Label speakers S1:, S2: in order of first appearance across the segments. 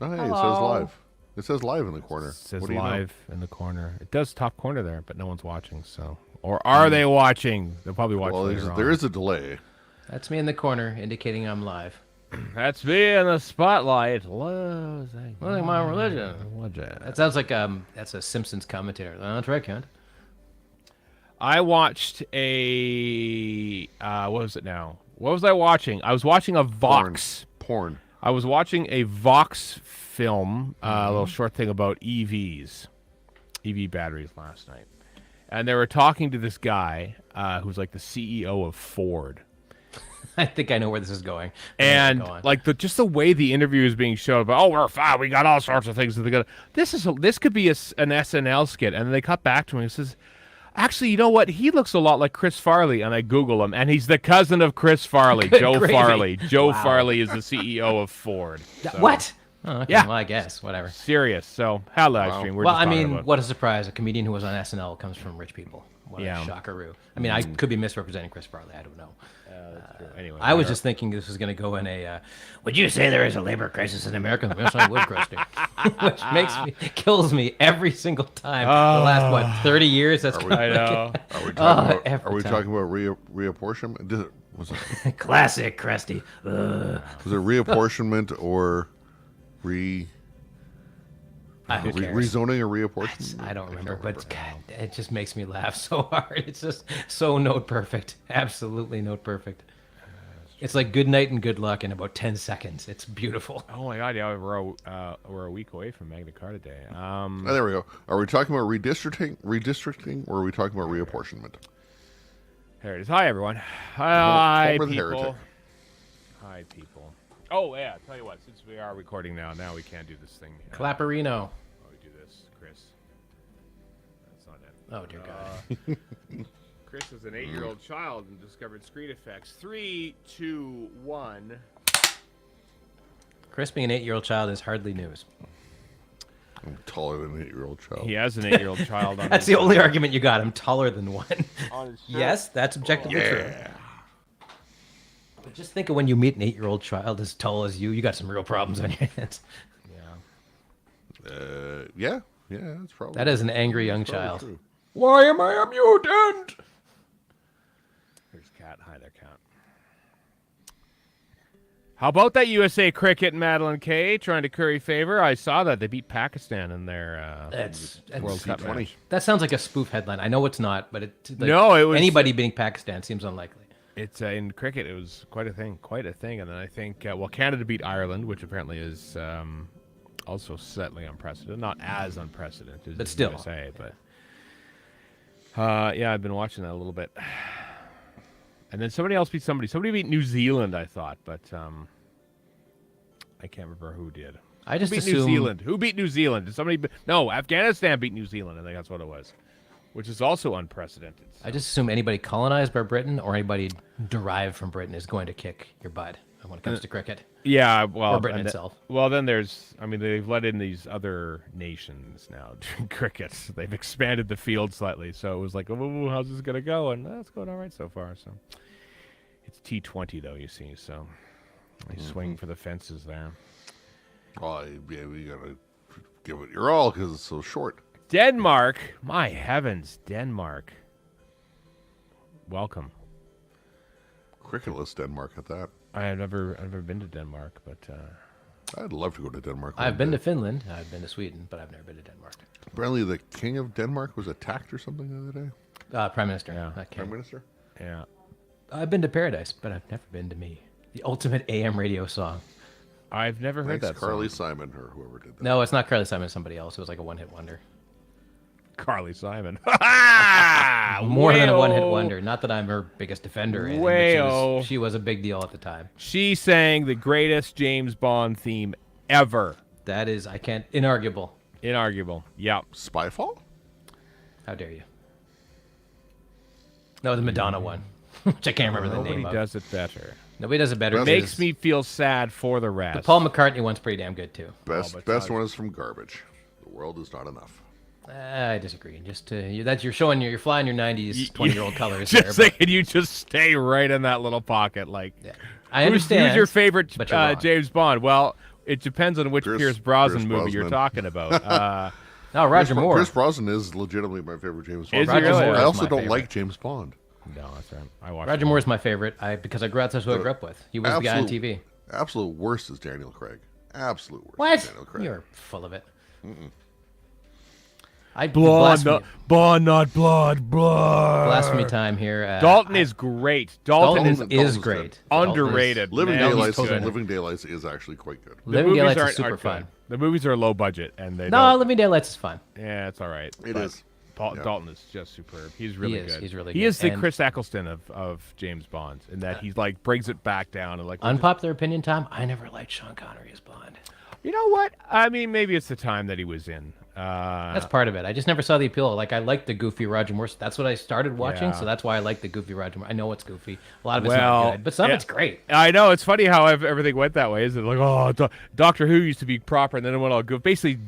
S1: Oh, hey, it says
S2: Hello.
S1: live. It says live in the corner.
S3: It says
S1: What do you know?
S3: live in the corner. It does top corner there, but no one's watching. So, or are they watching? They'll probably watch
S1: Well,
S3: later on.
S1: there is a delay.
S2: That's me in the corner, indicating I'm live.
S3: That's me in the spotlight. Losing
S2: my religion.
S3: religion.
S2: That sounds like that's a Simpsons commentator. That's right, Kent.
S3: I watched a what was it now? What was I watching? I was watching a Vox.
S1: Porn.
S3: I was watching a Vox film, a little short thing about EVs, EV batteries last night, and they were talking to this guy who's like the CEO of Ford.
S2: I think I know where this is going.
S3: And
S2: Go on.
S3: like just the way the interview is being shown, but we're fine, we got all sorts of things that they got. This could be an SNL skit, and then they cut back to him and says, "Actually, you know what? He looks a lot like Chris Farley." And I Google him, and he's the cousin of Chris Farley,
S2: Good
S3: Joe
S2: gravy.
S3: Farley. Joe
S2: Wow.
S3: Farley is the CEO of Ford. So,
S2: What? Oh, okay.
S3: Yeah.
S2: Well, I guess whatever.
S3: Serious. So, how live stream? We're
S2: Well,
S3: just
S2: I
S3: talking
S2: mean,
S3: about-
S2: what a surprise! A comedian who was on SNL comes from rich people. What
S3: Yeah.
S2: a shockeroo. I mean, I could be misrepresenting Chris Farley. I don't know.
S3: Anyway,
S2: I was just thinking this was going to go in a. Would you say there is a labor crisis in America? Yes, I would, Krusty. Which kills me every single time. The last 30 years. That's
S3: I know.
S1: Are we talking about,
S2: every time.
S1: reapportionment? Was it
S2: classic, Krusty.
S1: reapportionment or
S2: Who cares?
S1: rezoning or reapportionment?
S2: I don't remember, but God, it just makes me laugh so hard. It's just so note perfect. Absolutely note perfect. It's like good night and good luck in about 10 seconds. It's beautiful.
S3: Oh my God! Yeah, we're a week away from Magna Carta Day.
S1: Oh, there we go. Are we talking about redistricting, or are we talking about reapportionment?
S3: There it is. Hi everyone. Hi
S1: Homer the
S3: people.
S1: heretic.
S3: Hi people. Oh yeah, tell you what. Since we are recording now we can't do this thing.
S2: Clapperino.
S3: Oh, we do this, Chris. That's not it.
S2: Oh, dear God.
S3: Chris is an 8-year-old child and discovered screen effects. 3, 2, 1.
S2: Chris being an 8-year-old child is hardly news.
S1: I'm taller than an 8-year-old child.
S3: He has an 8-year-old child on
S2: That's
S3: his,
S2: the only argument you got. I'm taller than one.
S3: on his shirt.
S2: Yes, that's objectively true. But just think of when you meet an 8-year-old child as tall as you got some real problems on your hands.
S1: Yeah, that's probably.
S2: That is an angry young
S1: probably
S2: child.
S1: true.
S3: Why am I a mutant? There's Cat. Hi there, Cat. How about that USA cricket, Madeline Kay, trying to curry favor? I saw that they beat Pakistan in their World Cup
S1: T20.
S3: match.
S2: That sounds like a spoof headline. I know it's not, but
S3: No, it was-
S2: anybody beating Pakistan seems unlikely.
S3: It's in cricket. It was quite a thing, And then I think Canada beat Ireland, which apparently is also slightly unprecedented. Not as unprecedented,
S2: But
S3: as
S2: still.
S3: USA, but yeah, I've been watching that a little bit. And then somebody else beat somebody. Somebody beat New Zealand, I thought, but I can't remember who did.
S2: I just
S3: Who beat
S2: assume
S3: New Zealand? Who beat New Zealand? Did somebody? No, Afghanistan beat New Zealand. I think that's what it was, which is also unprecedented.
S2: I just assume anybody colonized by Britain or anybody derived from Britain is going to kick your butt when it comes to cricket.
S3: Yeah, well,
S2: Or Britain
S3: and
S2: itself.
S3: Well, then they've let in these other nations now during cricket. They've expanded the field slightly, so it was like, oh, how's this gonna go? And it's going all right so far. So it's T20 though, you see. So they swing for the fences there.
S1: Well, yeah, we gotta give it your all because it's so short.
S3: Denmark, my heavens, Denmark. Welcome.
S1: Cricketless Denmark at that.
S3: I've never been to Denmark, but
S1: I'd love to go to Denmark.
S2: I've been to Finland, I've been to Sweden, but I've never been to Denmark.
S1: Apparently, the king of Denmark was attacked or something the other day.
S2: Prime Minister.
S3: Yeah.
S2: That
S1: Prime
S2: king.
S1: Minister.
S3: yeah.
S2: I've been to Paradise, but I've never been to me. The ultimate AM radio song.
S3: I've never heard
S1: Thanks,
S3: that
S1: Carly
S3: song.
S1: Simon or whoever did that.
S2: No, it's not Carly Simon, it's somebody else. It was like a one-hit wonder.
S3: Carly Simon.
S2: More than a
S3: Way-o.
S2: one-hit wonder. Not that I'm her biggest defender or anything, but
S3: Way-o.
S2: she was a big deal at the time.
S3: She sang the greatest James Bond theme ever.
S2: That is, inarguable.
S3: Inarguable. Yeah.
S1: Spyfall?
S2: How dare you? No, the Madonna one, which I can't remember the
S3: Nobody
S2: name of.
S3: does it better.
S2: Nobody does it better.
S1: Well,
S3: Makes me feel sad for the rest.
S2: The Paul McCartney one's pretty damn good too.
S1: Best
S3: but
S1: one is from Garbage. The world is not enough.
S2: I disagree. Just you're showing you're flying your '90s 20-year-old colors there.
S3: Just
S2: but-
S3: saying, you just stay right in that little pocket. Like,
S2: I understand.
S3: Who's your favorite
S2: but you're wrong.
S3: James Bond? Well, It depends on which
S1: Pierce-
S3: Pierce Brosnan
S1: Pierce
S3: movie you're
S1: Brosnan.
S3: talking about.
S2: No, Roger Moore.
S1: Pierce Brosnan is legitimately my favorite James Bond.
S3: Is he really?
S1: I also
S2: my
S1: don't
S2: favorite.
S1: like James Bond.
S3: No, that's right. I watched
S2: Roger Moore's my favorite. Because that's who I grew up with. He was the guy on TV.
S1: Absolute worst is Daniel Craig. Absolute worst.
S2: What?
S1: Is Daniel Craig.
S2: You're full of it.
S3: Blood, Bond, not blood, blood.
S2: Blasphemy time here.
S3: Dalton is great. Dalton is
S2: Dalton's great.
S3: underrated.
S1: Living
S3: Man,
S1: Daylights.
S2: totally-
S1: Living Daylights is actually quite good.
S3: The
S2: Living
S3: movies
S2: Daylights is
S3: aren't
S2: super
S3: good.
S2: fun.
S3: The movies are low budget, and they
S2: No,
S3: don't.
S2: Living Daylights is fun.
S3: Yeah, it's all right.
S1: It is.
S3: Paul
S1: Yeah.
S3: Dalton is just superb. He's really
S2: is.
S3: good.
S2: He's really
S3: He
S2: good.
S3: is the
S2: And-
S3: Chris Eccleston of James Bond, in that he like brings it back down and like.
S2: Unpopular opinion, Tom. I never liked Sean Connery as Bond.
S3: You know what? I mean, maybe it's the time that he was in.
S2: That's part of it. I just never saw the appeal. Like I liked the goofy Roger Moore. That's what I started watching,
S3: Yeah.
S2: so that's why I like the goofy Roger Moore. I know it's goofy. A lot of it's
S3: Well,
S2: not good, but some of
S3: yeah.
S2: it's great.
S3: I know it's funny how everything went that way. Is it like, oh, Doctor Who used to be proper, and then it went all good. Basically,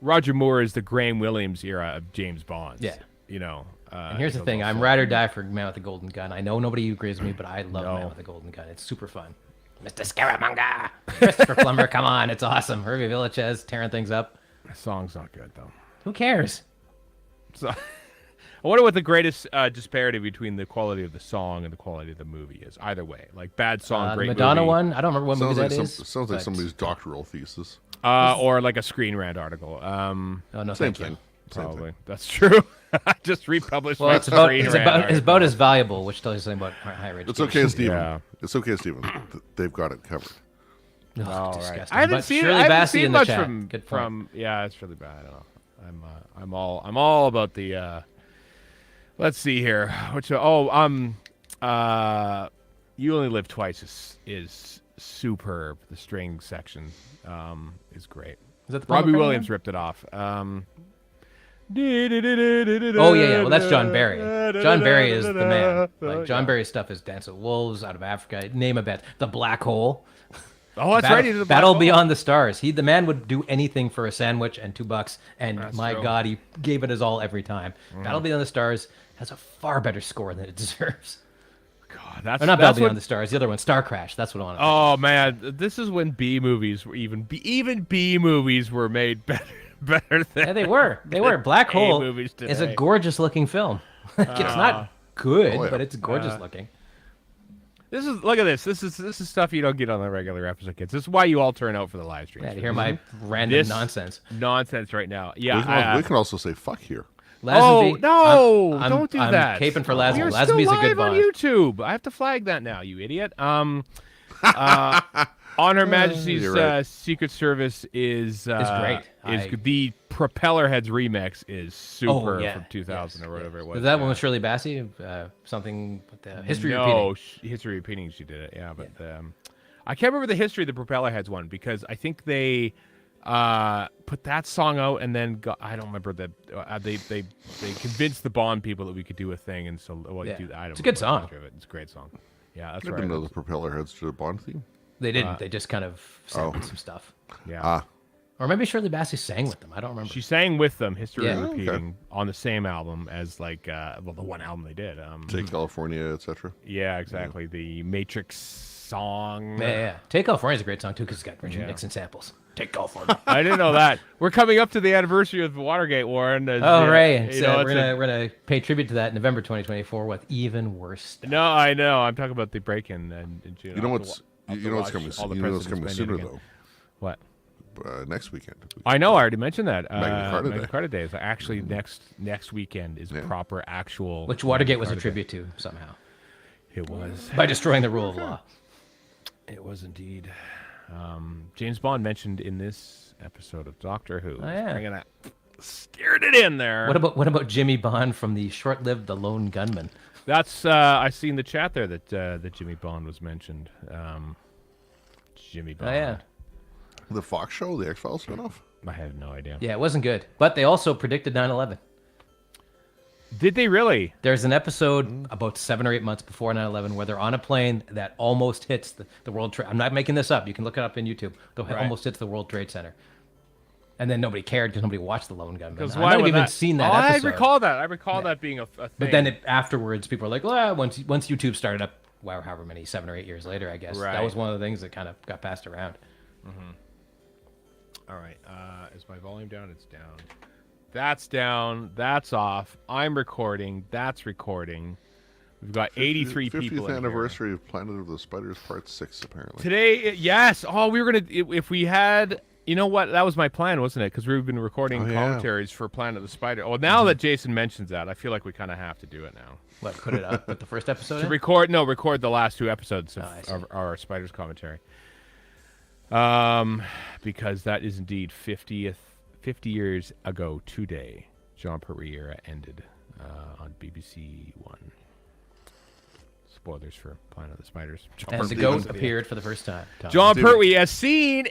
S3: Roger Moore is the Graham Williams era of James Bond.
S2: Yeah.
S3: You know.
S2: And here's the
S3: it goes
S2: thing:
S3: all
S2: I'm
S3: slow.
S2: ride or die for Man with the Golden Gun. I know nobody agrees with me, but I love
S3: No.
S2: Man with the Golden Gun. It's super fun. Mr. Scaramanga, Christopher Plummer, come on, it's awesome. Herbie Villachez tearing things up.
S3: The song's not good though.
S2: Who cares?
S3: So, I wonder what the greatest disparity between the quality of the song and the quality of the movie is. Either way, like bad song,
S2: The
S3: great
S2: Madonna
S3: movie,
S2: one. I don't remember what movie that is.
S1: Sounds like
S2: but-
S1: somebody's doctoral thesis.
S3: or like a Screen Rant article.
S2: Oh no,
S1: Same
S2: thank you.
S1: thing. Same
S3: Probably
S1: thing.
S3: that's true. I just republished
S2: Well,
S3: my
S2: it's about
S3: Screen
S2: it's
S3: Rant
S2: about, it's
S3: article.
S2: about as valuable, which tells you something about higher education.
S1: It's okay, Stephen.
S3: Yeah.
S1: It's okay, Stephen. They've got it covered.
S2: Oh,
S3: All right.
S2: disgusting.
S3: I haven't
S2: But
S3: seen.
S2: Shirley
S3: I haven't
S2: Bassey
S3: seen
S2: in the
S3: much
S2: chat.
S3: from.
S2: Good point.
S3: From yeah, it's really bad. I don't know. I'm all about the. Let's see here. Which You Only Live Twice is superb. The string section is great.
S2: Is that the
S3: Robbie
S2: Paul McCartney
S3: Williams
S2: one?
S3: ripped it off.
S2: Oh yeah. Well, that's John Barry. John Barry is the man. Like John Barry's stuff is Dance of Wolves, Out of Africa. Name a band. The Black Hole.
S3: Oh, that's right. He did the Black
S2: Battle
S3: Hole.
S2: Beyond the Stars. The man would do anything for a sandwich and $2, and
S3: That's
S2: my
S3: true.
S2: God, he gave it his all every time. Battle Beyond the Stars has a far better score than it deserves.
S3: God, that's
S2: Or not Battle
S3: that's
S2: Beyond
S3: what.
S2: the Stars. The other one, Star Crash. That's what I want to.
S3: Oh man, this is when B movies were even B movies were made better than.
S2: Yeah, they were. They were. Black Hole
S3: movies
S2: is a
S3: today.
S2: gorgeous looking film. Like, it's not good,
S1: Oh, yeah.
S2: but it's gorgeous looking.
S3: Look at this. This is stuff you don't get on the regular episode, kids. This is why you all turn out for the live stream.
S2: Yeah, to hear my random
S3: This
S2: nonsense.
S3: nonsense right now. Yeah.
S1: We can also say fuck here.
S2: Lazenby,
S3: no!
S2: I'm-
S3: Don't do
S2: I'm
S3: that.
S2: caping for
S3: You're
S2: Lazenby.
S3: still
S2: Lazenby's a
S3: live
S2: good
S3: on
S2: Bond.
S3: YouTube. I have to flag that now, you idiot. On Her Majesty's
S1: You're right.
S3: Secret Service is
S2: great.
S3: The Propellerheads remix is super
S2: yeah.
S3: from 2000 or whatever it was.
S2: Was that one
S3: yeah.
S2: with Shirley Bassey? Something with the history
S3: No,
S2: repeating.
S3: history repeating. She did it. Yeah, but I can't remember the history of the Propellerheads one because I think they put that song out and then I don't remember that they convinced the Bond people that we could do a thing and so
S2: Yeah.
S3: do that. I don't
S2: It's a good
S3: remember the
S2: song.
S3: history of it. It's a great song. Yeah, that's
S1: I
S3: right.
S1: didn't know the propeller heads to the Bond theme.
S2: They didn't. They just kind of sampled some stuff.
S3: Yeah.
S2: Or maybe Shirley Bassey sang with them. I don't remember.
S3: She sang with them, History
S2: Yeah.
S3: Repeating, on the same album as the one album they did.
S1: Take California, etc.
S3: Yeah, exactly. The Matrix song.
S2: Yeah. Take California is a great song too because it's got Richard Nixon samples. Take California.
S3: I didn't know that. We're coming up to the anniversary of the Watergate, Warren.
S2: Oh, right.
S3: You know,
S2: We're gonna pay tribute to that in November 2024 with even worse stuff.
S3: No, I know. I'm talking about the break-in in June.
S1: You know
S3: I'll have
S1: what's
S3: to I'll have
S1: you
S3: to
S1: know what's
S3: watch
S1: coming.
S3: all the
S1: You know what's
S3: President's
S1: coming
S3: Men
S1: sooner
S3: again.
S1: though.
S3: What?
S1: Next weekend.
S3: I know. I already mentioned that.
S1: Magna Carta Day.
S3: Magna Carta Day is actually next weekend is proper actual.
S2: Which Watergate was a
S3: Magna Carta Day.
S2: tribute to somehow
S3: It was.
S2: by destroying the rule of law.
S3: It was indeed. James Bond mentioned in this episode of Doctor Who.
S2: Oh, yeah.
S3: Bringing that, steered it in there.
S2: What about Jimmy Bond from the short-lived The Lone Gunman?
S3: That's I see in the chat there that Jimmy Bond was mentioned. Jimmy Bond.
S2: Oh yeah.
S1: The Fox show, the X-Files spinoff.
S3: I have no idea.
S2: Yeah, it wasn't good. But they also predicted 9/11.
S3: Did they really?
S2: There's an episode about 7 or 8 months before 9/11 where they're on a plane that almost hits the World Trade. I'm not making this up. You can look it up in YouTube. Almost hits the World Trade Center. And then nobody cared because nobody watched The Lone Gunman. I might have even seen that episode.
S3: I recall that. I recall that being a thing.
S2: But then afterwards, people were like, well, once YouTube started up, wow, however many, 7 or 8 years later, I guess.
S3: Right.
S2: That was one of the things that kind of got passed around.
S3: All right. Is my volume down? It's down. That's down. That's off. I'm recording. That's recording. We've got 83 people
S1: 50th
S3: in
S1: anniversary of Planet of the Spiders Part 6, apparently.
S3: Today, yes. Oh, we were going to, if we had, you know what? That was my plan, wasn't it? Because we've been recording commentaries for Planet of the Spider. Oh, now that Jason mentions that, I feel like we kind of have to do it now.
S2: What, put it up with the first episode?
S3: To record the last 2 episodes of our Spiders commentary. Because that is indeed 50 years ago today. John Pertwee era ended on BBC One. Spoilers for Planet of the Spiders.
S2: And the goat appeared for the first time. Tom.
S3: John Pertwee as seen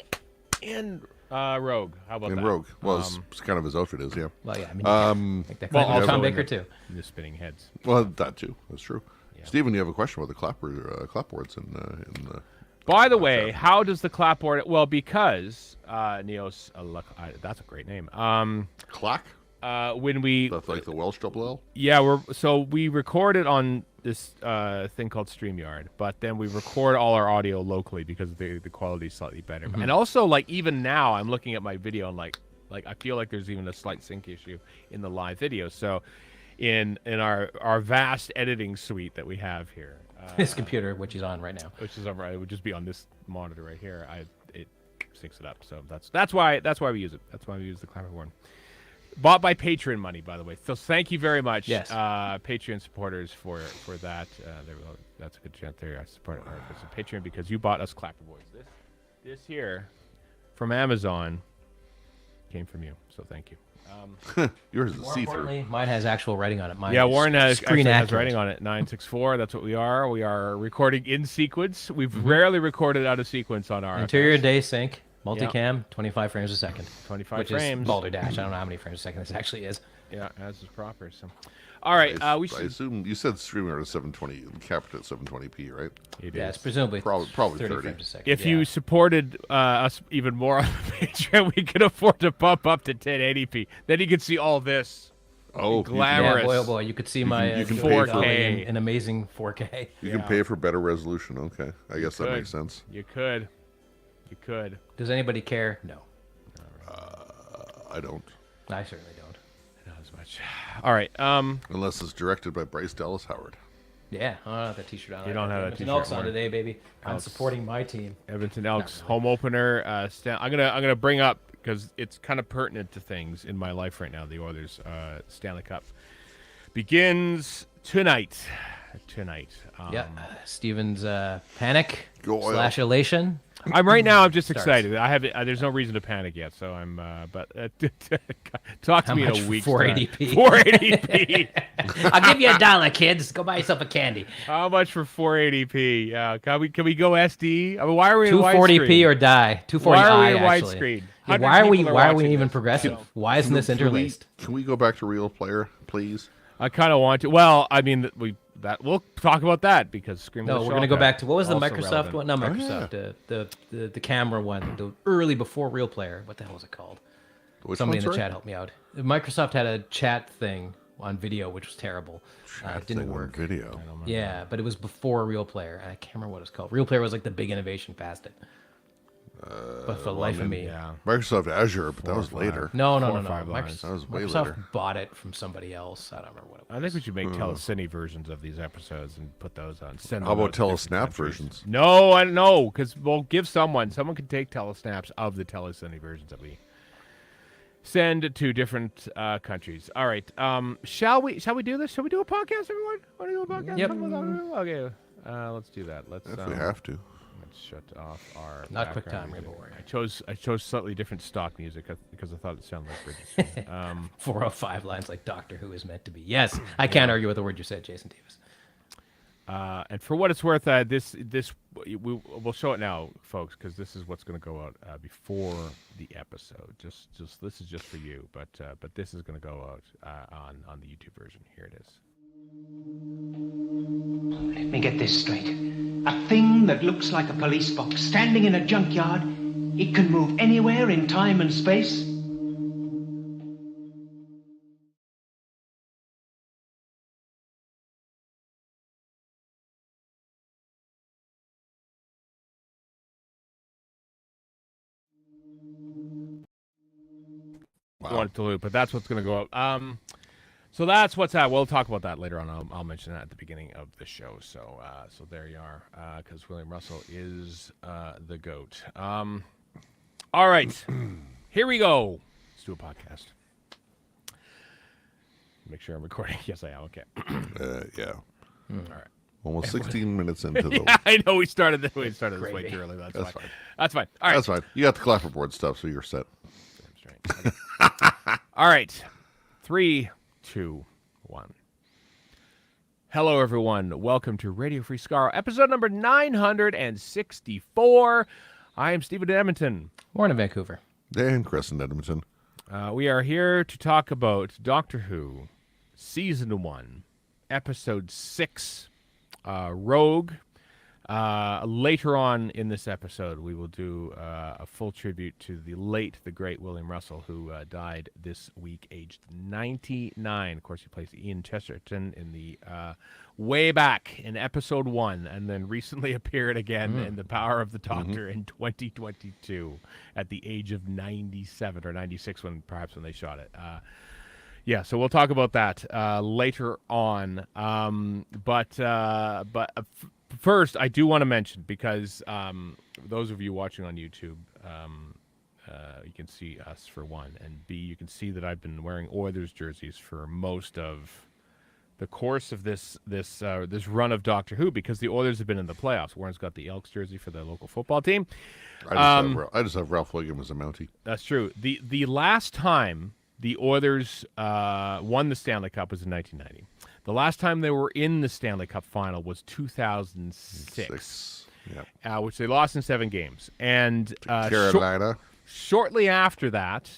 S3: in Rogue. How about that?
S1: In Rogue. Well, it's kind of his outfit is, yeah.
S2: Well, yeah, I mean,
S3: also
S2: Tom Baker too.
S3: The spinning heads.
S1: Well, that too. That's true.
S3: Yeah.
S1: Stephen, you have a question about the clapboards in the...
S3: By the way, how does the clapboard... Well, because Neos... that's a great name.
S1: Clack?
S3: When we...
S1: That's like the Welsh double L?
S3: Yeah, we recorded on this thing called StreamYard, but then we record all our audio locally because the quality is slightly better. And also, like, even now, I'm looking at my video and like I feel like there's even a slight sync issue in the live video. So in our vast editing suite that we have here.
S2: This computer, which is on right now.
S3: Which is on right. It would just be on this monitor right here. It syncs it up. So that's why we use it. That's why we use the clapperboard. Bought by Patreon money, by the way. So thank you very much,
S2: yes.
S3: Patreon supporters, for that. That's a good chance there. I support Patreon because you bought us clapperboards. This here from Amazon came from you. So thank you.
S1: Yours is
S2: More
S1: see-through.
S2: importantly, mine has actual writing on it. Mine
S3: Warren has
S2: accurate.
S3: writing on it. 964. That's what we are. We are recording in sequence. We've rarely recorded out of sequence on our
S2: interior day sync, multicam, 25 frames a second.
S3: 25
S2: which
S3: frames.
S2: Is balderdash. I don't know how many frames a second this actually is.
S3: Yeah, as is proper. So, all right.
S1: I
S3: we should
S1: assume you said StreamYard is 720, capped at 720p, right?
S2: Yeah, it's presumably
S1: probably
S2: 30 frames a second.
S3: If you supported us even more on the Patreon, we could afford to bump up to 1080p. Then you could see all this.
S1: Oh,
S3: glamorous!
S2: Yeah, boy, you could see my
S1: you can
S3: 4K
S2: in amazing 4K.
S1: You can pay for better resolution. Okay, I guess that
S3: could.
S1: makes sense.
S3: You could.
S2: Does anybody care? No.
S1: I don't.
S2: I certainly don't.
S3: Not as much. All right.
S1: Unless it's directed by Bryce Dallas Howard.
S2: Yeah, I don't have that T-shirt on.
S3: You don't have that
S2: Edmonton
S3: T-shirt
S2: Elks on
S3: on.
S2: today, baby. I'm
S3: Elks.
S2: supporting my team.
S3: Edmonton Elks home opener. I'm gonna bring up because it's kind of pertinent to things in my life right now. The Oilers Stanley Cup begins tonight.
S2: Yeah, Steven's panic
S1: Go Oil.
S2: / elation.
S3: I'm just
S2: Starts.
S3: excited. I have there's no reason to panic yet, so I'm. But talk to
S2: How
S3: me
S2: much
S3: in a week.
S2: 480p?
S3: 480p.
S2: I'll give you $1, kids. Go buy yourself a candy.
S3: How much for 480p? Can we go SD? I mean, why are we in
S2: 240p
S3: widescreen?
S2: or die. 240i.
S3: Why are we in
S2: actually.
S3: widescreen?
S2: Yeah,
S3: 100
S2: why are we
S3: people
S2: even
S3: watching this.
S2: progressive? Why isn't this interlaced?
S1: Can we go back to Real Player, please?
S3: I kind of want to. Well, I mean, we'll talk about that because Scream.
S2: No, we're going to go back to what was the
S3: also
S2: Microsoft
S3: relevant.
S2: one? Not Microsoft. The camera one. The early before Real Player. What the hell was it called?
S1: Which
S2: Somebody in
S1: one,
S2: the
S1: sorry?
S2: chat help me out. Microsoft had a chat thing on video, which was terrible. It didn't
S1: Thing on
S2: work.
S1: Video.
S2: Yeah, but it was before Real Player. I can't remember what it's called. Real Player was like the big innovation past it. But for the life of me,
S3: Yeah.
S1: Microsoft Azure, but that was later.
S2: no.
S3: 4 or 5 lines.
S1: That was way
S2: Microsoft
S1: later.
S2: bought it from somebody else. I don't remember what it was.
S3: I think we should make telecine versions of these episodes and put those on. Send
S1: How
S3: them
S1: about
S3: out to different
S1: telesnap
S3: countries.
S1: versions?
S3: No, I don't know, because we'll give someone can take telesnaps of the telecine versions that we send to different countries. All right. Shall we do this? Shall we do a podcast, everyone? Want to do a podcast?
S2: Yep.
S3: Okay. Let's do that. Let's
S1: If we have to.
S3: let's shut off our
S2: Not quick
S3: background
S2: time,
S3: music.
S2: Rainbow Warrior.
S3: I chose slightly different stock music because I thought it sounded like Bridget.
S2: 405 lines like Doctor Who is meant to be. Yes, I can't argue with the word you said, Jason Davis.
S3: And for what it's worth, we'll show it now, folks, because this is what's going to go out before the episode. Just this is just for you, but this is going to go out on the YouTube version. Here it is.
S4: Let me get this straight. A thing that looks like a police box standing in a junkyard. It can move anywhere in time and space.
S1: Wow.
S3: But that's what's going to go up. So that's what's at. We'll talk about that later on. I'll mention that at the beginning of the show. So there you are, because William Russell is the GOAT. All right, here we go. Let's do a podcast. Make sure I'm recording. Yes, I am. Okay.
S1: Yeah.
S3: All right.
S1: Almost 16 minutes into the.
S3: Yeah, I know we started this way too early. That's fine. That's fine. All right.
S1: That's fine. You got the clapperboard stuff, so you're set.
S3: That's right. All right. 3, 2, 1. Hello, everyone. Welcome to Radio Free Skaro, episode number 964. I am Stephen Edmonton.
S2: Warren in Vancouver.
S1: Dan Crescent Edmonton.
S3: We are here to talk about Doctor Who, Season 1, Episode 6, Rogue. Later on in this episode, we will do a full tribute to the great William Russell, who died this week, aged 99. Of course, he plays Ian Chesterton in the way back in Episode 1, and then recently appeared again in The Power of the Doctor in 2022 at the age of 97 or 96 when they shot it. Yeah, so we'll talk about that later on. First, I do want to mention, because those of you watching on YouTube, you can see us for one, and B, you can see that I've been wearing Oilers jerseys for most of the course of this run of Doctor Who, because the Oilers have been in the playoffs. Warren's got the Elks jersey for the local football team.
S1: I just have Ralph Wiggum as a Mountie.
S3: That's true. The last time the Oilers won the Stanley Cup was in 1990. The last time they were in the Stanley Cup final was 2006, which they lost in 7 games. And
S1: Carolina.
S3: Shortly after that,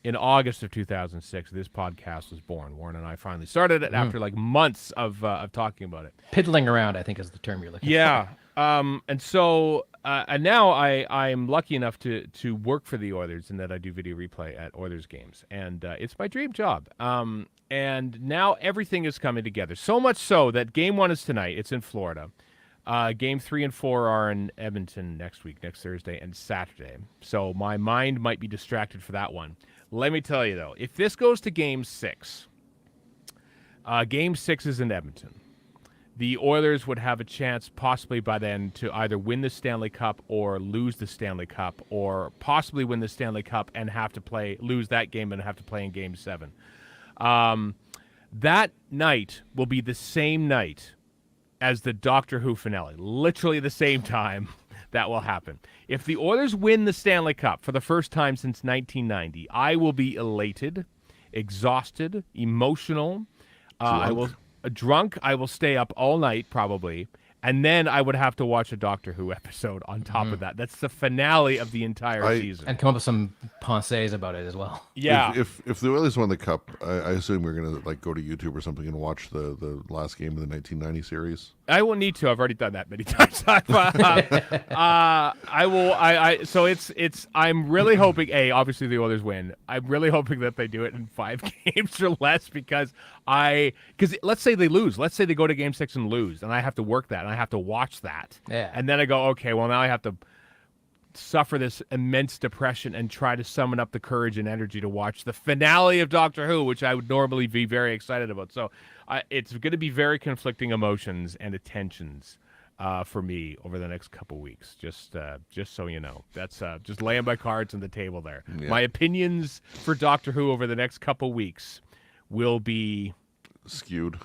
S3: in August of 2006, this podcast was born. Warren and I finally started it after like months of talking about it.
S2: Piddling around, I think, is the term you're looking for.
S3: Yeah. And so, and now I'm lucky enough to work for the Oilers, and that I do video replay at Oilers games, and it's my dream job. And now everything is coming together, so much so that Game 1 is tonight. It's in Florida. Game 3 and 4 are in Edmonton next Thursday and Saturday. So my mind might be distracted for that one. Let me tell you though, if this goes to Game 6, Game 6 is in Edmonton. The Oilers would have a chance possibly by then to either win the Stanley Cup or lose the Stanley Cup, or possibly win the Stanley Cup and lose that game and have to play in Game 7. That night will be the same night as the Doctor Who finale, literally the same time that will happen. If the Oilers win the Stanley Cup for the first time since 1990, I will be elated, exhausted, emotional. I will drunk. I will stay up all night probably, and then I would have to watch a Doctor Who episode on top of that. That's the finale of the entire season,
S2: and come up with some pensées about it as well.
S3: Yeah.
S1: If the Oilers won the cup, I assume you're gonna go to YouTube or something and watch the last game of the 1990 series.
S3: I won't need to. I've already done that many times. I will. So it's. I'm really hoping. Obviously the Oilers win. I'm really hoping that they do it in 5 games or less, because let's say they lose. Let's say they go to Game 6 and lose, and I have to work that, and I have to watch that.
S2: Yeah.
S3: And then I go, okay, well now I have to suffer this immense depression and try to summon up the courage and energy to watch the finale of Doctor Who, which I would normally be very excited about. So it's going to be very conflicting emotions and attentions for me over the next couple weeks. Just so you know, that's just laying my cards on the table there. Yeah. My opinions for Doctor Who over the next couple weeks will be skewed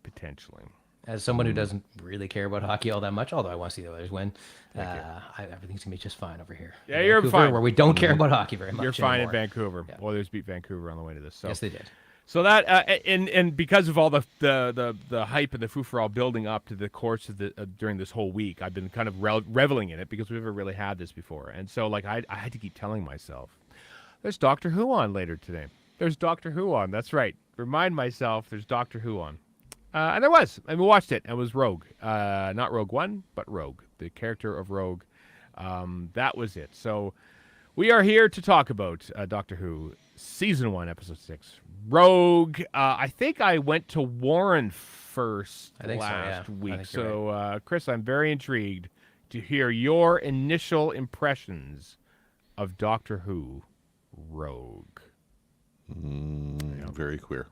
S3: potentially.
S2: As someone who doesn't really care about hockey all that much, although I want to see the Oilers win, everything's going to be just fine over here.
S3: Yeah, you're fine.
S2: Where we don't care about hockey very much.
S3: You're fine
S2: anymore.
S3: in Vancouver. Yeah. Oilers beat Vancouver on the way to this. So.
S2: Yes, they did.
S3: So that and because of all the hype and the foo-for-all building up to the course of during this whole week, I've been kind of reveling in it, because we've never really had this before. And so I had to keep telling myself, there's Doctor Who on later today. There's Doctor Who on. That's right. Remind myself there's Doctor Who on. And there was. And we watched it. It was Rogue. Not Rogue One, but Rogue. The character of Rogue. That was it. So we are here to talk about Doctor Who Season 1, Episode 6, Rogue. I think I went to Warren first last week. So, right. Chris, I'm very intrigued to hear your initial impressions of Doctor Who Rogue.
S1: Very queer.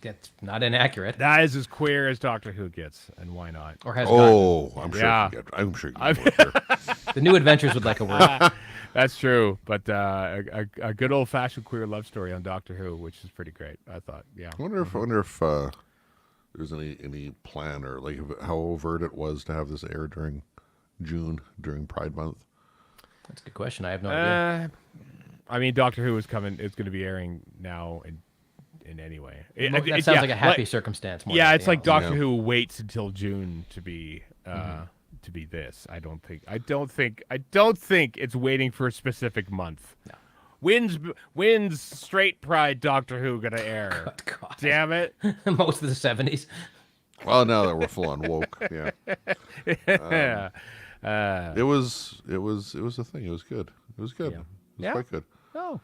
S2: It's not inaccurate.
S3: That is as queer as Doctor Who gets, and why not?
S2: Or has gotten.
S1: Oh, I'm sure.
S3: Yeah.
S1: I'm sure. You can get more queer.
S2: The New Adventures would like a word.
S3: That's true, but a good old-fashioned queer love story on Doctor Who, which is pretty great. I thought, yeah.
S1: I wonder if there's any plan or like how overt it was to have this air during June during Pride Month.
S2: That's a good question. I have no idea.
S3: I mean, Doctor Who is coming. It's going to be airing now in any way.
S2: That sounds like a happy circumstance. More
S3: Yeah,
S2: than
S3: it's like
S2: anything else.
S3: Doctor Who waits until June to be this. I don't think it's waiting for a specific month.
S2: No.
S3: When's straight Pride Doctor Who gonna air?
S2: Good God.
S3: Damn it!
S2: Most of the 70s.
S1: Well, now that we're full on woke, yeah. It was a thing. It was good. It was good.
S3: Yeah.
S1: It was
S3: Yeah?
S1: quite good.
S3: Oh,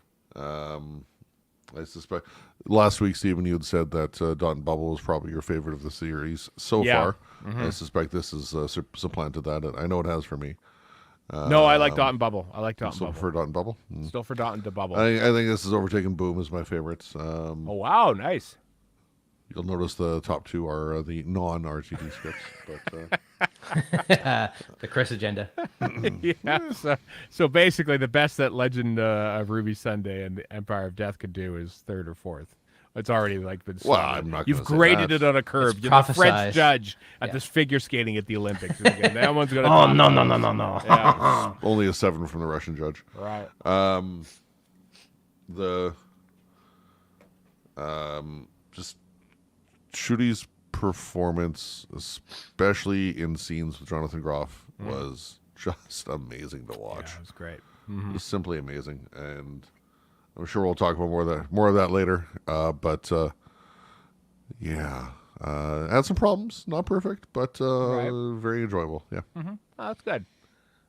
S1: I suspect last week, Stephen, you had said that Dot and Bubble was probably your favorite of the series so
S3: Yeah.
S1: far. I suspect this has supplanted that. I know it has for me.
S3: no, I like Dot and Bubble. I like Dot and
S1: Still
S3: Bubble.
S1: prefer Dot and Bubble.
S3: Still for Dot and Bubble.
S1: I think this has overtaken Boom as my favorites.
S3: Oh wow, nice.
S1: You'll notice the top two are the non-RTD scripts. But
S2: The Chris agenda.
S3: Yeah. So basically, the best that Legend of Ruby Sunday and Empire of Death could do is third or fourth. It's already like been.
S1: Well,
S3: started.
S1: I'm not
S3: You've
S1: gonna say
S3: graded
S1: that.
S3: it on a curve.
S2: It's
S3: You're the French
S2: prophesized.
S3: judge at
S2: Yeah.
S3: this figure skating at the Olympics. Again. That one's gonna.
S2: Oh,
S3: top
S2: no.
S3: those. Yeah.
S1: only a 7 from the Russian judge.
S3: Right.
S1: Just Shooty's performance, especially in scenes with Jonathan Groff, was just amazing to watch.
S3: Yeah, it was great.
S1: Just simply amazing, and I'm sure we'll talk about more of that later. But had some problems, not perfect, but very enjoyable. Yeah.
S3: Oh, that's good.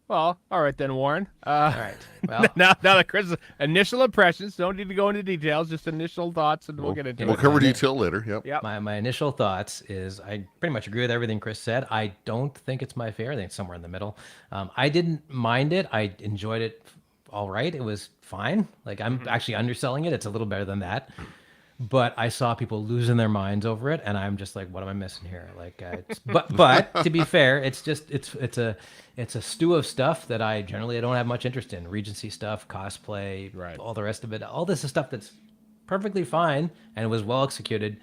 S3: Well, all right then, Warren.
S2: All right. Well,
S3: Now that Chris, initial impressions. Don't need to go into details. Just initial thoughts, and we'll get into
S1: We'll
S3: it.
S1: cover detail later. Yep.
S3: Yep.
S2: my initial thoughts is I pretty much agree with everything Chris said. I don't think it's my favorite. I think it's somewhere in the middle. I didn't mind it. I enjoyed it all right. It was fine. Like, I'm actually underselling it. It's a little better than that. But I saw people losing their minds over it, and I'm just like, what am I missing here? Like, but to be fair, it's a stew of stuff that I generally don't have much interest in. Regency stuff, cosplay,
S3: Right.
S2: all the rest of it. All this is stuff that's perfectly fine and it was well executed.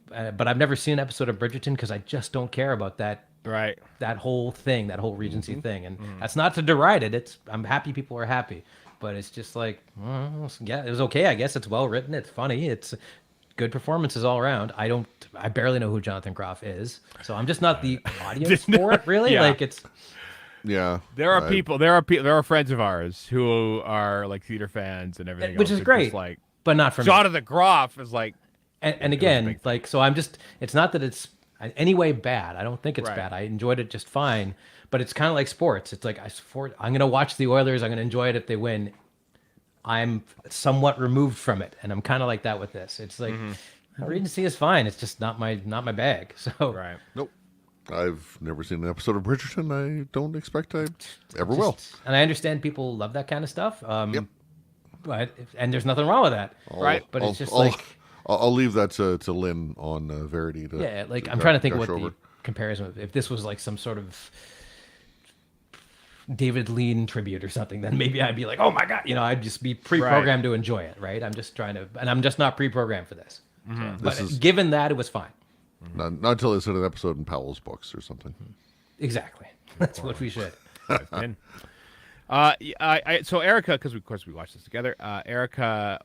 S2: But I've never seen an episode of Bridgerton because I just don't care about that
S3: Right.
S2: that whole thing, that whole Regency thing. And that's not to deride it. I'm happy people are happy. But it's just like, yeah, it was okay, I guess. It's well written. It's funny. It's good performances all around. I barely know who Jonathan Groff is. So I'm just not the audience for it, really.
S3: Yeah.
S2: Like, it's...
S1: Yeah.
S3: There are friends of ours who are like theater fans and everything,
S2: Which
S3: else.
S2: is
S3: It's
S2: great,
S3: just like
S2: but not for me.
S3: Jonathan Groff is like,
S2: And again, like, so I'm just, it's not that it's in any way bad. I don't think it's
S3: Right.
S2: bad. I enjoyed it just fine. But it's kind of like sports. It's like, I'm going to watch the Oilers. I'm going to enjoy it if they win. I'm somewhat removed from it. And I'm kind of like that with this. It's like, Regency is fine. It's just not my bag. So
S3: right.
S1: Nope. I've never seen an episode of Bridgerton. I don't expect I ever will.
S2: And I understand people love that kind of stuff.
S1: Yep.
S2: And there's nothing wrong with that.
S3: Right.
S2: But it's just like...
S1: I'll leave that to Lynn on Verity.
S2: Yeah, like I'm trying to think of
S1: gush
S2: what
S1: over.
S2: the comparison was. If this was like some sort of David Lean tribute or something, then maybe I'd be like, oh my God, I'd just be pre-programmed to enjoy it, right? I'm just trying to, and I'm just not pre-programmed for this. So, but given that, it was fine.
S1: Not until it's in an episode in Powell's books or something.
S2: Exactly. That's what we should.
S3: And, so Erica, because of course we watched this together. Erica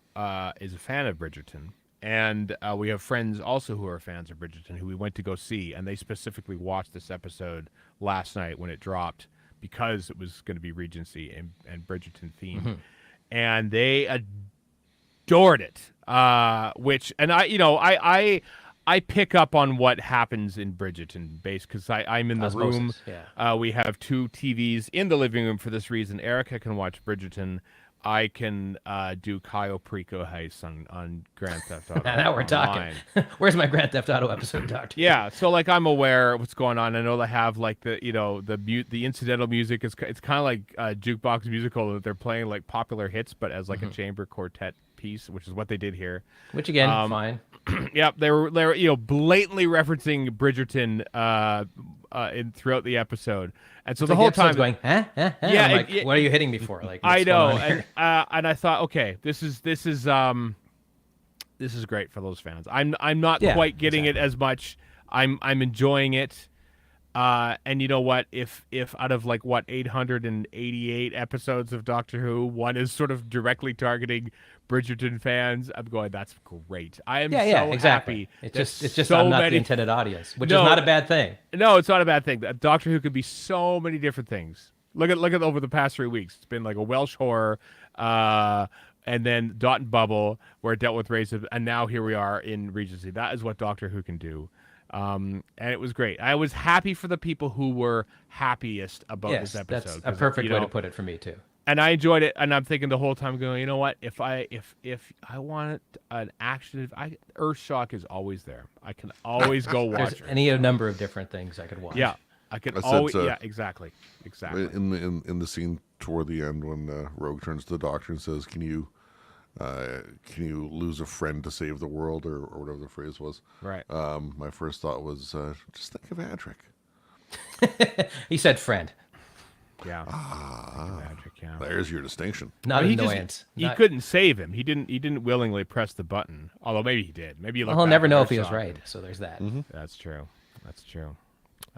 S3: is a fan of Bridgerton, and we have friends also who are fans of Bridgerton who we went to go see, and they specifically watched this episode last night when it dropped because it was going to be Regency and Bridgerton themed, and they adored it. Which, and I pick up on what happens in Bridgerton base because I'm in the room.
S2: Osmosis, yeah.
S3: We have two TVs in the living room for this reason. Erica can watch Bridgerton. I can do Caio Perico heist on Grand Theft Auto.
S2: Now we're talking. Where's my Grand Theft Auto episode, Doctor?
S3: Yeah, so like I'm aware of what's going on. I know they have like the incidental music. It's kind of like a jukebox musical that they're playing like popular hits, but as like a chamber quartet piece, which is what they did here.
S2: Which again, fine.
S3: Yeah, they were blatantly referencing Bridgerton throughout the episode, and so the whole time
S2: going, huh?
S3: Yeah,
S2: I'm like, what are you hitting me for? Like,
S3: I
S2: what's
S3: know,
S2: going on here?
S3: and I thought, okay, this is great for those fans. I'm not quite getting it as much. I'm enjoying it. And you know what? If out of 888 episodes of Doctor Who, one is sort of directly targeting Bridgerton fans, I'm going, that's great. I am so happy.
S2: It's just
S3: so
S2: I'm not
S3: many...
S2: the intended audience, which is not a bad thing.
S3: No, it's not a bad thing. Doctor Who could be so many different things. Look at over the past 3 weeks. It's been like a Welsh horror, and then Dot and Bubble, where it dealt with racism, and now here we are in Regency. That is what Doctor Who can do. And it was great. I was happy for the people who were happiest about this episode.
S2: That's a perfect way to put it for me too.
S3: And I enjoyed it. And I'm thinking the whole time, going, you know what? If I want an action, Earthshock is always there. I can always go watch it.
S2: Any number of different things I could watch.
S3: Yeah, I could always. Yeah, exactly.
S1: In the scene toward the end when Rogue turns to the Doctor and says, "Can you lose a friend to save the world," or whatever the phrase was.
S3: Right.
S1: My first thought was, just think of Adric.
S2: He said friend.
S3: Yeah.
S1: There's your distinction.
S2: Not annoyance.
S3: He couldn't save him. He didn't willingly press the button. Although maybe he did. Maybe
S2: he'll never know if he was right. So there's that.
S1: Mm-hmm.
S3: That's true.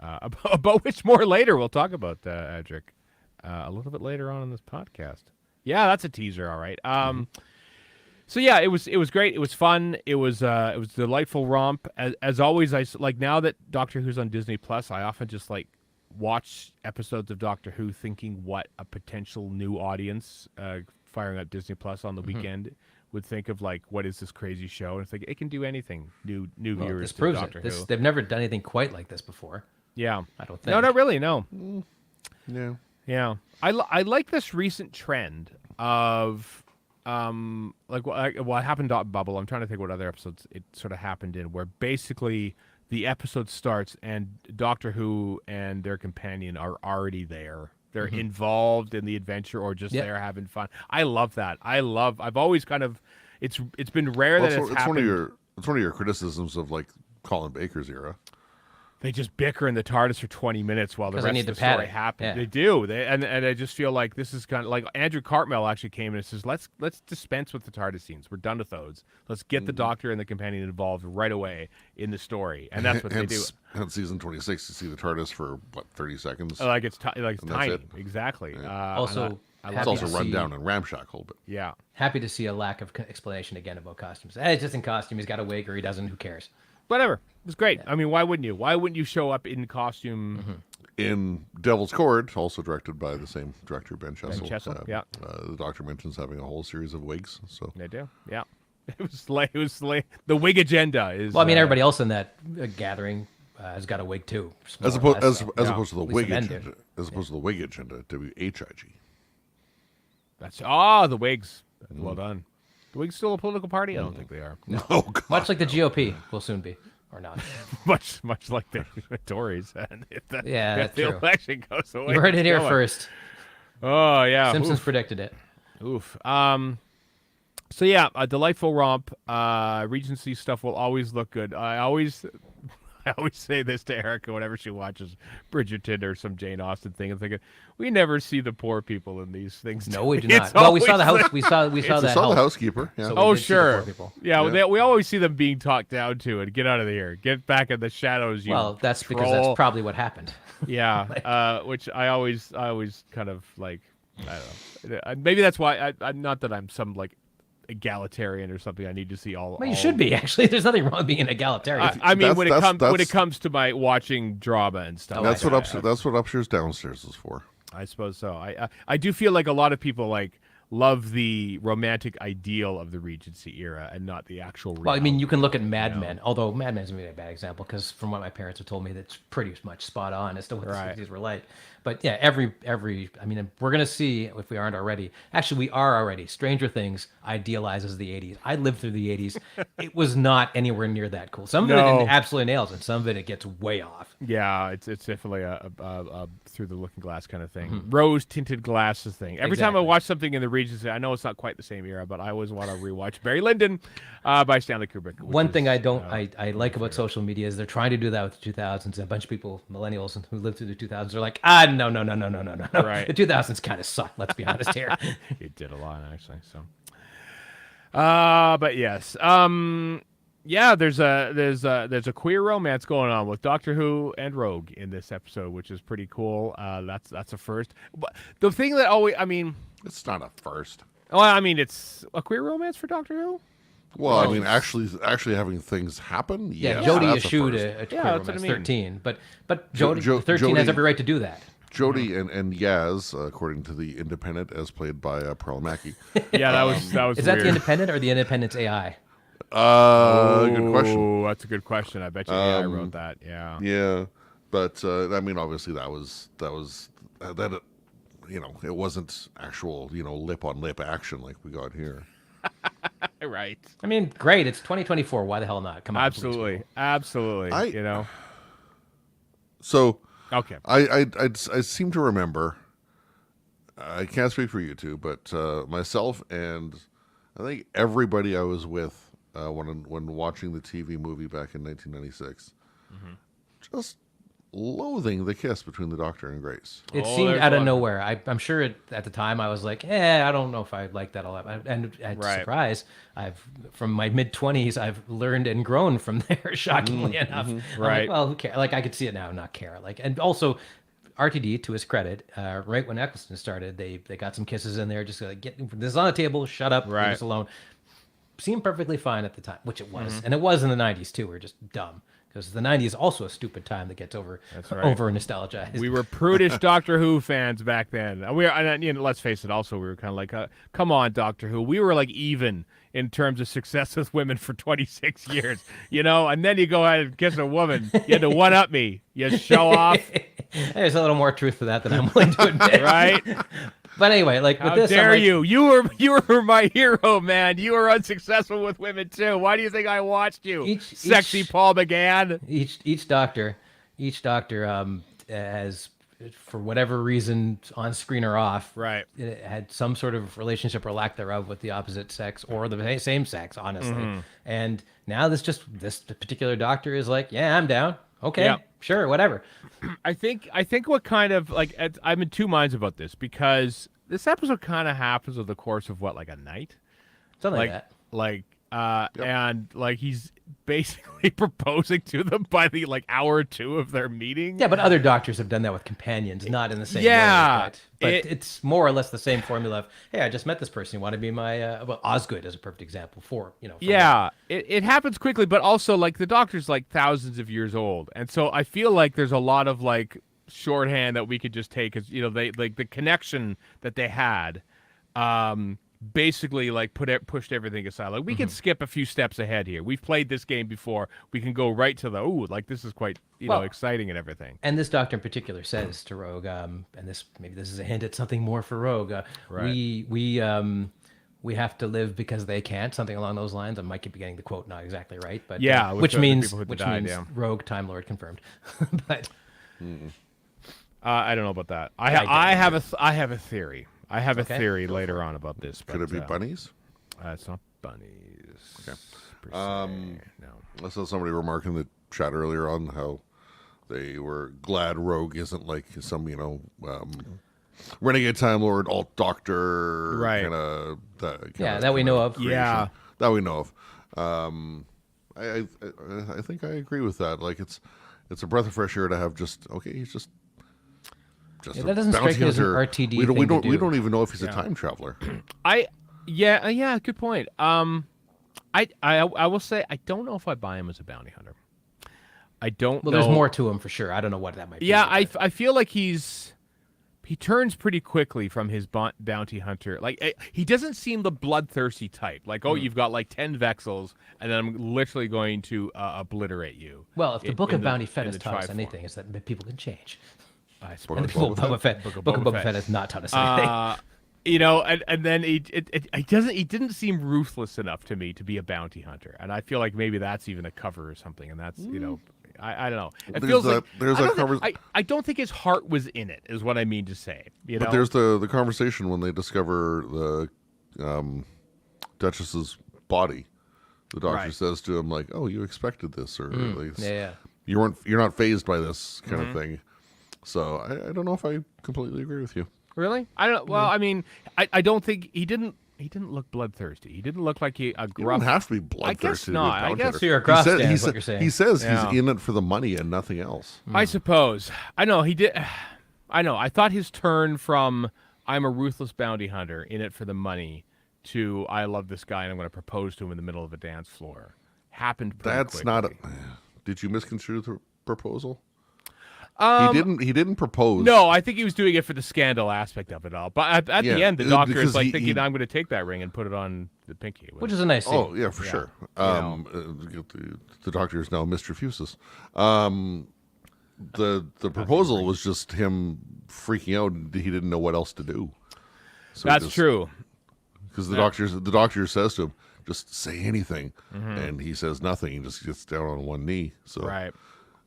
S3: About which more later. We'll talk about Adric a little bit later on in this podcast. Yeah, that's a teaser. All right. So yeah, it was great. It was fun. It was a delightful romp. As always, I like now that Doctor Who's on Disney Plus, I often just watch episodes of Doctor Who thinking what a potential new audience firing up Disney Plus on the weekend would think of, what is this crazy show? And it's like, it can do anything. New viewers.
S2: This proves
S3: Doctor
S2: it.
S3: Who.
S2: They've never done anything quite like this before.
S3: Yeah,
S2: I don't think.
S3: No, not really. No.
S1: Yeah.
S3: Yeah. I like this recent trend of what happened to Bubble. I'm trying to think what other episodes it sort of happened in, where basically the episode starts and Doctor Who and their companion are already there. They're involved in the adventure or just there having fun. I love that. I've always kind of it's been rare that it's happened.
S1: It's one of your criticisms of Colin Baker's era.
S3: They just bicker in the TARDIS for 20 minutes while the rest of the story happens.
S2: Yeah.
S3: They do. And I just feel like this is kind of like Andrew Cartmel actually came in and says, let's dispense with the TARDIS scenes. We're done with those. Let's get the Doctor and the companion involved right away in the story. And that's what they do.
S1: And season 26, you see the TARDIS for 30 seconds.
S3: It's tiny. Exactly.
S1: Yeah.
S2: Also,
S1: it's also run down and ramshackle, but
S3: yeah.
S2: Happy to see a lack of explanation again about costumes. It's just in costume. He's got a wig or he doesn't. Who cares?
S3: Whatever. It was great. I mean, why wouldn't you? Why wouldn't you show up in costume?
S1: In Devil's Court, also directed by the same director, Ben Chessel.
S3: Yeah.
S1: The Doctor mentions having a whole series of wigs. So
S3: They do. Yeah. It was the wig agenda is.
S2: Well, I mean, everybody else in that gathering has got a wig too.
S1: as opposed to the wig
S2: men do.
S1: agenda, opposed to the wig agenda, WHIG.
S3: That's the wigs. Well done. The wigs still a political party? I don't think they are.
S2: No.
S1: Oh, God,
S2: Much like the GOP will soon be, or not.
S3: much like the Tories. And if
S2: that's
S3: the
S2: true.
S3: election goes away.
S2: You heard it here first.
S3: Oh yeah.
S2: Simpsons predicted it.
S3: Oof. So yeah, a delightful romp. Regency stuff will always look good. I always say this to Erica whenever she watches Bridgerton or some Jane Austen thing, and thinking, we never see the poor people in these things.
S2: No, we do not. Well, we saw the house. We saw that.
S1: the housekeeper. Yeah.
S2: So we did see the
S3: sure.
S2: poor people.
S3: Yeah. We always see them being talked down to and get out of here, get back in the shadows.
S2: Well, that's
S3: troll.
S2: because that's probably what happened.
S3: Yeah. Which I always kind of I don't know. Maybe that's why I'm not that I'm some egalitarian or something. I need to see all.
S2: Well, you should be actually. There's nothing wrong with being egalitarian.
S3: I mean, when it comes to my watching drama and stuff.
S1: That's what upstairs downstairs is for.
S3: I suppose so. I do feel like a lot of people love the romantic ideal of the Regency era and not the actual reality.
S2: Well, I mean, you can look at Mad Men, although Mad Men's maybe a bad example because from what my parents have told me, that's pretty much spot on as to what the 60s were like. But yeah, every I mean, we're gonna see if we aren't already. Actually, we are already. Stranger Things idealizes the 80s. I lived through the 80s. It was not anywhere near that cool. Some of it absolutely nails, and some of it gets way off.
S3: Yeah, it's definitely a through the looking glass kind of thing, rose tinted glasses thing. Every time I watch something in the Regency. I know it's not quite the same era, but I always want to rewatch Barry Lyndon by Stanley Kubrick.
S2: One thing I like about social media is they're trying to do that with the 2000s. And a bunch of people, millennials who lived through the 2000s, are like, no.
S3: Right.
S2: The 2000s kind of sucked. Let's be honest here.
S3: It did a lot, actually. So, but yes, yeah. There's a queer romance going on with Doctor Who and Rogue in this episode, which is pretty cool. That's a first. But the thing that
S1: It's not a first.
S3: It's a queer romance for Doctor Who.
S1: Well, I mean, actually having things happen.
S2: Yeah,
S1: Yeah,
S2: Jodie
S1: that's
S2: eschewed
S1: first.
S2: a queer
S3: Yeah, that's what
S2: romance,
S3: I mean.
S2: 13. But Jodie, 13 has
S1: Jodie-
S2: every right to do that.
S1: Jodie and Yaz, according to the Independent, as played by Pearl Mackie.
S3: Yeah, that was.
S2: Is that
S3: weird.
S2: the Independent or the Independent's AI?
S1: Good question.
S3: Oh, that's a good question. I bet you AI wrote that. Yeah.
S1: Yeah, but I mean, obviously that was it wasn't actual lip on lip action like we got here.
S3: Right.
S2: I mean, great. It's 2024. Why the hell not? Come on.
S3: Absolutely. Absolutely.
S1: So
S3: Okay.
S1: I seem to remember. I can't speak for you two, but myself and I think everybody I was with when watching the TV movie back in 1996, just loathing the kiss between the Doctor and Grace.
S2: It
S3: Oh,
S2: seemed
S3: there's
S2: out of
S3: one.
S2: nowhere. I'm sure at the time I was like, I don't know if I like that a lot. And
S3: Right.
S2: surprise, from my mid-20s, I've learned and grown from there, shockingly enough. I'm
S3: Right.
S2: like, well, who cares? Like, I could see it now and not care. Like, and also, RTD, to his credit, right when Eccleston started, they got some kisses in there, just like, get this is on the table, shut up, leave
S3: Right.
S2: us alone. Seemed perfectly fine at the time, which it was. And it was in the 90s, too. We're just dumb. Because the 90s is also a stupid time that gets over nostalgized.
S3: We were prudish Doctor Who fans back then. Let's face it. Also, we were kind of like, "Come on, Doctor Who." We were like even in terms of success with women for 26 years, And then you go ahead and kiss a woman. You had to one up me. You show off,
S2: There's a little more truth to that than I'm willing to admit.
S3: right?
S2: But anyway, like
S3: How
S2: with this,
S3: dare
S2: I'm like,
S3: you? You were my hero, man. You were unsuccessful with women too. Why do you think I watched you? Sexy Paul McGann.
S2: Each doctor has, for whatever reason, on screen or off,
S3: Right.
S2: it had some sort of relationship or lack thereof with the opposite sex or the same sex, honestly. And now this particular doctor is like, yeah, I'm down. Okay,
S3: Yeah.
S2: sure, whatever.
S3: I think what kind of I'm in two minds about this because this episode kind of happens over the course of like a night,
S2: Something like that.
S3: and like he's basically proposing to them by the hour or two of their meeting.
S2: Yeah, but other doctors have done that with companions, not in the same
S3: Yeah,
S2: way. But it's more or less the same formula of, hey, I just met this person. You want to be my... Osgood is a perfect example for.
S3: Yeah, it happens quickly, but also the Doctor's thousands of years old, and so I feel like there's a lot of shorthand that we could just take as they the connection that they had. Basically pushed everything aside. We can skip a few steps ahead here. We've played this game before. We can go right to this is quite exciting and everything.
S2: And this doctor in particular says to Rogue, and this is a hint at something more for Rogue.
S3: Right.
S2: We have to live because they can't, something along those lines. I might be getting the quote not exactly right, but
S3: yeah,
S2: which
S3: the
S2: means
S3: people who died, yeah.
S2: Rogue Time Lord confirmed. But
S3: I don't know about that. I have a theory. I have a theory later on about this.
S1: Could it be bunnies?
S3: It's not bunnies.
S1: Okay.
S3: No.
S1: I saw somebody remark in the chat earlier on how they were glad Rogue isn't like some renegade Time Lord, alt doctor,
S3: Right.
S2: that we know of.
S3: Yeah.
S1: That we know of. I think I agree with that. It's a breath of fresh air to have he's just
S2: Yeah,
S1: a
S2: that doesn't
S1: bounty
S2: strike me as an
S1: hunter.
S2: RTD
S1: We
S2: thing to
S1: don't
S2: do.
S1: even know if he's a time traveler.
S3: Yeah, good point. I will say I don't know if I buy him as a bounty hunter. I don't know.
S2: Well, there's more to him for sure. I don't know what that might be.
S3: Yeah, I feel like he turns pretty quickly from his bounty hunter. He doesn't seem the bloodthirsty type. You've got 10 Vexels, and then I'm literally going to obliterate you.
S2: Well, if the Book of Bounty Fett
S3: in
S2: has
S3: the
S2: taught us
S3: Triform.
S2: anything, it's that people can change.
S3: I
S2: And
S3: suppose.
S2: the Book of Boba Fett has not taught us anything.
S3: And then he didn't seem ruthless enough to me to be a bounty hunter, and I feel like maybe that's even a cover or something, and that's I don't know. It feels I don't think his heart was in it, is what I mean to say.
S1: But there's the conversation when they discover the Duchess's body. The doctor
S3: Right.
S1: says to him, like, "Oh, you expected this, or like,
S2: Yeah.
S1: you're not phased by this kind of thing." So I don't know if I completely agree with you.
S3: Really? I don't. Well, I mean, I don't think he didn't. He didn't look bloodthirsty. He didn't look like a
S1: You
S3: gruff.
S1: don't have to be bloodthirsty.
S3: not.
S1: To be
S3: I
S1: a
S3: guess
S1: bounty
S2: so you're a
S1: hunter.
S2: cross
S1: He said-
S2: stand
S1: he
S2: is what
S1: said-
S2: you're saying.
S1: He says
S3: Yeah.
S1: he's in it for the money and nothing else.
S3: I suppose. I know he did. I know. I thought his turn from "I'm a ruthless bounty hunter in it for the money" to "I love this guy and I'm going to propose to him in the middle of a dance floor" happened pretty
S1: That's
S3: quickly.
S1: not a. Did you misconstrue the proposal? He didn't propose.
S3: No, I think he was doing it for the scandal aspect of it all. But at
S1: Yeah,
S3: the end, the doctor
S1: because
S3: is like
S1: he-
S3: thinking, "I'm going to take that ring and put it on the pinky,"
S2: Which is a nice scene.
S1: Oh yeah, for sure. The doctor is now Mr. Fusus. The proposal was just him freaking out. He didn't know what else to do. So
S3: that's true.
S1: Because the doctor says to him, "Just say anything," and he says nothing. He just gets down on one knee. So
S3: Right.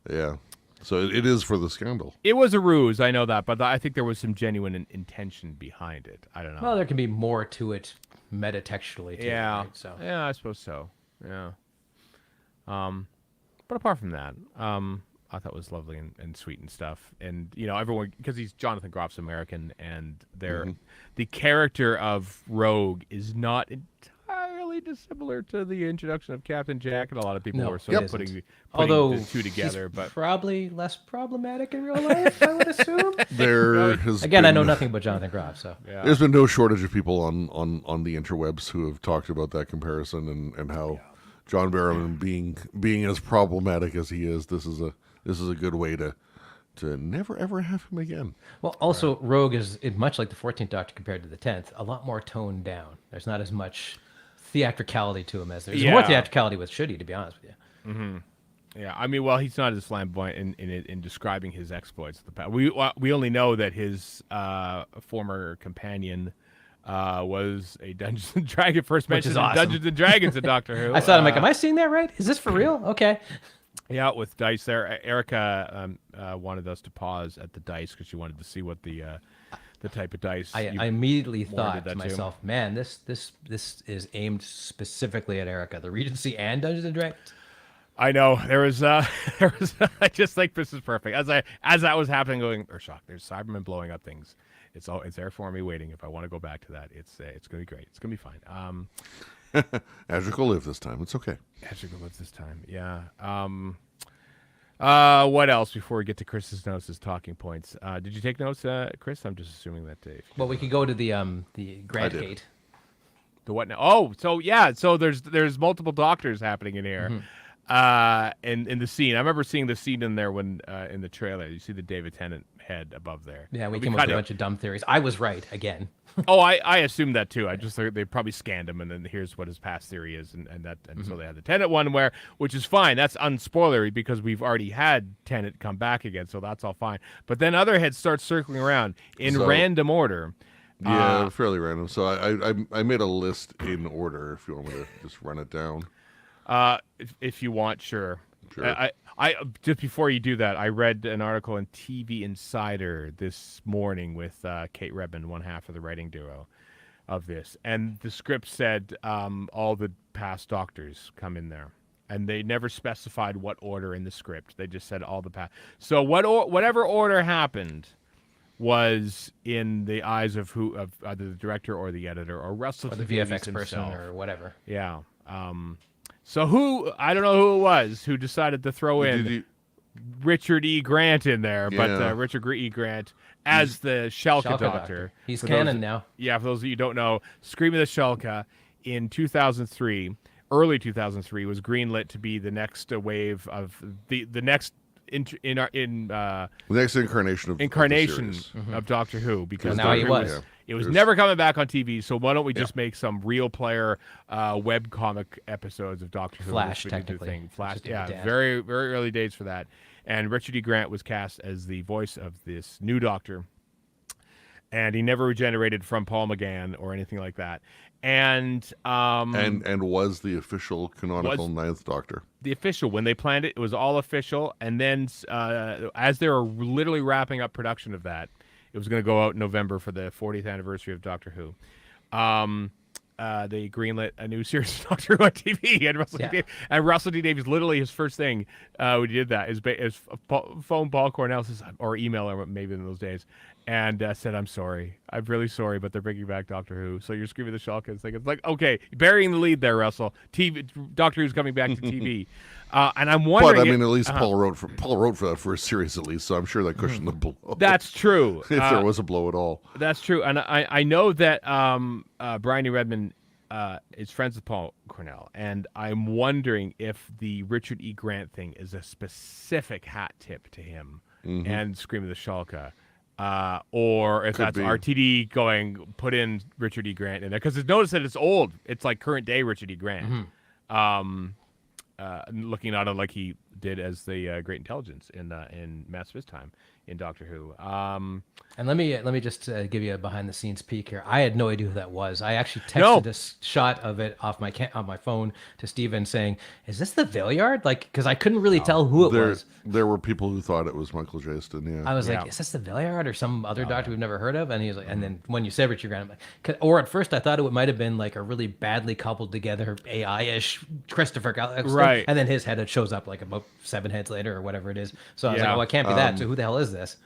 S1: yeah. So it is for the scandal.
S3: It was a ruse, I know that, but I think there was some genuine intention behind it. I don't know.
S2: Well, there can be more to it metatextually, too.
S3: Yeah.
S2: Right? So.
S3: Yeah, I suppose so. Yeah. But apart from that, I thought it was lovely and sweet and stuff. And, you know, everyone, because he's Jonathan Groff's American, and the character of Rogue is not entirely dissimilar to the introduction of Captain Jack, and a lot of people
S2: No,
S3: were sort
S2: it
S3: of putting
S2: isn't.
S3: the
S2: Although
S3: two together.
S2: he's
S3: But
S2: probably less problematic in real life, I would assume.
S1: There has
S2: Again, I know
S1: been-
S2: nothing about Jonathan Groff, so.
S3: yeah.
S1: There's been no shortage of people on the interwebs who have talked about that comparison and how John Barrowman being as problematic as he is, this is a good way to never ever have him again.
S2: Well, also, Rogue is much like the 14th Doctor compared to the 10th, a lot more toned down. There's not as much theatricality to him as there's more
S3: Yeah.
S2: theatricality with Shooty, to be honest with you.
S3: Yeah, I mean, well, he's not as flamboyant in describing his exploits. We only know that his former companion was a Dungeons and Dragons first
S2: Which
S3: mentioned
S2: is
S3: in
S2: awesome.
S3: Dungeons and Dragons in Doctor Who.
S2: I thought, I'm like, am I seeing that right? Is this for real? Okay.
S3: Yeah, with dice there. Erica wanted us to pause at the dice because she wanted to see what the type of dice.
S2: I
S3: you
S2: immediately
S3: wanted
S2: thought
S3: that
S2: to
S3: too.
S2: myself, man, this is aimed specifically at Erica, the Regency and Dungeons and Dragons.
S3: I know there was I just think this is perfect. As that was happening, going, or shock. There's Cybermen blowing up things. It's there for me, waiting. If I want to go back to that, it's gonna be great. It's gonna be fine.
S1: Azric will live this time. It's okay.
S3: Patrick lives this time. Yeah. What else before we get to Chris's notes as talking points? Did you take notes, Chris? I'm just assuming that Dave.
S2: Well, we could go to the Grant
S1: did.
S2: Gate.
S3: The what now? Oh, so yeah, so there's multiple doctors happening in here. In the scene. I remember seeing the scene in there when in the trailer. You see the David Tennant head above there.
S2: Yeah, we
S3: But
S2: came up with a
S3: kinda-
S2: bunch of dumb theories. I was right again.
S3: Oh, I assumed that too. I just thought they probably scanned him, and then here's what his past theory is, and so they had the Tenet one which is fine. That's unspoilery because we've already had Tenet come back again, so that's all fine. But then other heads start circling around in
S1: So-
S3: random order.
S1: Yeah, fairly random. So I made a list in order. If you want me to just run it down.
S3: If you want, sure.
S1: Sure.
S3: I just before you do that, I read an article in TV Insider this morning with Kate Redman, one half of the writing duo of this, and the script said all the past doctors come in there, and they never specified what order in the script. They just said all the past. So whatever order happened was in the eyes of either the director or the editor or Russell
S2: Or the
S3: Davies
S2: VFX person
S3: himself.
S2: or whatever.
S3: Yeah. So I don't know who it was who decided to throw in
S1: Did you-
S3: Richard E. Grant in there,
S1: Yeah.
S3: but Richard E. Grant as the Shelka
S2: Shelka
S3: Doctor.
S2: He's
S3: For
S2: canon
S3: those-
S2: now.
S3: Yeah, for those of you who don't know, Scream of the Shelka in 2003, early 2003, was greenlit to be the next wave of the next
S1: The next incarnation of
S3: incarnation
S1: the series.
S3: of Doctor Who because
S2: Now he
S3: Doctor Who
S2: was.
S3: it was
S1: There's-
S3: never coming back on TV. So why don't we just make some real player web comic episodes of Doctor Who?
S2: Flash,
S3: Which we could do
S2: technically.
S3: thing. Flash,
S2: Just
S3: yeah,
S2: did that.
S3: very very early days for that. And Richard E. Grant was cast as the voice of this new Doctor, and he never regenerated from Paul McGann or anything like that. And
S1: And was the official canonical
S3: Was-
S1: Ninth Doctor.
S3: the official when they planned it, it was all official. And then as they were literally wrapping up production of that, it was going to go out in November for the 40th anniversary of Doctor Who. they greenlit a new series of Doctor Who on TV, and Russell T Davies, literally his first thing when he did that is phone Paul Cornell or email or maybe in those days, and said, "I'm sorry, I'm really sorry, but they're bringing back Doctor Who." So you're screaming the Shulkins thing. It's like, okay, burying the lead there, Russell. Doctor Who's coming back to TV, and I'm wondering.
S1: But I mean, at least Paul wrote for that first series at least, so I'm sure that cushioned the blow.
S3: That's true.
S1: If there was a blow at all.
S3: That's true, and I know that Brian E. Redmond is friends with Paul Cornell, and I'm wondering if the Richard E. Grant thing is a specific hat tip to him and Scream of the Shulka. Or if that's RTD going, put in Richard E. Grant in there. Because notice that it's old. It's like current day Richard E. Grant. Looking at it like he did as the Great Intelligence in Matt Smith's time in Doctor Who.
S2: And let me just give you a behind the scenes peek here. I had no idea who that was. I actually texted a shot of it off my phone to Steven saying, "Is this the Villiard?" Like, because I couldn't really tell who it was.
S1: There were people who thought it was Michael Jaston. Yeah,
S2: I was like, "Is this the Villiard or some other doctor we've never heard of?" And he was like, and then when you said Richard Grant, I'm like, or at first I thought it might have been like a really badly coupled together AI-ish Christopher Galaxy,
S3: right?
S2: And then his head shows up like about 7 heads later or whatever it is. So I was like, "Oh, it can't be that." So who the hell is this?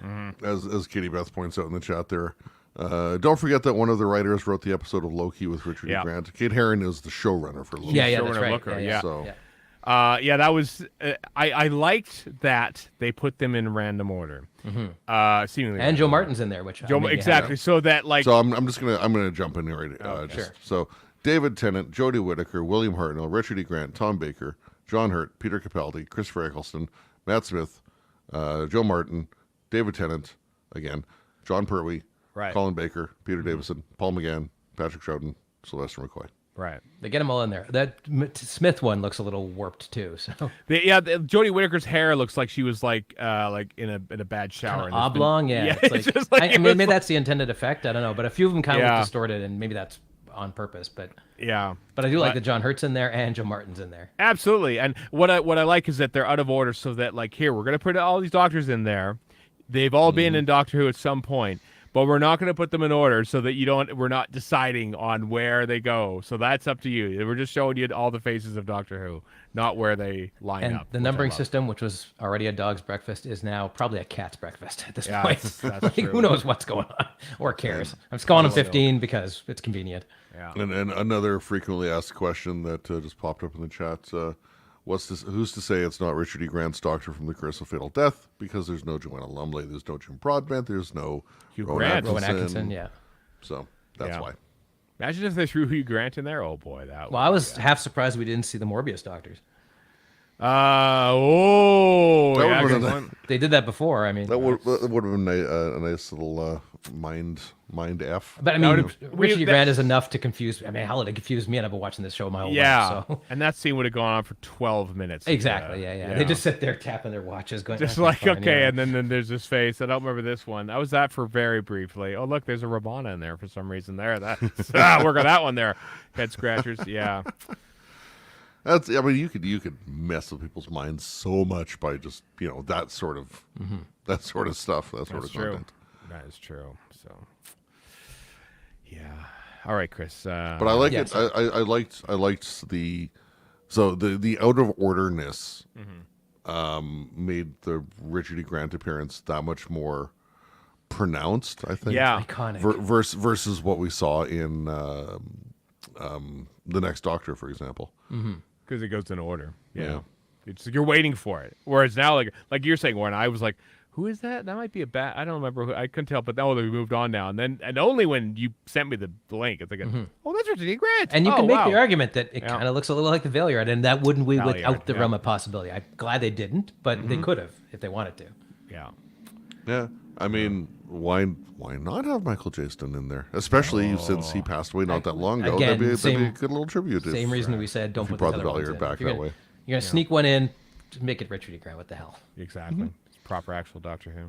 S1: As Kitty Beth points out in the chat there, don't forget that one of the writers wrote the episode of Loki with Richard E. Grant. Kate Herron is the showrunner for Loki.
S2: Yeah, that's right.
S3: Looker,
S2: yeah.
S1: So.
S3: Yeah, that was. I liked that they put them in random order. Seemingly,
S2: and Joe Martin's in there, which
S3: exactly. So that like.
S1: So I'm gonna jump in here.
S2: Sure.
S1: So David Tennant, Jodie Whittaker, William Hartnell, Richard E. Grant, Tom Baker, John Hurt, Peter Capaldi, Christopher Eccleston, Matt Smith, Joe Martin, David Tennant again, John Pertwee, Colin Baker, Peter Davison, Paul McGann, Patrick Troughton, Sylvester McCoy.
S3: Right.
S2: They get them all in there. That Smith one looks a little warped too. So
S3: Jodie Whittaker's hair looks like she was like in a bad shower.
S2: Kind of oblong, yeah.
S3: It's just like
S2: maybe that's the intended effect. I don't know, but a few of them kind of look distorted, and maybe that's on purpose. But but I do like that John Hurt's in there and Joe Martin's in there.
S3: Absolutely. And what I like is that they're out of order, so that like here we're gonna put all these doctors in there. They've all been in Doctor Who at some point. But we're not going to put them in order so that we're not deciding on where they go. So that's up to you. We're just showing you all the faces of Doctor Who, not where they line up.
S2: The numbering system, which was already a dog's breakfast, is now probably a cat's breakfast at this point.
S3: That's
S2: like,
S3: true.
S2: who knows what's going on or cares? I'm just calling them 15 because it's convenient.
S3: Yeah.
S1: And another frequently asked question that just popped up in the chat. Who's to say it's not Richard E. Grant's Doctor from The Curse of Fatal Death? Because there's no Joanna Lumley, there's no Jim Broadbent, there's no Rowan
S2: Atkinson, yeah.
S1: So that's why.
S3: Imagine if they threw Hugh Grant in there. Oh boy, that.
S2: Well, I was half surprised we didn't see the Morbius doctors. They did that before. I mean,
S1: that would have been a nice little mind F.
S2: But I mean, Richard E. Grant is enough to confuse. I mean, hell, it confused me, and I've been watching this show my whole life. So.
S3: And that scene would have gone on for 12 minutes.
S2: Exactly. Yeah. They just sit there tapping their watches, going
S3: just like fine, okay, and then there's this face. I don't remember this one. I was that for very briefly. Oh look, there's a Rabana in there for some reason. There, that work on that one there. Head scratchers. Yeah.
S1: That's. I mean, you could mess with people's minds so much by just that sort of stuff. That sort of content.
S3: That is true. So, yeah. All right, Chris.
S1: But I like it. I liked the out of orderness made the Richard E. Grant appearance that much more pronounced. I think.
S3: Yeah.
S2: Iconic.
S1: Versus what we saw in the Next Doctor, for example.
S3: Because it goes in order. Yeah. It's you're waiting for it. Whereas now, like you're saying, Warren, I was like, who is that? That might be a bat. I don't remember who. I couldn't tell, but now we moved on now. And only when you sent me the link, it's like, oh, that's Richard E. Grant.
S2: And you can make the argument that it kind of looks a little like the Villiard, and that wouldn't be without the realm of possibility. I'm glad they didn't, but they could have if they wanted to.
S3: Yeah.
S1: Yeah. I mean, why not have Michael Jaston in there? Especially since he passed away not that long ago.
S2: Again,
S1: that'd be a good little tribute.
S2: Same reason we said don't put
S1: brought
S2: the
S1: the
S2: other
S1: Villiard
S2: ones in.
S1: back
S2: You're
S1: that
S2: gonna,
S1: way.
S2: You're going to sneak one in, just make it Richard E. Grant. What the hell?
S3: Exactly. It's proper actual Doctor Who.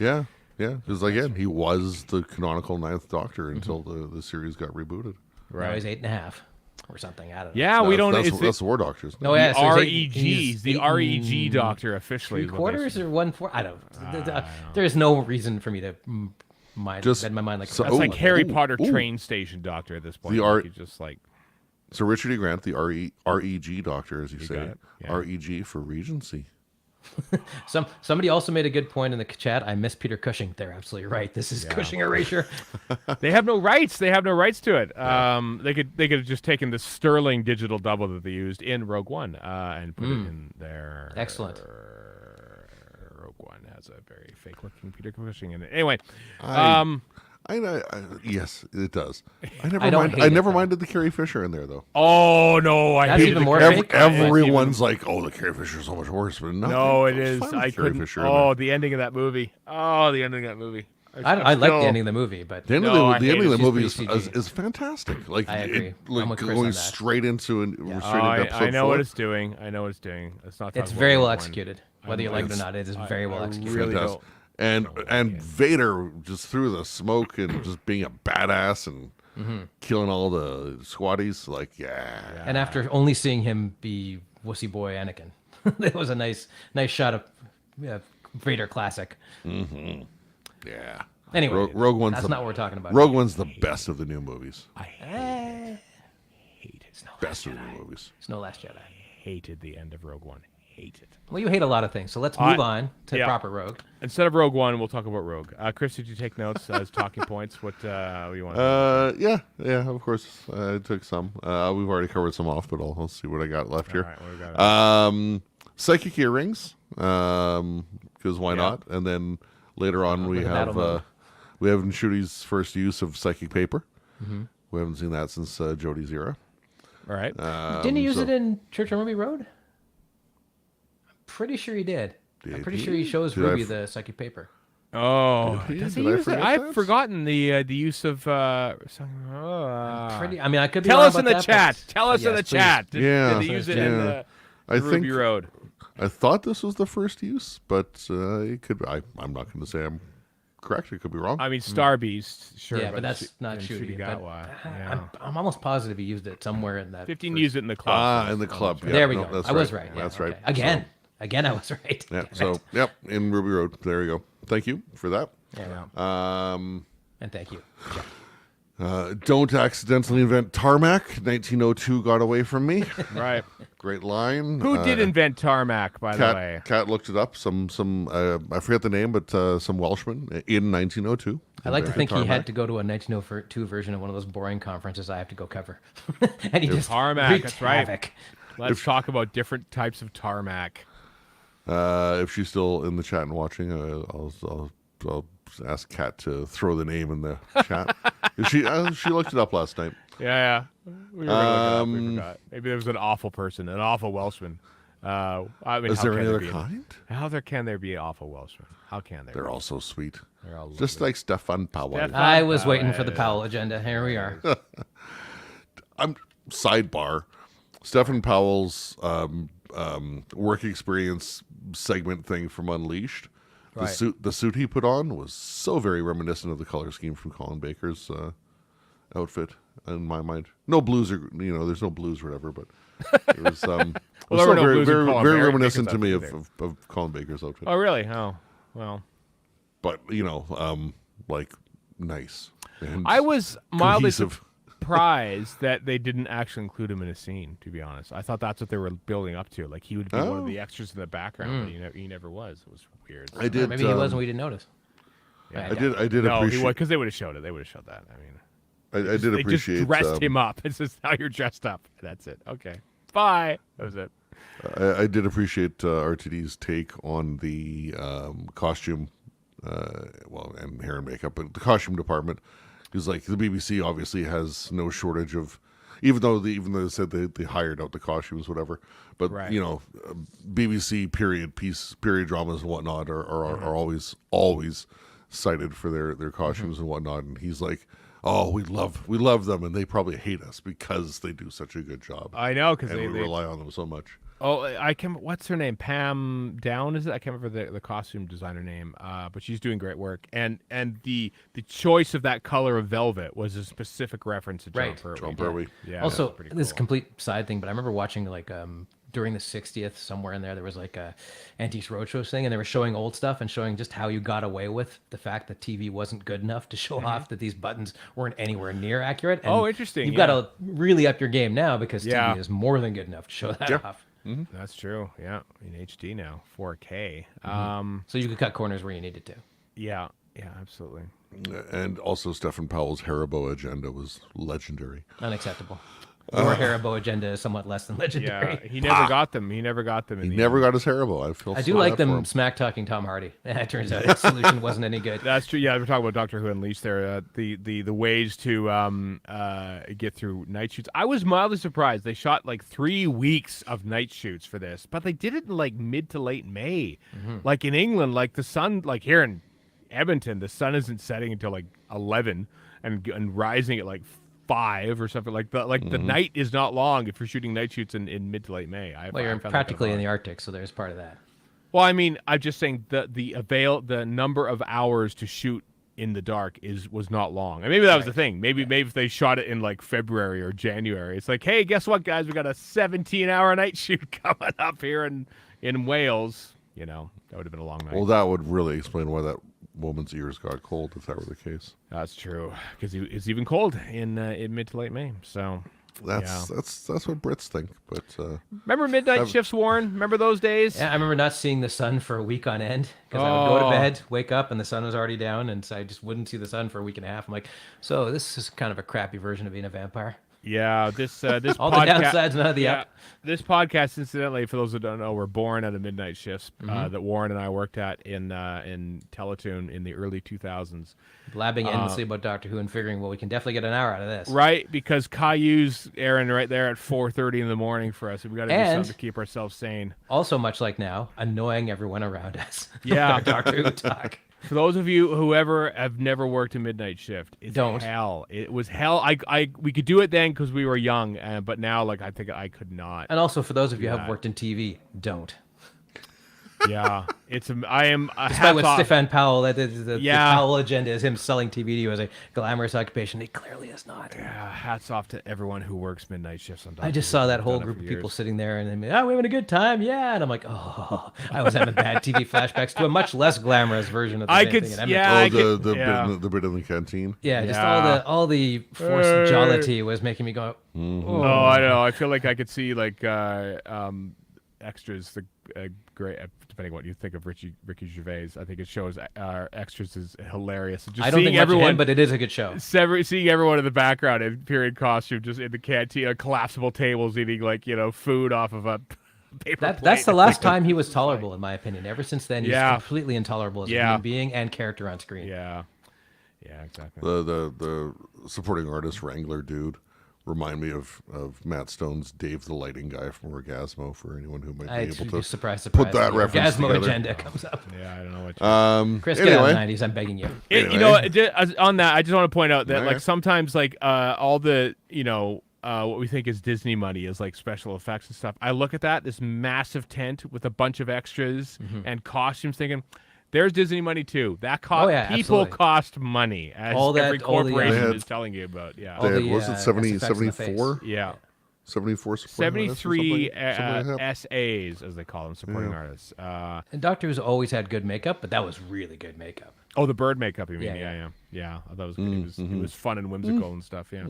S1: Yeah. Because again, he was the canonical Ninth Doctor until the series got rebooted.
S2: Right. Now he's 8.5 or something. I don't know.
S3: Yeah, we don't.
S1: That's the War Doctors.
S2: No, yeah, so
S3: he's the REG Doctor officially.
S2: 3/4 or 1/4? I don't. There's no reason for me to
S1: Just
S2: my mind like
S1: so-
S3: That's like Harry
S1: ooh,
S3: Potter
S1: ooh.
S3: train station doctor at this point.
S1: The
S3: Like,
S1: art-
S3: you just like
S1: So Richard E. Grant, the REG doctor, as you
S3: got
S1: say,
S3: it, yeah.
S1: REG for Regency.
S2: Somebody also made a good point in the chat. I miss Peter Cushing. They're absolutely right. This is Cushing erasure.
S3: they have no rights. They have no rights to it. They could have just taken the sterling digital double that they used in Rogue One and put it in there.
S2: Excellent.
S3: Rogue One has a very fake looking Peter Cushing in it. Anyway,
S1: Yes, it does. I
S2: I don't hate it,
S1: never
S2: though.
S1: minded the Carrie Fisher in there though.
S3: oh no, I
S2: That's
S3: hated
S2: even
S3: the
S2: more
S3: Carrie-
S2: fake?
S1: Everyone's like, "Oh, the Carrie Fisher is so much worse," but
S3: No, it
S1: it's
S3: is.
S1: fine with
S3: I
S1: Carrie
S3: couldn't.
S1: Fisher in
S3: Oh,
S1: there.
S3: the ending of that movie. Oh, the ending of that movie.
S2: I like the ending of the movie, but
S1: The ending
S3: No, I
S1: of the
S3: hate
S1: ending
S3: it.
S1: of the movie
S2: It's
S1: is,
S2: pretty CG.
S1: is fantastic. Like,
S2: I agree.
S1: like
S2: I'm with Chris
S1: going
S2: on that.
S1: straight into
S3: Oh,
S1: episode
S3: I know what
S1: 4.
S3: it's doing. I know what it's doing. It's not.
S2: it's
S3: talking
S2: very
S3: about
S2: well
S3: Rogue One.
S2: executed. Whether you like it or not, it is very well executed.
S3: really
S1: Fantastic.
S3: don't.
S1: And Vader just through the smoke and just being a badass and killing all the squatties. Like, yeah.
S2: And after only seeing him be wussy boy Anakin, that was a nice shot of Vader classic.
S1: Yeah.
S2: Anyway,
S1: Rogue One's
S2: that's not what we're talking about.
S1: Rogue One's the best of the new movies.
S3: I hate it.
S1: Best of the new movies.
S2: It's no Last Jedi.
S3: Hated the end of Rogue One. Hate it.
S2: Well, you hate a lot of things, so let's move on to
S3: yeah.
S2: proper Rogue.
S3: Instead of Rogue One, we'll talk about Rogue. Chris, did you take notes as talking points? What you want?
S1: Yeah, of course. I took some. We've already covered some off, but I'll see what I got left here.
S3: All right, what we got?
S1: Psychic earrings, because why not? And then later on we
S2: Look at
S1: have
S2: Battle Mode.
S1: we have Nshuti's first use of psychic paper. We haven't seen that since Jodie's era.
S3: All right.
S2: Didn't he use
S1: so-
S2: it in Church on Ruby Road? I'm pretty sure he did. I'm pretty sure he shows
S1: Did I
S2: Ruby
S1: f-
S2: the psychic paper.
S3: Oh,
S1: Did he?
S3: does he
S1: Did I
S3: use it?
S1: forget
S3: I've
S1: that?
S3: forgotten the use of.
S2: Pretty. I mean, I could be
S3: Tell
S2: wrong
S3: us in
S2: about
S3: the
S2: that,
S3: chat.
S2: but-
S3: Tell us in
S2: yes,
S3: the
S2: please.
S3: chat. Did
S1: Yeah.
S3: they use it in
S1: Yeah.
S3: the
S1: I
S3: Ruby
S1: think
S3: Road?
S1: I thought this was the first use, but it could. I'm not going to say I'm correct. It could be wrong.
S3: I mean, Star Beast, sure.
S2: Yeah, but that's not
S3: then
S2: Ncuti.
S3: got
S2: But
S3: one. Yeah.
S2: I'm almost positive he used it somewhere in that.
S3: 15
S2: first-
S3: used it in the club.
S1: In the club. Yeah,
S2: There we
S1: no,
S2: go.
S1: that's
S2: I was right. Yeah,
S1: That's
S2: okay.
S1: right.
S2: Again, I was right.
S1: Yeah.
S2: Damn
S1: So,
S2: it.
S1: yep, in Ruby Road. There you go. Thank you for that.
S2: Yeah. And thank you.
S1: Don't accidentally invent tarmac. 1902 got away from me.
S3: Right.
S1: Great line.
S3: Who did invent tarmac, by the way?
S1: Cat looked it up. Some I forget the name, but some Welshman in 1902.
S2: I like to think he
S1: Tarmac.
S2: had to go to a 1902 version of one of those boring conferences I have to go cover, and he just
S3: Tarmac,
S2: wreaked
S3: that's right.
S2: havoc.
S3: Let's talk about different types of tarmac.
S1: If she's still in the chat and watching, I'll ask Kat to throw the name in the chat. she looked it up last night.
S3: Yeah. We were gonna look it up. We forgot. Maybe there was an awful person, an awful Welshman. I mean,
S1: Is
S3: how
S1: there
S3: can
S1: any other
S3: be
S1: kind?
S3: How can there be awful Welshmen? How can there?
S1: They're all so sweet.
S3: They're all
S1: Just like Stefan Powell.
S3: Stefan-
S2: I was waiting for the Powell agenda. Here we are.
S1: Sidebar. Stephen Powell's work experience segment thing from Unleashed.
S3: Right.
S1: The suit he put on was so very reminiscent of the color scheme from Colin Baker's outfit. In my mind, no blues or there's no blues or whatever, but it was it was
S3: there
S1: still
S3: were no
S1: very
S3: blues in
S1: very,
S3: Colin
S1: very
S3: Baker's
S1: reminiscent to me
S3: outfit
S1: of Colin Baker's outfit.
S3: Oh, really? Oh, well.
S1: But like nice. And
S3: I was mildly
S1: cohesive.
S3: surprised that they didn't actually include him in a scene. To be honest, I thought that's what they were building up to. Like he would be one of the extras in the background, but he never was. It was weird.
S1: I did.
S2: Maybe he was and we didn't notice.
S1: I did
S3: No,
S1: appreciate.
S3: because they would have showed it. They would have showed that. I mean,
S1: I did
S3: they
S1: appreciate.
S3: just dressed him up. It's just how you're dressed up. That's it. Okay. Bye. That was it.
S1: I did appreciate RTD's take on the costume, and hair and makeup, but the costume department. Because like the BBC obviously has no shortage of, even though they said they hired out the costumes, whatever. But
S3: Right.
S1: BBC period dramas and whatnot are always cited for their costumes and whatnot. And he's like, oh, we love them, and they probably hate us because they do such a good job.
S3: I know because
S1: and
S3: they
S1: we rely on them so much.
S3: Oh, I can. What's her name? Pam Down, is it? I can't remember the costume designer name. But she's doing great work. And the choice of that color of velvet was a specific reference to John
S2: Right.
S3: Pertwee.
S1: John Pertwee.
S3: Yeah.
S2: Also,
S3: that's pretty
S2: this is a
S3: cool.
S2: complete side thing, but I remember watching like during the 60th, somewhere in there was like a Antiques Roadshow thing, and they were showing old stuff and showing just how you got away with the fact that TV wasn't good enough to show off that these buttons weren't anywhere near accurate. And
S3: Interesting.
S2: You've got to really up your game now because
S3: Yeah.
S2: TV is more than good enough to show that off.
S3: That's true. Yeah, in HD now, 4K.
S2: So you could cut corners where you needed to.
S3: Yeah, absolutely.
S1: And also, Stephen Powell's Haribo agenda was legendary.
S2: Unacceptable. Your Haribo agenda is somewhat less than legendary.
S3: Yeah, he never got them. He never got them.
S1: He never got his Haribo.
S2: I do like them smack talking Tom Hardy. And it turns out his solution wasn't any good.
S3: That's true. Yeah, we're talking about Doctor Who Unleashed there. The ways to get through night shoots. I was mildly surprised. They shot like 3 weeks of night shoots for this, but they did it in like mid to late May. Like in England, like the sun, like here in Edmonton, the sun isn't setting until like 11 and rising at like 5 or something like that. Like the night is not long if you're shooting night shoots in mid to late May.
S2: Well, you're practically in the Arctic, so there's part of that.
S3: Well, I mean, I'm just saying the number of hours to shoot in the dark was not long. And maybe that was the thing. Maybe if they shot it in like February or January, it's like, hey, guess what, guys? We got a 17-hour night shoot coming up here in Wales. You know, that would have been a long night.
S1: Well, that would really explain why that woman's ears got cold, if that were the case.
S3: That's true, because it's even cold in mid to late May. So
S1: that's what Brits think. But
S3: remember midnight shifts, Warren? Remember those days?
S2: Yeah, I remember not seeing the sun for a week on end because I would go to bed, wake up, and the sun was already down, and so I just wouldn't see the sun for a week and a half. I'm like, so this is kind of a crappy version of being a vampire.
S3: Yeah, this
S2: all the downsides, none of the up.
S3: This podcast, incidentally, for those who don't know, were born out of midnight shifts that Warren and I worked at in Teletoon in the early 2000s.
S2: Blabbing endlessly about Doctor Who and figuring, well, we can definitely get an hour out of this.
S3: Right, because Caillou's airing right there at 4:30 in the morning for us. We got to do something to keep ourselves sane.
S2: Also, much like now, annoying everyone around us.
S3: Yeah,
S2: Doctor Who talk.
S3: For those of you who have never worked a midnight shift, it's hell. It was hell. We could do it then because we were young, but now, like, I think I could not.
S2: And also, for those of you who have worked in TV, don't.
S3: Yeah, I am.
S2: Despite what Stefan Powell, the Powell agenda is him selling TV to you as a glamorous occupation. It clearly is not.
S3: Yeah, hats off to everyone who works midnight shifts on Doctor
S2: I just
S3: Who.
S2: saw that whole group of people sitting there and we're having a good time, yeah. And I'm like, oh, I was having bad TV flashbacks to a much less glamorous version of the same thing.
S1: The bit in the canteen.
S2: Yeah, just all the forced jollity was making me go.
S3: Oh, I don't know. I feel like I could see like extras. Great, depending what you think of Ricky Gervais. I think it shows extras is hilarious. Just
S2: I don't think much of him, but it is a good show.
S3: Seeing everyone in the background in period costume, just in the canteen, collapsible tables, eating food off of a paper plate.
S2: That's the last time he was tolerable, in my opinion. Ever since then, he's completely intolerable as a human being and character on screen.
S3: Yeah, exactly.
S1: The supporting artist Wrangler dude remind me of Matt Stone's Dave the Lighting Guy from Orgasmo, for anyone who might be able to
S2: surprise,
S1: put that reference
S2: Orgasmo
S1: together.
S2: agenda comes up.
S3: Yeah, I don't know what
S2: Chris, get out of the 90s, I'm begging you.
S3: You know, on that, I just want to point out that sometimes all the, what we think is Disney money is like special effects and stuff. I look at this massive tent with a bunch of extras and costumes thinking, there's Disney money too. That people
S2: absolutely.
S3: Cost money, as every corporation is telling you about. Yeah,
S1: was it 74?
S3: Yeah,
S1: 74.
S3: 73 SAs, as they call them, supporting artists.
S2: And Doctor Who's always had good makeup, but that was really good makeup.
S3: Oh, the bird makeup, you mean? Yeah. That was good. It was fun and whimsical and stuff. Yeah,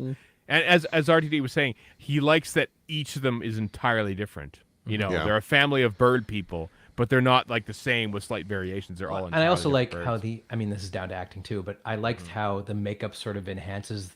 S3: and as RTD was saying, he likes that each of them is entirely different. They're a family of bird people, but they're not like the same with slight variations. They're all entirely
S2: and I also like
S3: birds.
S2: how this is down to acting too, but I liked how the makeup sort of enhances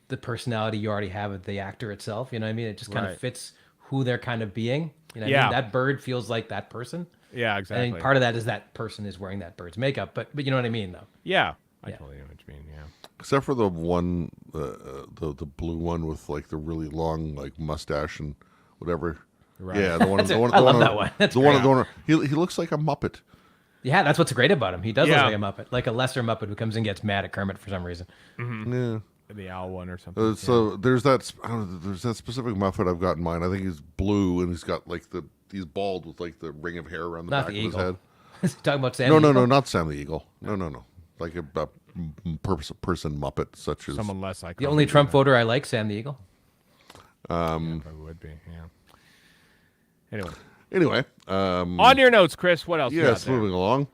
S2: the personality you already have of the actor itself. You know what I mean? It just kind of fits who they're kind of being. You know what I mean? That bird feels like that person.
S3: Yeah, exactly.
S2: And part of that is that person is wearing that bird's makeup, but you know what I mean, though.
S3: Yeah, I totally know what you mean. Yeah.
S1: Except for the one, the blue one with like the really long like mustache and whatever.
S3: Right.
S1: Yeah, the one.
S2: I love that one. That's great.
S1: He looks like a Muppet.
S2: Yeah, that's what's great about him. He does look like a Muppet, like a lesser Muppet who comes and gets mad at Kermit for some reason.
S3: Mm-hmm.
S1: Yeah.
S3: The owl one or something.
S1: So there's that specific Muppet I've got in mind. I think he's blue and he's got like he's bald with like the ring of hair around the back of his head.
S2: Talking about Sam.
S1: No, not Sam the Eagle. No. Like a person Muppet, such as
S3: someone less iconic.
S2: The only Trump voter I like, Sam the Eagle.
S3: Probably would be. Yeah.
S1: Anyway,
S3: on your notes, Chris, what else?
S1: yes,
S3: you got
S1: moving along.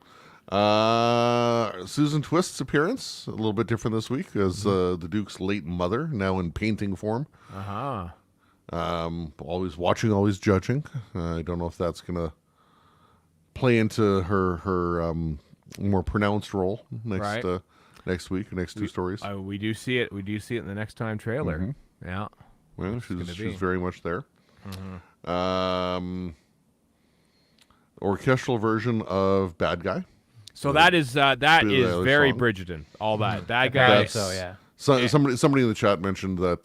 S1: Susan Twist's appearance, a little bit different this week, as the Duke's late mother, now in painting form. Always watching, always judging. I don't know if that's going to play into her more pronounced role next week, next two stories.
S3: We do see it. We do see it in the next time trailer. Yeah.
S1: Well, she's very much there. Orchestral version of Bad Guy.
S3: So that is very
S1: song.
S3: Bridgerton. All that Bad Guy.
S2: Apparently so, yeah.
S1: So, somebody in the chat mentioned that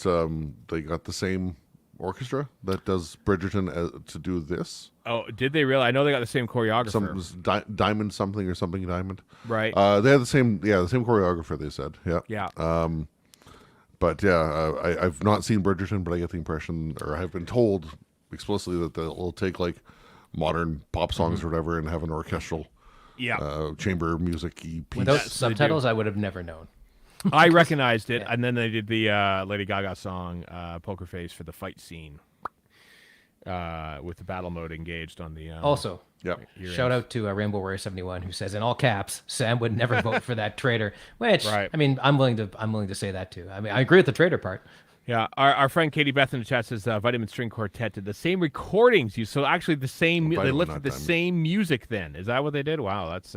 S1: they got the same orchestra that does Bridgerton to do this.
S3: Oh, did they really? I know they got the same choreographer.
S1: Diamond something or something Diamond.
S3: Right.
S1: They had the same choreographer. They said, yeah.
S3: Yeah.
S1: But yeah, I've not seen Bridgerton, but I get the impression, or I've been told explicitly that they'll take like modern pop songs or whatever and have an orchestral, chamber music piece.
S2: Without subtitles, I would have never known.
S3: I recognized it, and then they did the Lady Gaga song "Poker Face" for the fight scene with the battle mode engaged on the.
S2: Also,
S3: shout
S2: out to Rainbow Warrior 71 who says in all caps, "Sam would never vote for that traitor." Which
S3: Right.
S2: I mean, I'm willing to say that too. I mean, I agree with the traitor part.
S3: Yeah, our friend Katie Beth in the chat says Vitamin String Quartet did the same recordings. So actually, the same they lifted the same music. Then is that what they did? Wow, that's.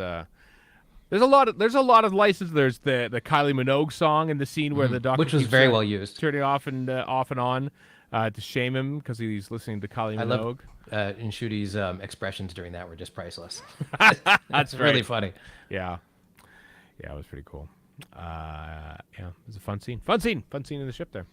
S3: There's a lot of license. There's the Kylie Minogue song in the scene where the doctor,
S2: which was very well used,
S3: turning off and on to shame him because he's listening to Kylie Minogue.
S2: And Shudi's expressions during that were just priceless.
S3: That's
S2: really funny.
S3: Yeah, it was pretty cool. It was a fun scene in the ship there.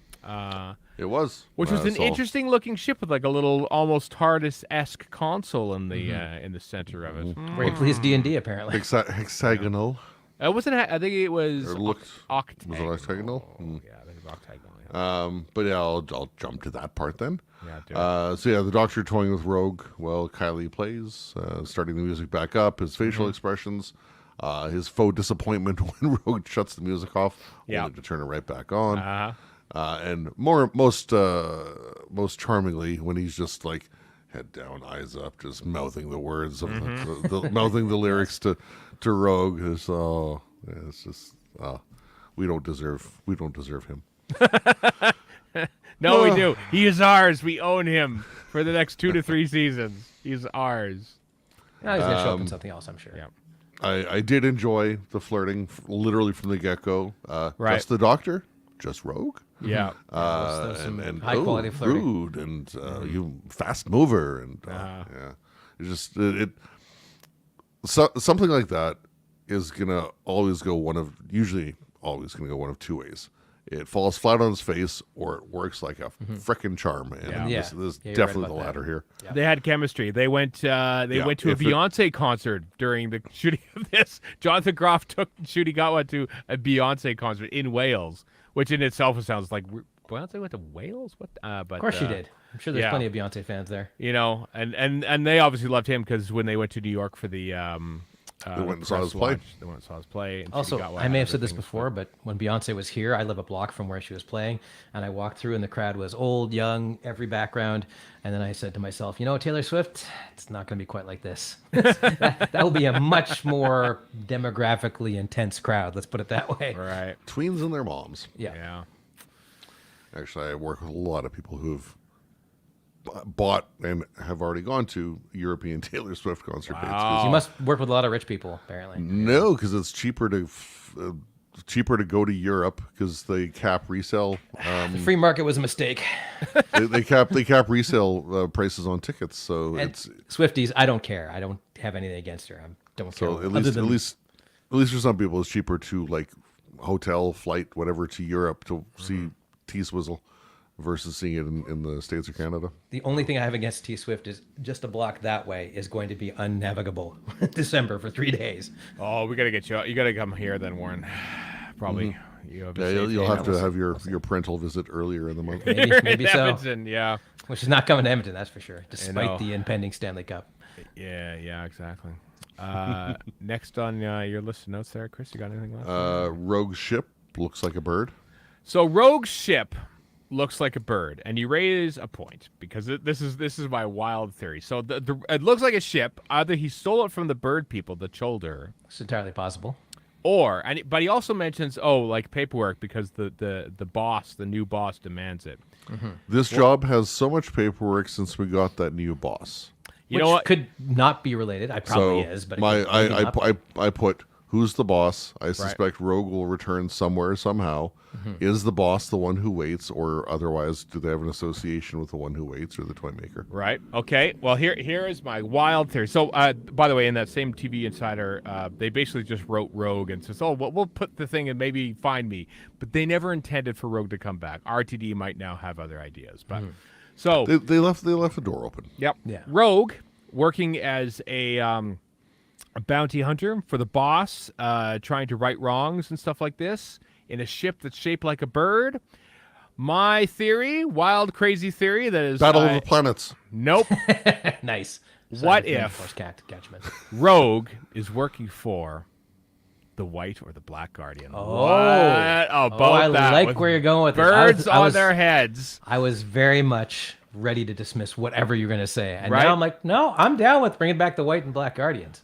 S1: It was,
S3: which was an interesting looking ship with like a little almost TARDIS-esque console in the center of it.
S2: Very pleased D&D apparently.
S1: Hexagonal.
S3: Wasn't. I think it was.
S1: Or looked
S3: octagonal.
S1: Was it octagonal?
S3: Yeah, I think it was octagonal. Yeah.
S1: But yeah, I'll jump to that part then.
S3: Yeah.
S1: So yeah, the Doctor toying with Rogue while Kylie plays, starting the music back up. His facial expressions. His faux disappointment when Rogue shuts the music off, only to turn it right back on. And most charmingly when he's just like head down, eyes up, just mouthing the words of mouthing the lyrics to Rogue. It's just we don't deserve him.
S3: No, we do. He is ours. We own him for the next 2 to 3 seasons. He's ours.
S2: No, he's gonna show up in something else, I'm sure.
S3: Yeah.
S1: I did enjoy the flirting, literally from the get-go.
S3: Right.
S1: Just the Doctor, just Rogue.
S3: Yeah.
S1: And
S2: high quality flirting.
S1: Rude, and you fast mover, and it's just something like that is gonna always go one of two ways. It falls flat on his face, or it works like a frickin' charm. And this is definitely the latter here.
S3: Yeah. They had chemistry. They went to a Beyonce concert during the shooting of this. Jonathan Groff took Shooty Gatwa to a Beyonce concert in Wales, which in itself sounds like Beyonce went to Wales. What? But
S2: of course she did. I'm sure there's plenty of Beyonce fans there.
S3: You know, and they obviously loved him because when they went to New York for the
S1: they went and saw his play.
S3: They went and saw his play. And
S2: also, I may have said this before, but when Beyonce was here, I live a block from where she was playing, and I walked through, and the crowd was old, young, every background. And then I said to myself, Taylor Swift, it's not going to be quite like this. that will be a much more demographically intense crowd. Let's put it that way.
S3: Right.
S1: Tweens and their moms.
S2: Yeah.
S1: Actually, I work with a lot of people who've bought and have already gone to European Taylor Swift concert dates.
S2: You must work with a lot of rich people, apparently.
S1: No, because it's cheaper to go to Europe because they cap resale.
S2: The free market was a mistake.
S1: they cap resale prices on tickets. So
S2: and
S1: it's
S2: Swifties. I don't care. I don't have anything against her. I don't care.
S1: So at least for some people, it's cheaper to like hotel, flight, whatever to Europe to see T-Swizzle versus seeing it in the States or Canada.
S2: The only thing I have against T-Swift is just a block that way is going to be unnavigable December for 3 days.
S3: Oh, we got to get you out. You got to come here then, Warren. Probably.
S1: You'll have to have your parental visit earlier in the month.
S2: Maybe so.
S3: Edmonton, yeah.
S2: Well, she's not coming to Edmonton, that's for sure, despite the impending Stanley Cup.
S3: Yeah, exactly. Next on your list of notes there, Chris, you got anything left?
S1: Rogue ship looks like a bird.
S3: So Rogue ship looks like a bird, and you raise a point because this is my wild theory. So it looks like a ship. Either he stole it from the bird people, the Cholder,
S2: It's entirely possible.
S3: but he also mentions like paperwork because the boss, the new boss, demands it.
S1: This job has so much paperwork since we got that new boss.
S3: You
S2: Which
S3: know what?
S2: could not be related. I probably is, but
S1: I put who's the boss? I suspect Rogue will return somewhere somehow. Is the boss the one who waits, or otherwise do they have an association with the one who waits or the toy maker?
S3: Right. Okay. Well, here is my wild theory. So, by the way, in that same TV Insider, they basically just wrote Rogue and says, "Oh, well, we'll put the thing and maybe find me," but they never intended for Rogue to come back. RTD might now have other ideas, but so
S1: They left the door open.
S3: yep.
S2: Yeah.
S3: Rogue working as a bounty hunter for the boss, trying to right wrongs and stuff like this in a ship that's shaped like a bird. My theory, wild, crazy theory, that is
S1: Battle of the Planets.
S3: Nope.
S2: nice.
S3: What
S2: Sign of
S3: if-
S2: Force catchment?
S3: Rogue is working for the White or the Black Guardian.
S2: Oh.
S3: What? Oh, both
S2: I
S3: that
S2: like
S3: with
S2: where you're going with
S3: birds
S2: this.
S3: on their heads.
S2: I was very much ready to dismiss whatever you're going to say, and
S3: Right?
S2: now I'm like, no, I'm down with bringing back the White and Black Guardians.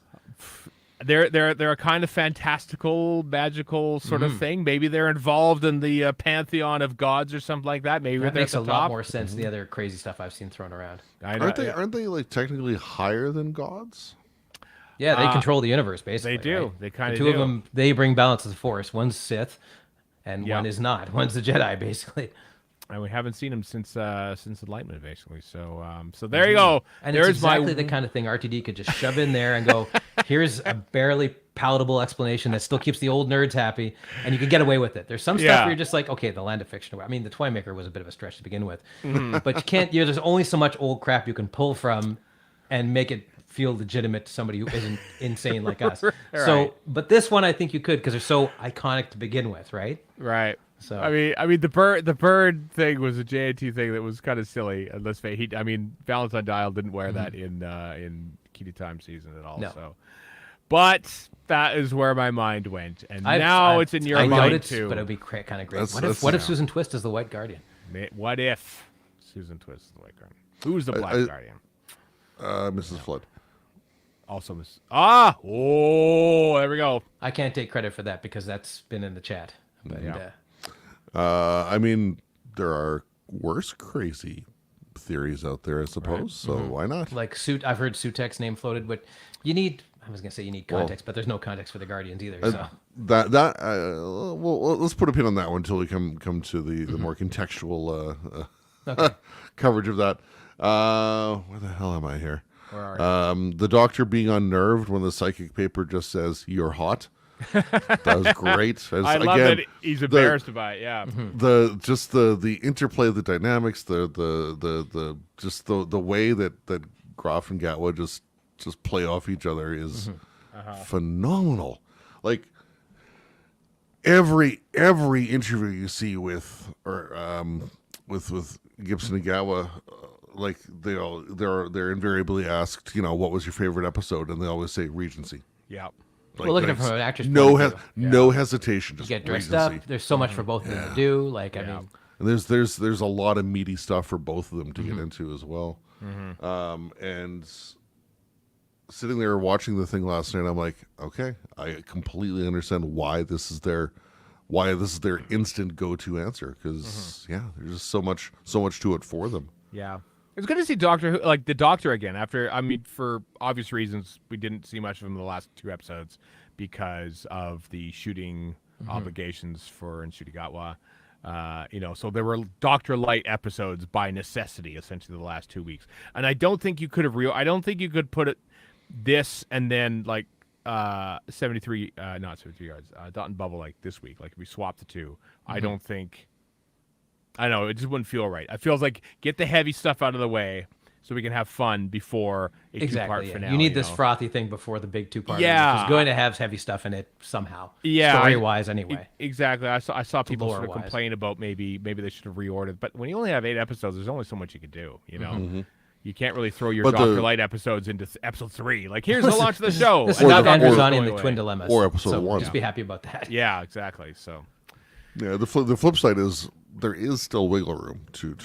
S3: They're a kind of fantastical, magical sort of thing. Maybe they're involved in the pantheon of gods or something like that. Maybe
S2: That
S3: they're
S2: makes
S3: at
S2: a
S3: the
S2: lot
S3: top.
S2: more sense than the other crazy stuff I've seen thrown around.
S3: I know,
S1: Aren't they like technically higher than gods?
S2: Yeah, they control the universe basically.
S3: They do.
S2: right?
S3: They kinda
S2: The two of
S3: do.
S2: them, they bring balance to the Force. One's Sith, and
S3: Yeah.
S2: one is not. One's the Jedi, basically.
S3: And we haven't seen him since Enlightenment, basically. So there you go.
S2: And
S3: There's
S2: it's exactly the kind of thing RTD could just shove in there and go, here's a barely palatable explanation that still keeps the old nerds happy, and you can get away with it. There's some stuff
S3: Yeah.
S2: where you're just like, okay, the land of fiction. I mean, the Toymaker was a bit of a stretch to begin with, but you can't. There's only so much old crap you can pull from and make it feel legitimate to somebody who isn't insane like us. So,
S3: Right.
S2: but this one I think you could because they're so iconic to begin with, right?
S3: Right.
S2: So-
S3: I mean, the bird thing was a JNT thing that was kind of silly. And let's face it, Valentine Dial didn't wear that in Key to Time season at all.
S2: No.
S3: So, but that is where my mind went, and now it's in your
S2: I
S3: mind
S2: doubt it,
S3: too.
S2: but it would be kind of great.
S1: That's-
S2: What if
S1: yeah.
S2: Susan Twist is the White Guardian?
S3: What if Susan Twist is the White Guardian? Who's the Black Guardian?
S1: Mrs. Flood.
S3: Also, there we go.
S2: I can't take credit for that because that's been in the chat. But
S3: Yeah.
S1: There are worse crazy theories out there, I suppose. So why not?
S2: like I've heard Sutek's name floated, but you need. I was gonna say you need context, but there's no context for the Guardians either. So
S1: Well, let's put a pin on that one until we come to the more contextual
S2: okay.
S1: coverage of that. Where the hell am I here?
S3: Where are you?
S1: The Doctor being unnerved when the psychic paper just says "you're hot." That was great.
S3: I love that he's embarrassed by it. Yeah.
S1: The interplay of the dynamics, the way that Groff and Gatwa just play off each other is phenomenal. Like every interview you see with Gibson and Gatwa, like they're invariably asked, what was your favorite episode, and they always say Regency.
S3: Yeah.
S2: Well, look at it from an actor's
S1: no
S2: point of view.
S1: no hesitation.
S2: You
S1: Just
S2: get dressed
S1: Regency.
S2: up. There's so much for both of them to do. Like I mean,
S1: And there's a lot of meaty stuff for both of them to get into as well. And sitting there watching the thing last night, I'm like, okay, I completely understand why this is their instant go-to answer, because there's just so much to it for them.
S3: Yeah. It's good to see Doctor Who, like the Doctor again. For obvious reasons, we didn't see much of him in the last 2 episodes because of the shooting obligations for Nsudigatwa. So there were Doctor Light episodes by necessity, essentially the last 2 weeks. And I don't think you could have I don't think you could put this and then like 73, not 73 yards, Dot and Bubble like this week. Like if we swap the two, I don't think. I know, it just wouldn't feel right. It feels like get the heavy stuff out of the way so we can have fun before a 2-part
S2: yeah.
S3: finale.
S2: You need this frothy thing before the big 2-part.
S3: Yeah.
S2: Which is going to have heavy stuff in it somehow.
S3: Yeah,
S2: Story-wise, anyway.
S3: Exactly. I saw people sort of
S2: lore-wise.
S3: complain about maybe they should have reordered. But when you only have 8 episodes, there's only so much you can do. You can't really throw your
S1: But
S3: Doctor Light episodes into episode 3. Like here's the launch of the show.
S2: This
S3: and
S2: is
S3: now
S2: not
S3: Doctor's
S2: Androzani
S3: going
S2: and the
S3: away.
S2: Twin Dilemmas.
S1: Or episode
S2: so
S1: 1.
S2: Just be happy about that.
S3: Yeah, exactly. So
S1: Yeah, the flip side is there is still wiggle room to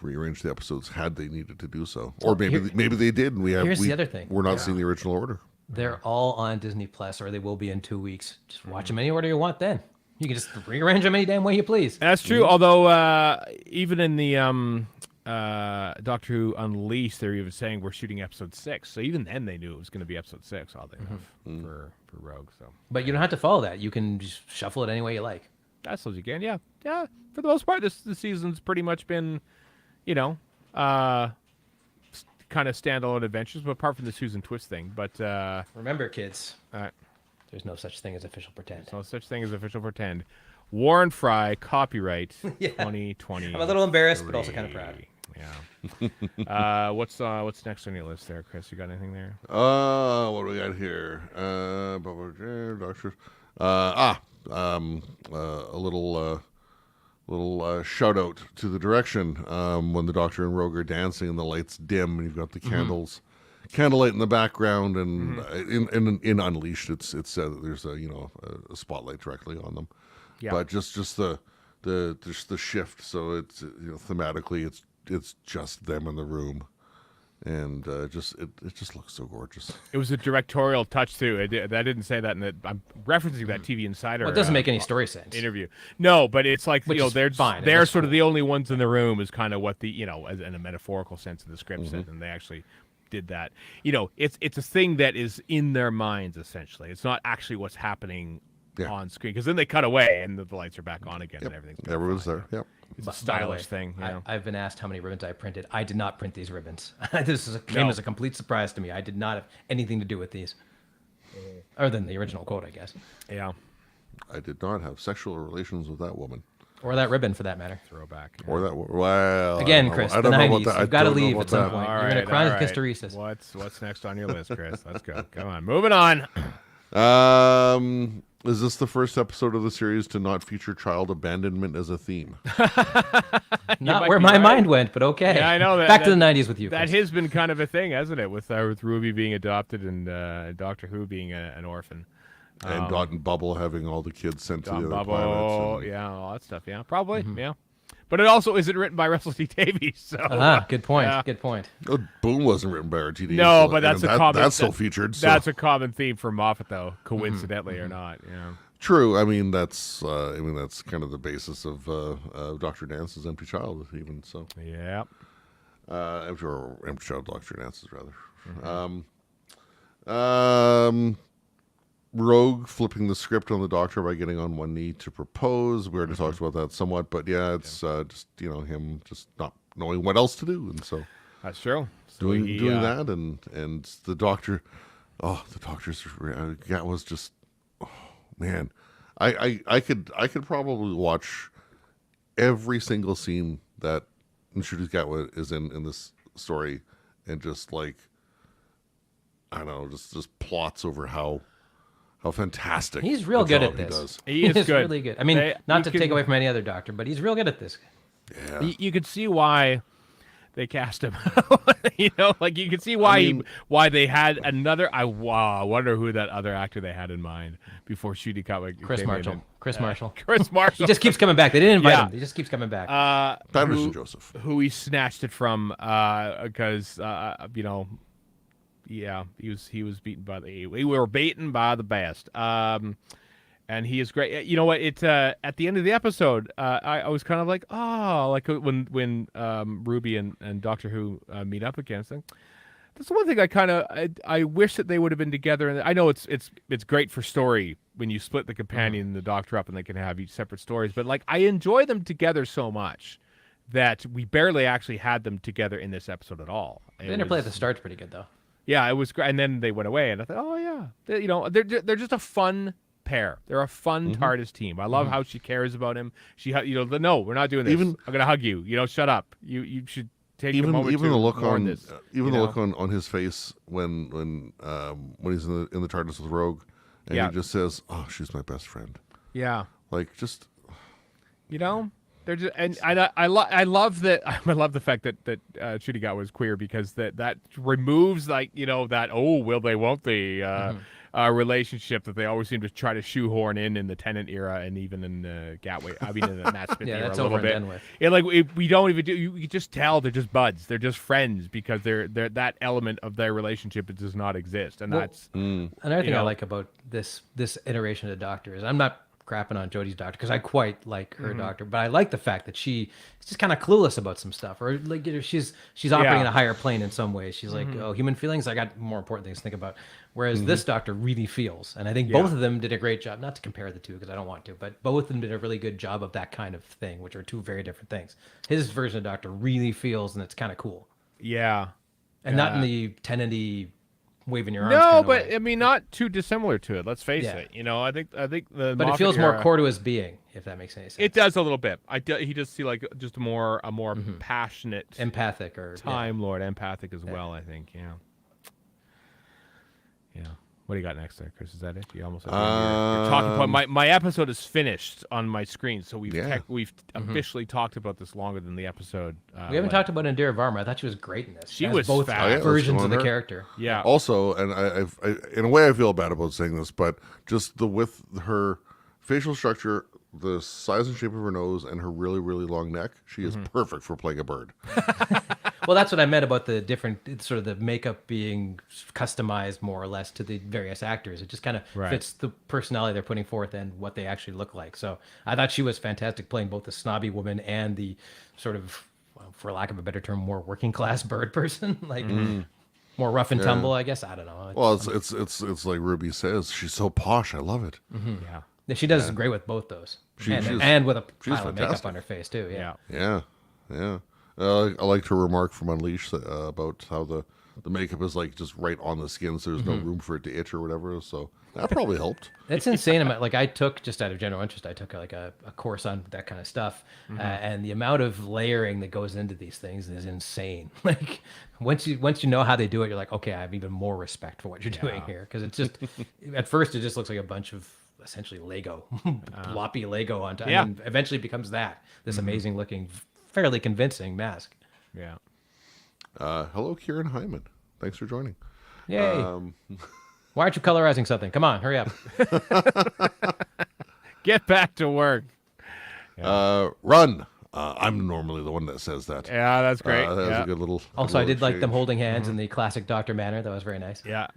S1: rearrange the episodes had they needed to do so, or maybe they did, and
S2: Here's the other thing.
S1: we're not seeing the original order.
S2: They're all on Disney Plus, or they will be in 2 weeks. Just watch them any order you want. Then you can just rearrange them any damn way you please.
S3: That's true. Although even in the Doctor Who Unleashed, they're even saying we're shooting episode 6. So even then, they knew it was going to be episode 6. Oddly enough, for Rogue. So,
S2: But you don't have to follow that. You can just shuffle it any way you like.
S3: that's what you can. Yeah. For the most part, this season's pretty much been, kind of standalone adventures, but apart from the Susan Twist thing. But
S2: Remember, kids,
S3: all right.
S2: there's no such thing as official pretend.
S3: No such thing as official pretend. Warren Fry, copyright 2020.
S2: I'm a little embarrassed, but also kind of proud.
S3: Yeah. What's next on your list there, Chris? You got anything there?
S1: What do we got here? Doctors. A little shout out to the direction when the Doctor and Rogue are dancing and the lights dim and you've got the candlelight in the background, and in Unleashed it's said that there's a spotlight directly on them.
S3: Yeah.
S1: But just the shift, so it's thematically it's just them in the room. And it just looks so gorgeous.
S3: It was a directorial touch too. I didn't say that, I'm referencing that TV Insider.
S2: Well, it doesn't make any story sense.
S3: Interview. No, but it's like they're
S2: fine.
S3: They're sort of the only ones in the room is kind of what the as in a metaphorical sense of the script said, and they actually did that. It's a thing that is in their minds essentially. It's not actually what's happening on screen, because then they cut away and the lights are back on again and everything's
S1: everyone's there. Yep.
S3: It's a stylish thing.
S2: I've been asked how many ribbons I printed. I did not print these ribbons. This came as a complete surprise to me. I did not have anything to do with these, other than the original quote, I guess.
S3: Yeah.
S1: I did not have sexual relations with that woman.
S2: Or that ribbon, for that matter.
S3: Throwback.
S1: Or that. Well,
S2: Again, Chris, the 90s. You've got to leave at some point.
S3: All
S2: You're going
S3: right,
S2: to cry
S3: all
S2: with
S3: right.
S2: hysteresis.
S3: What's next on your list, Chris? Let's go. Come on. Moving on.
S1: Is this the first episode of the series to not feature child abandonment as a theme?
S2: Not where my mind went, but okay.
S3: Yeah, I know that.
S2: Back to the 90s with you,
S3: That
S2: Chris.
S3: has been kind of a thing, hasn't it? With Ruby being adopted and Doctor Who being an orphan.
S1: And Dot and Bubble having all the kids sent to the other
S3: Bubble,
S1: planets. And,
S3: all that stuff. Yeah, probably. Yeah. But it also isn't written by Russell T Davies. So
S2: Good point.
S3: Yeah.
S2: Good point.
S1: Boom wasn't written by RTD.
S3: No,
S1: so-
S3: but that's
S1: and
S3: a common.
S1: That's still featured. So.
S3: That's a common theme for Moffat, though, coincidentally or not. Yeah.
S1: True. I mean, that's kind of the basis of Dr. Dance's Empty Child, even so.
S3: Yeah.
S1: Empty Child, Dr. Dance's rather. Rogue flipping the script on the Doctor by getting on one knee to propose. We already talked about that somewhat, but yeah, it's just him just not knowing what else to do, and so
S3: That's true. So
S1: doing
S3: he,
S1: that, and the Doctor, the Doctor's that was just, man, I could probably watch every single scene that Ncuti Gatwa is in this story, and just like, I don't know, just plots over how fantastic
S2: He's real
S1: the
S2: good
S1: job
S2: at this.
S1: He does.
S3: He is
S2: He's
S3: good.
S2: really good. I mean, not to
S3: you
S2: take
S3: can-
S2: away from any other Doctor, but he's real good at this.
S1: Yeah.
S3: You could see why they cast him. You could see why why they had another. I wonder who that other actor they had in mind before Ncuti Gatwa.
S2: Chris Marshall. Chris Marshall.
S3: Chris Marshall.
S2: He just keeps coming back. They didn't invite
S3: Yeah.
S2: him. He just keeps coming back.
S1: Patterson Joseph.
S3: Who he snatched it from because he was beaten by we were beaten by the best. And he is great. You know what? At the end of the episode, I was kind of like, when Ruby and Doctor Who meet up again. So that's the one thing I wish that they would have been together. And I know it's great for story when you split the companion and the Doctor up and they can have each separate stories. But I enjoy them together so much that we barely actually had them together in this episode at all.
S2: The interplay at the start's pretty good, though.
S3: Yeah, it was great. And then they went away, and I thought, oh yeah, they're just a fun pair. They're a fun TARDIS team. I love how she cares about him. No, we're not doing this. I'm gonna hug you. Shut up. You should take a moment
S1: even
S3: to
S1: the look
S3: mourn
S1: on
S3: this,
S1: even the look on his face when he's in the TARDIS with Rogue, and he just says, "Oh, she's my best friend."
S3: Yeah,
S1: Just
S3: they're just, and I love that. I love the fact that Ncuti Gatwa was queer, because that removes that will they won't they relationship that they always seem to try to shoehorn in the Tennant era and even in the Gatway. I mean, in the Matt Smith era
S2: that's
S3: a little
S2: over
S3: bit.
S2: and done with.
S3: Yeah, like we don't even do. You can just tell they're just buds. They're just friends because they're that element of their relationship does not exist, and that's
S2: Another thing I like about this iteration of the Doctor is I'm not crapping on Jodie's Doctor because I quite like her Doctor, but I like the fact that she's just kind of clueless about some stuff, or like she's operating in a higher plane in some ways. She's like, oh, human feelings, I got more important things to think about. Whereas this Doctor really feels, and I think both of them did a great job. Not to compare the two because I don't want to, but both of them did a really good job of that kind of thing, which are two very different things. His version of Doctor really feels, and it's kind of cool, and not in the Tennant-y waving your arms.
S3: No, but way. I mean, not too dissimilar to it. Let's face it. You know, I think the.
S2: But it feels more core to his being, if that makes any sense.
S3: It does a little bit. He does see like just a more passionate,
S2: empathic, or
S3: Time Lord, empathic as well. I think. Yeah. What do you got next there, Chris? Is that it? You almost. Your talking point. My episode is finished on my screen, so we've officially talked about this longer than the episode.
S2: We haven't talked about Indira Varma. I thought she was great in this.
S3: She was
S2: both versions of the character.
S3: Yeah.
S1: Also, and I in a way I feel bad about saying this, but just with her facial structure, the size and shape of her nose, and her really, really long neck, she is perfect for playing a bird.
S2: Well, that's what I meant about the different, sort of the makeup being customized more or less to the various actors. It just kind of fits the personality they're putting forth and what they actually look like. So I thought she was fantastic playing both the snobby woman and the sort of, for lack of a better term, more working class bird person, like more rough and tumble, I guess. I don't know.
S1: Well, it's like Ruby says, she's so posh. I love it.
S2: Yeah, she does great with both those, and with a pile of makeup on her face too. Yeah.
S1: I liked her remark from Unleashed about how the makeup is like just right on the skin, so there's no room for it to itch or whatever. So that probably helped.
S2: That's insane. Like I took, just out of general interest, I took like a course on that kind of stuff, and the amount of layering that goes into these things is insane. Like once you know how they do it, you're like, okay, I have even more respect for what you're doing here, because it's just at first it just looks like a bunch of essentially Lego, floppy Lego on top, and then eventually it becomes this amazing looking, fairly convincing mask.
S3: Yeah.
S1: Hello, Kieran Hyman. Thanks for joining.
S2: Yay. Why aren't you colorizing something? Come on, hurry up.
S3: Get back to work.
S1: Run. I'm normally the one that says that.
S3: Yeah, that's great.
S1: That was a good little.
S2: Also, I did like them holding hands in the classic Doctor manner. That was very nice.
S3: Yeah.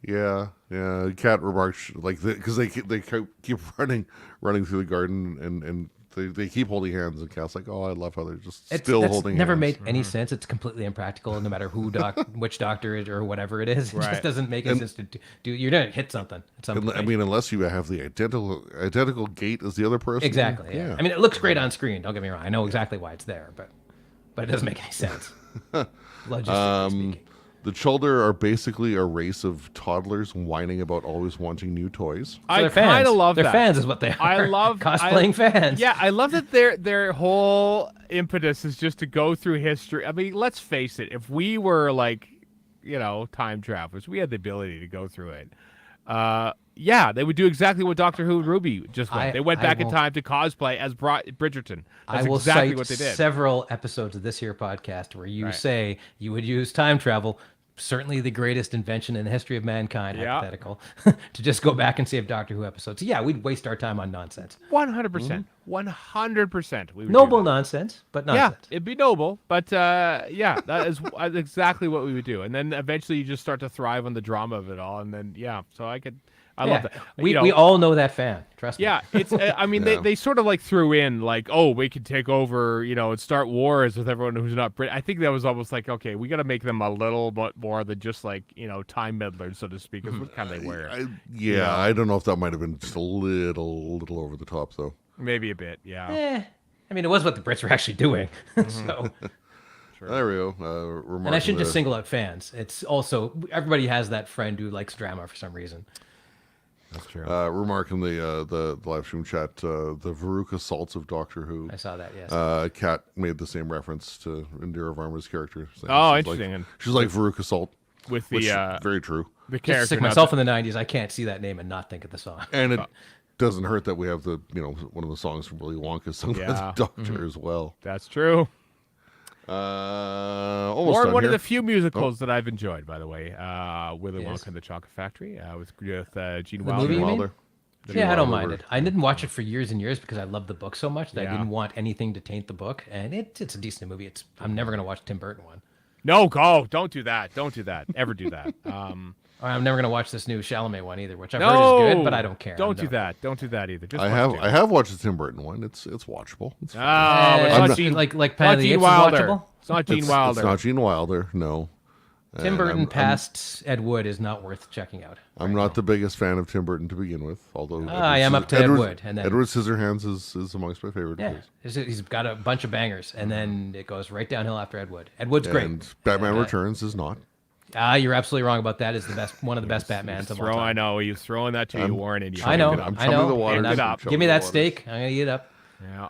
S1: Yeah. Cat remarks like because they keep running through the garden and they keep holding hands, and Cat's like, oh, I love how they're just still holding hands.
S2: Never made any sense. It's completely impractical, no matter which doctor it or whatever it is. It just doesn't make any sense to do. You're gonna hit something at some point.
S1: I mean, unless you have the identical gait as the other person.
S2: Exactly. Yeah. I mean, it looks great on screen. Don't get me wrong. I know exactly why it's there, but it doesn't make any sense. Logistically speaking.
S1: The Chulder are basically a race of toddlers whining about always wanting new toys.
S2: So
S3: I kind of love that.
S2: They're fans is what they are.
S3: I love
S2: cosplaying fans.
S3: Yeah, I love that their whole impetus is just to go through history. I mean, let's face it. If we were like, time travelers, we had the ability to go through it. They would do exactly what Doctor Who and Ruby just went. They went back in time to cosplay as Bridgerton. That's exactly what they did.
S2: Several episodes of this here podcast where you say you would use time travel, certainly the greatest invention in the history of mankind, hypothetical, to just go back and save Doctor Who episodes. Yeah, we'd waste our time on nonsense.
S3: 100%. 100%.
S2: Noble nonsense, but nonsense.
S3: Yeah, it'd be noble, but that is exactly what we would do. And then eventually you just start to thrive on the drama of it all. And then, I love that.
S2: We all know that fan. Trust me.
S3: Yeah, it's. I mean, they sort of like threw in like, oh, we could take over, and start wars with everyone who's not Brit. I think that was almost like, okay, we got to make them a little bit more than just like time meddlers, so to speak. Is what kind they wear.
S1: I don't know if that might have been just a little over the top though.
S3: Maybe a bit. Yeah.
S2: I mean, it was what the Brits were actually doing. So.
S1: There we go.
S2: And I shouldn't just single out fans. It's also everybody has that friend who likes drama for some reason.
S3: That's true.
S1: Remark in the live stream chat, the Veruca Salts of Doctor Who.
S2: I saw that, yes.
S1: Kat made the same reference to Indira Varma's character.
S3: Interesting.
S1: She's like Veruca Salt.
S3: With the
S1: very true.
S3: The character.
S2: Just myself in the 90s, I can't see that name and not think of the song.
S1: And it doesn't hurt that we have the one of the songs from Willy Wonka sung by the Doctor as well.
S3: That's true.
S1: Almost
S3: Or
S1: done
S3: one
S1: here.
S3: of the few musicals that I've enjoyed, by the way. Willy
S2: Yes.
S3: Wonka and the Chocolate Factory with Gene
S2: The
S3: Wilder.
S2: movie, you mean?
S1: Wilder.
S2: Yeah, I don't
S1: Wilder.
S2: mind it. I didn't watch it for years and years because I loved the book so much that I
S3: Yeah.
S2: didn't want anything to taint the book. And it's a decent movie. I'm never going to watch Tim Burton one.
S3: No, go! Don't do that. Don't do that. Ever do that.
S2: Or I'm never going to watch this new Chalamet one either, which I've
S3: No,
S2: heard is good, but I don't care.
S3: Don't do that. Don't do that either. Just
S1: I have watched the Tim Burton one. It's watchable. It's fine.
S3: Oh, it's
S2: I'm
S3: not
S2: not-
S3: Gene,
S2: like
S3: not
S2: Planet of the
S3: Gene
S2: Apes is
S3: Wilder.
S2: watchable?
S3: It's not Gene
S1: It's
S3: Wilder.
S1: not Gene Wilder. No.
S2: Tim
S1: And
S2: Burton
S1: I'm-
S2: past Ed Wood is not worth checking out.
S1: I'm not the biggest fan of Tim Burton to begin with, although
S2: I am up to Ed Wood, and then-
S1: Edward Scissorhands is amongst my favorite.
S2: Yeah,
S1: movies.
S2: he's got a bunch of bangers, and then it goes right downhill after Ed Wood. Ed Wood's great.
S1: And Batman Returns is not.
S2: You're absolutely wrong about that. It's the best, one of the best Batmans of all
S3: I
S2: time.
S3: know he was throwing that to you, Warren, and you
S2: I know,
S3: picked it up.
S2: I
S1: chumming
S2: know.
S1: the waters.
S2: And
S3: Pick it up.
S2: give me that steak. I'm gonna eat it up.
S3: Yeah.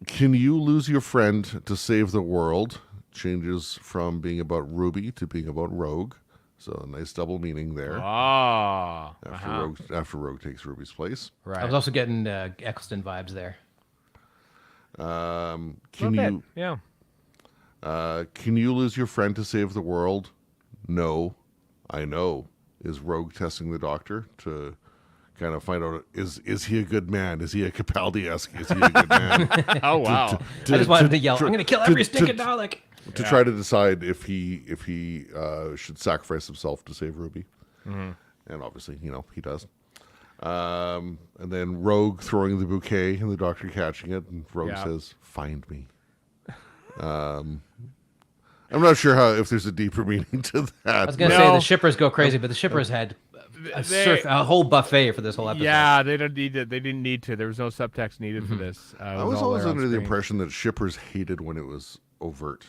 S1: Can you lose your friend to save the world? Changes from being about Ruby to being about Rogue. So a nice double meaning there.
S3: Oh.
S1: After Rogue takes Ruby's place.
S3: Right.
S2: I was also getting Eccleston vibes there.
S1: Can you
S3: Yeah.
S1: can you lose your friend to save the world? No, I know. Is Rogue testing the Doctor to kind of find out is he a good man? Is he a Capaldi-esque? Is he a good man?
S3: Oh, wow.
S2: I just wanted to yell, I'm going to kill every stinking Dalek.
S1: To try to decide if he should sacrifice himself to save Ruby, and obviously he does. And then Rogue throwing the bouquet and the Doctor catching it, and Rogue
S3: Yeah.
S1: says, "Find me." I'm not sure if there's a deeper meaning to that.
S2: I was going to say the shippers go crazy, but the shippers had a whole buffet for this whole episode.
S3: Yeah, they don't need it. They didn't need to. There was no subtext needed for this.
S1: I was always under the impression that shippers hated when it was overt.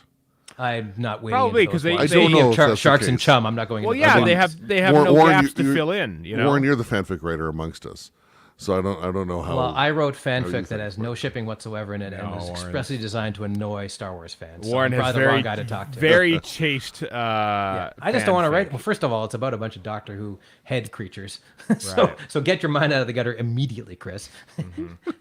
S2: I'm not waiting.
S3: Probably,
S2: because
S3: 'cause they-
S1: I don't know if that's the
S2: Sharks and
S1: case.
S2: Chum. I'm not going.
S3: Well,
S2: into
S3: yeah,
S2: those.
S3: they have no
S1: Warren,
S3: gaps to
S1: you're-
S3: fill in. You know,
S1: Warren, you're the fanfic writer amongst us, so I don't know how.
S2: Well, I wrote
S1: you
S2: fanfic
S1: think
S2: that has no shipping whatsoever in it and was
S3: Warren's-
S2: expressly designed to annoy Star Wars fans. So
S3: Warren
S2: I'm
S3: has
S2: probably the wrong guy to talk to.
S3: very chaste.
S2: Yeah. I just don't want to write. Well, first of all, it's about a bunch of Doctor Who head creatures. so get your mind out of the gutter immediately, Chris.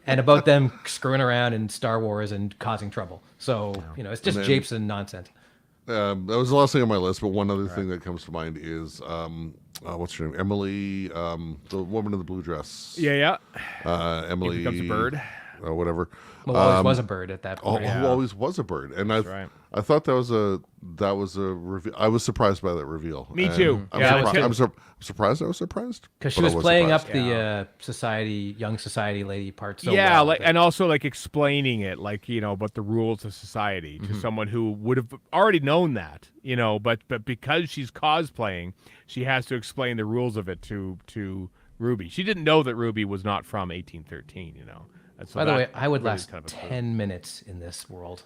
S2: And about them screwing around in Star Wars and causing trouble. So it's just japes and nonsense.
S1: that was the last thing on my list, but one other thing that comes to mind is what's her name? Emily, the woman in the blue dress.
S3: Yeah.
S1: Emily
S3: He becomes a bird.
S1: Whatever.
S2: Well, always was a bird at that point.
S1: Who always was a bird, and
S3: right.
S1: I thought that was a reveal. I was surprised by that reveal.
S3: Me
S1: And
S3: too.
S1: I'm,
S3: Yeah,
S1: surpri-
S3: me too.
S1: I'm surprised. I was surprised
S2: Because she
S1: but I
S2: was playing
S1: surprised.
S2: up the young society lady part so
S3: Yeah,
S2: well.
S3: and also explaining it, about the rules of society to someone who would have already known that, but because she's cosplaying, she has to explain the rules of it to Ruby. She didn't know that Ruby was not from 1813, And so
S2: By the way,
S3: that
S2: I would
S3: really
S2: last
S3: is kind of a clue.
S2: 10 minutes in this world.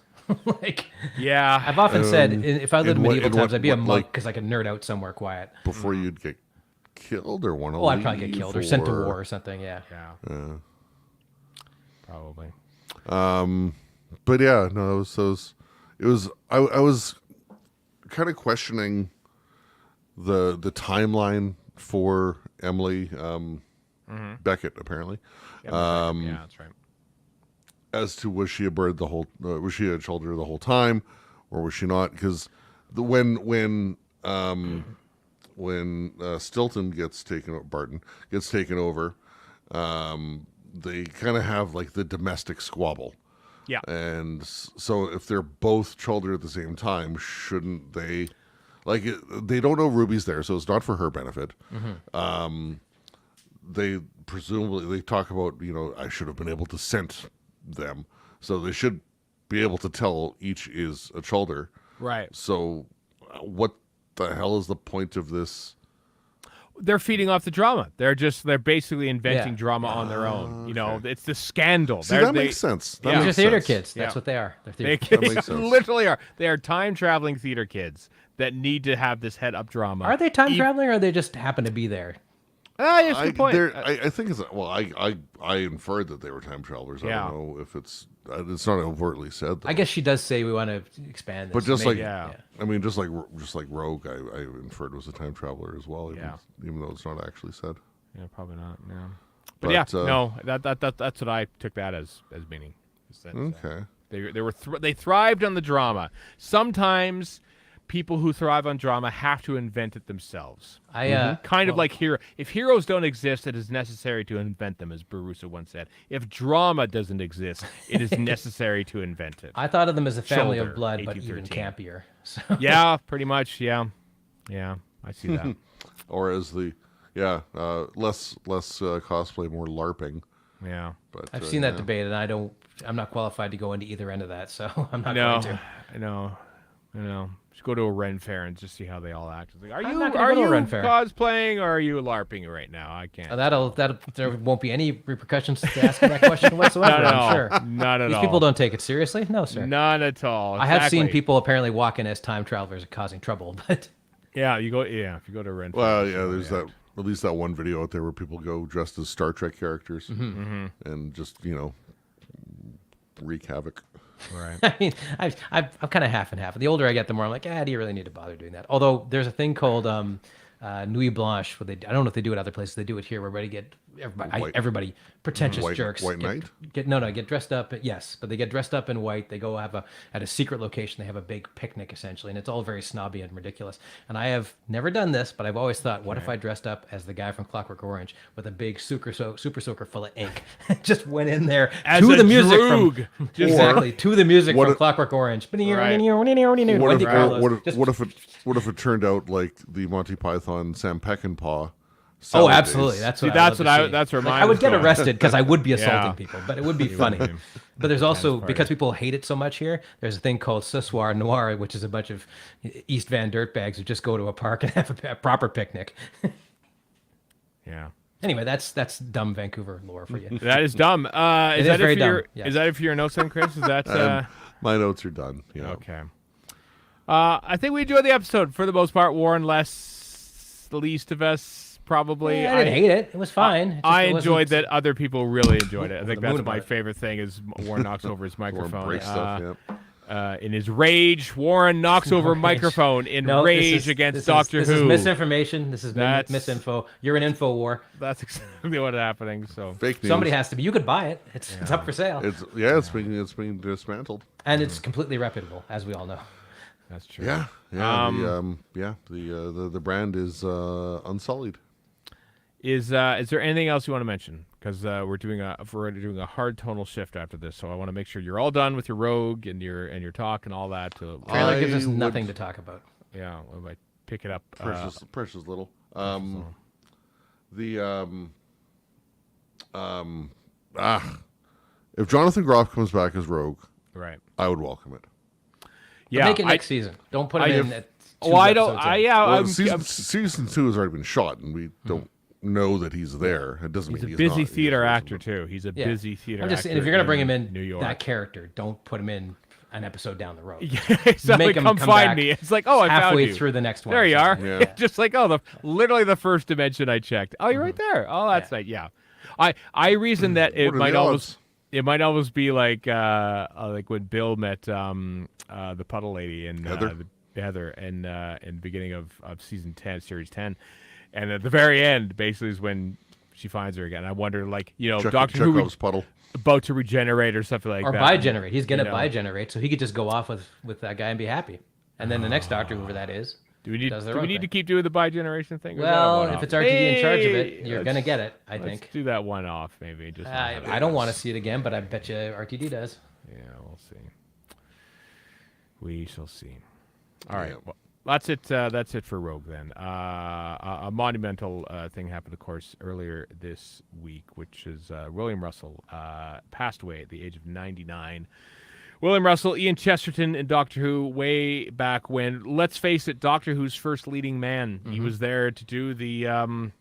S3: Yeah,
S2: I've often said, if I lived in
S1: in what-
S2: medieval
S1: in what-
S2: times, I'd be a
S1: what,
S2: monk
S1: like-
S2: because I could nerd out somewhere quiet.
S1: Before you'd get killed or want to
S2: Oh, I'd probably get killed or sent to war or something, yeah.
S3: Probably.
S1: But yeah, no, it was. I was kind of questioning the timeline for Emily Beckett, apparently,
S3: Yeah, that's right.
S1: as to was she a bird the whole, was she a shoulder the whole time, or was she not? Because when Stilton gets taken, Barton gets taken over, they kind of have the domestic squabble.
S3: Yeah.
S1: And so if they're both children at the same time, shouldn't they, they don't know Ruby's there, so it's not for her benefit. They presumably, they talk about, I should have been able to scent them. So they should be able to tell each is a Chalder.
S3: Right.
S1: So what the hell is the point of this?
S3: They're feeding off the drama. They're basically inventing
S2: Yeah.
S3: drama on their own. It's the scandal.
S1: See,
S3: They're-
S1: that
S3: they-
S1: makes sense. That
S3: Yeah.
S2: These are
S1: makes
S2: theater
S1: sense.
S2: kids. That's
S3: Yeah.
S2: what they are. They're
S3: They
S2: theater
S1: makes sense.
S3: literally are. They are time-traveling theater kids that need to have this head-up drama.
S2: Are they time traveling or they just happen to be there?
S3: Yes, good point.
S1: I think it's I inferred that they were time travelers.
S3: Yeah.
S1: I don't know if it's not overtly said. Though.
S2: I guess she does say we want to expand this.
S1: But just
S2: maybe,
S3: yeah.
S1: I mean, just like Rogue, I inferred was a time traveler as well.
S3: Yeah.
S1: Even though it's not actually said.
S3: Yeah, probably not. Yeah.
S1: But,
S3: But yeah, no, that's what I took that as meaning. Is that,
S1: Okay.
S3: They thrived on the drama. Sometimes people who thrive on drama have to invent it themselves. Kind of like hero. If heroes don't exist, it is necessary to invent them, as Barusa once said. If drama doesn't exist, it is necessary to invent it.
S2: I thought of them as a family
S3: Shoulder,
S2: of blood, but even
S3: 1813.
S2: campier. So.
S3: Yeah, pretty much. Yeah, I see that.
S1: Or as the less cosplay, more LARPing.
S3: Yeah,
S1: But
S2: I've seen that debate, and I'm not qualified to go into either end of that, so I'm not going to.
S3: I know. Just go to a Ren fair and just see how they all act. It's like, are
S2: I'm
S3: you
S2: not gonna go to a Ren fair.
S3: cosplaying or are you LARPing right now? I can't.
S2: There won't be any repercussions to asking that question whatsoever.
S3: Not at
S2: I'm
S3: all.
S2: sure.
S3: Not at
S2: These
S3: all.
S2: people don't take it seriously. No, sir.
S3: None at all.
S2: I have seen
S3: Exactly.
S2: people apparently walk in as time travelers causing trouble, but
S3: Yeah, if you go to a Ren fair.
S1: Well, yeah, there's that. At least that one video out there where people go dressed as Star Trek characters and just wreak havoc.
S3: Right.
S2: I mean, I'm kind of half and half. The older I get, the more I'm like, do you really need to bother doing that? Although there's a thing called Nuit Blanche, where I don't know if they do it other places. They do it here, where everybody pretentious jerks.
S1: White Knight?
S2: Get dressed up. Yes, but they get dressed up in white. They go at a secret location. They have a big picnic essentially, and it's all very snobby and ridiculous. And I have never done this, but I've always thought, what if I dressed up as the guy from Clockwork Orange with a big super soaker full of ink, just went in there
S3: As
S2: to
S3: a
S2: the music
S3: droog.
S2: from exactly to the music
S1: What
S2: from
S1: if-
S2: Clockwork Orange.
S3: Right.
S2: Wendy Carlos. Just-
S1: What if it turned out like the Monty Python Sam Peckinpah?
S2: Oh,
S1: salad
S2: absolutely.
S1: days?
S2: That's
S3: See,
S2: what
S3: that's
S2: I
S3: what
S2: love to
S3: I-
S2: see.
S3: that's where
S2: Like,
S3: mine
S2: I would
S3: was
S2: get
S3: going.
S2: arrested because I would be
S3: Yeah.
S2: assaulting people, but it would be funny. But there's also,
S3: party.
S2: because people hate it so much here, there's a thing called Ce Soir Noir, which is a bunch of East Van dirtbags who just go to a park and have a proper picnic.
S3: Yeah.
S2: Anyway, that's dumb Vancouver lore for you.
S3: That is dumb.
S2: It is very dumb, yes.
S3: Is that it for your notes then, Chris? Is that
S1: My notes are done. Yeah.
S3: okay? I think we enjoyed the episode for the most part. Warren the least of us probably.
S2: Yeah, I didn't hate it. It was fine. It just-
S3: I
S2: it wasn't-
S3: enjoyed that other people really enjoyed it. I think
S2: the moon
S3: that's my
S2: about it.
S3: favorite thing is Warren knocks over his
S1: Or
S3: microphone.
S1: break stuff.
S3: In his rage, Warren knocks over
S2: Rage.
S3: microphone in
S2: No,
S3: rage
S2: this
S3: against
S2: is
S3: Doctor
S2: This
S3: Who.
S2: is misinformation. This is
S3: That's-
S2: misinfo. You're an info war.
S3: That's exactly what's happening. So
S1: Fake news.
S2: Somebody has to be. You could buy it. It's up for sale.
S1: It's being dismantled.
S2: And it's completely reputable, as we all know.
S3: that's true.
S1: Yeah. The brand is unsullied.
S3: Is there anything else you want to mention? Because we're doing a hard tonal shift after this, so I want to make sure you're all done with your rogue and your talk and all that.
S2: Trailer gives us
S1: I would-
S2: nothing to talk about.
S3: Yeah, we might pick it up.
S1: Precious little. If Jonathan Groff comes back as Rogue,
S3: Right.
S1: I would welcome it.
S3: Yeah.
S2: Make it next season. Don't put him in at two
S3: Oh, I don't.
S2: episodes in.
S3: Yeah.
S1: Well,
S3: I'm
S1: season 2 has already been shot, and we don't know that he's there. It doesn't
S3: He's
S1: mean
S3: a
S1: he's
S3: busy
S1: not.
S3: theater
S1: He's-
S3: actor too. He's a
S2: Yeah.
S3: busy theater.
S2: I'm just saying,
S3: actor
S2: if you're gonna bring him in
S3: New York,
S2: that character, don't put him in an episode down the road.
S3: yeah, exactly.
S2: Make him
S3: Come
S2: come
S3: find
S2: back
S3: me. It's like, oh, I found
S2: halfway
S3: you.
S2: through the next one.
S3: There
S2: or
S3: you are.
S2: something.
S1: Yeah.
S3: Just like, literally the first dimension I checked. Oh, you're right there. Oh, that's
S2: Yeah.
S3: right. Yeah. I reason that it
S1: What are
S3: might
S1: the
S3: always
S1: odds?
S3: it might always be like when Bill met the puddle lady in Heather in the beginning of season 10, series 10, and at the very end, basically is when she finds her again. I wonder, Doctor Who
S1: Chekhov's puddle.
S3: about to regenerate or something like
S2: Or
S3: that.
S2: bi-generate. He's gonna
S3: You know.
S2: bi-generate, so he could just go off with that guy and be happy. And then the next Doctor, whoever that is,
S3: Do we need
S2: does their
S3: do we
S2: own
S3: need to
S2: thing.
S3: keep doing the bi-generation thing? or is that a
S2: Well,
S3: one-off?
S2: if it's RTD in charge of it,
S3: Hey,
S2: you're gonna get it. I
S3: let's
S2: think.
S3: do that one off maybe. Just
S2: I don't want to see it again, but I bet you RTD does.
S3: Yeah, we'll see. We shall see. All right.
S1: Yeah.
S3: Well, that's it. That's it for Rogue then. A monumental thing happened, of course, earlier this week, which is William Russell passed away at the age of 99. William Russell, Ian Chesterton in Doctor Who way back when, let's face it, Doctor Who's first leading man. He was there to do the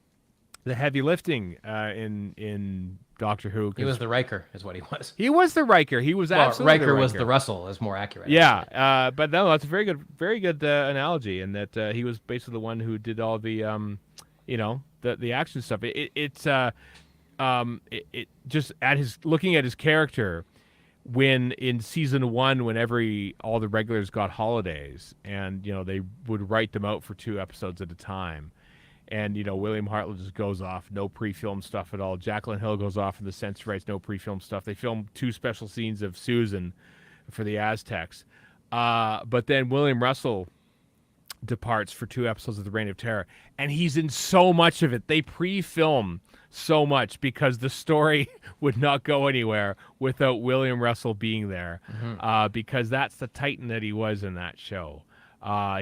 S3: heavy lifting in Doctor Who.
S2: He was the Riker, is what he was.
S3: He was the Riker. He was
S2: Well,
S3: absolutely
S2: Riker was
S3: Riker.
S2: the Russell, is more accurate.
S3: Yeah, but no, that's a very good analogy, in that he was basically the one who did all the, the action stuff. It just looking at his character, when in season 1, when all the regulars got holidays, and they would write them out for 2 episodes at a time. And, William Hartnell just goes off, no pre-film stuff at all. Jacqueline Hill goes off in the sense writes no pre-film stuff. They filmed 2 special scenes of Susan for the Aztecs. But then William Russell departs for 2 episodes of The Reign of Terror, and he's in so much of it. They pre-film so much because the story would not go anywhere without William Russell being there, because that's the titan that he was in that show.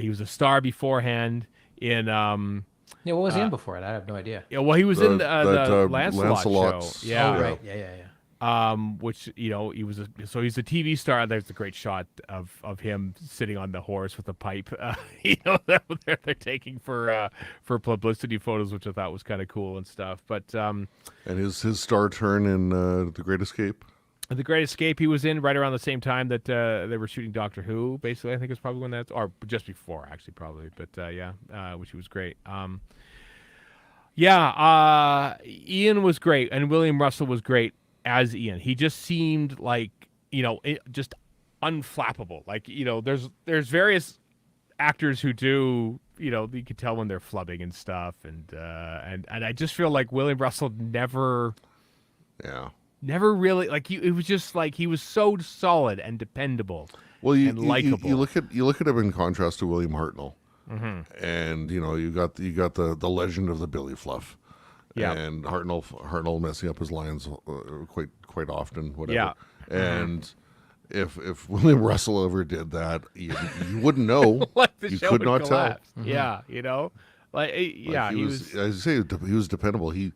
S3: He was a star beforehand in
S2: Yeah, what was he in before it? I have no idea.
S3: yeah, well, he was in the Lancelot
S1: Lancelot's-
S3: show. Yeah.
S2: Oh, right. Yeah.
S3: Which he's a TV star. There's the great shot of him sitting on the horse with a pipe. That they're taking for publicity photos, which I thought was kind of cool and stuff. But
S1: And his star turn in The Great Escape.
S3: The Great Escape, he was in right around the same time that they were shooting Doctor Who. Basically, I think it's probably when that's, or just before, actually, probably. But which was great. Ian was great, and William Russell was great as Ian. He just seemed like, just unflappable. Like, there's various actors who do, you could tell when they're flubbing and stuff, and I just feel like William Russell never really, like, it was just like he was so solid and dependable.
S1: Well,
S3: and likable.
S1: You look at him in contrast to William Hartnell, and you got the legend of the Billy Fluff, and Hartnell messing up his lines quite often, whatever. And if William Russell ever did that, you wouldn't know.
S3: Like the
S1: you
S3: show
S1: could
S3: would
S1: not
S3: collapse.
S1: tell.
S3: Yeah, he was.
S1: As you say, he was dependable. He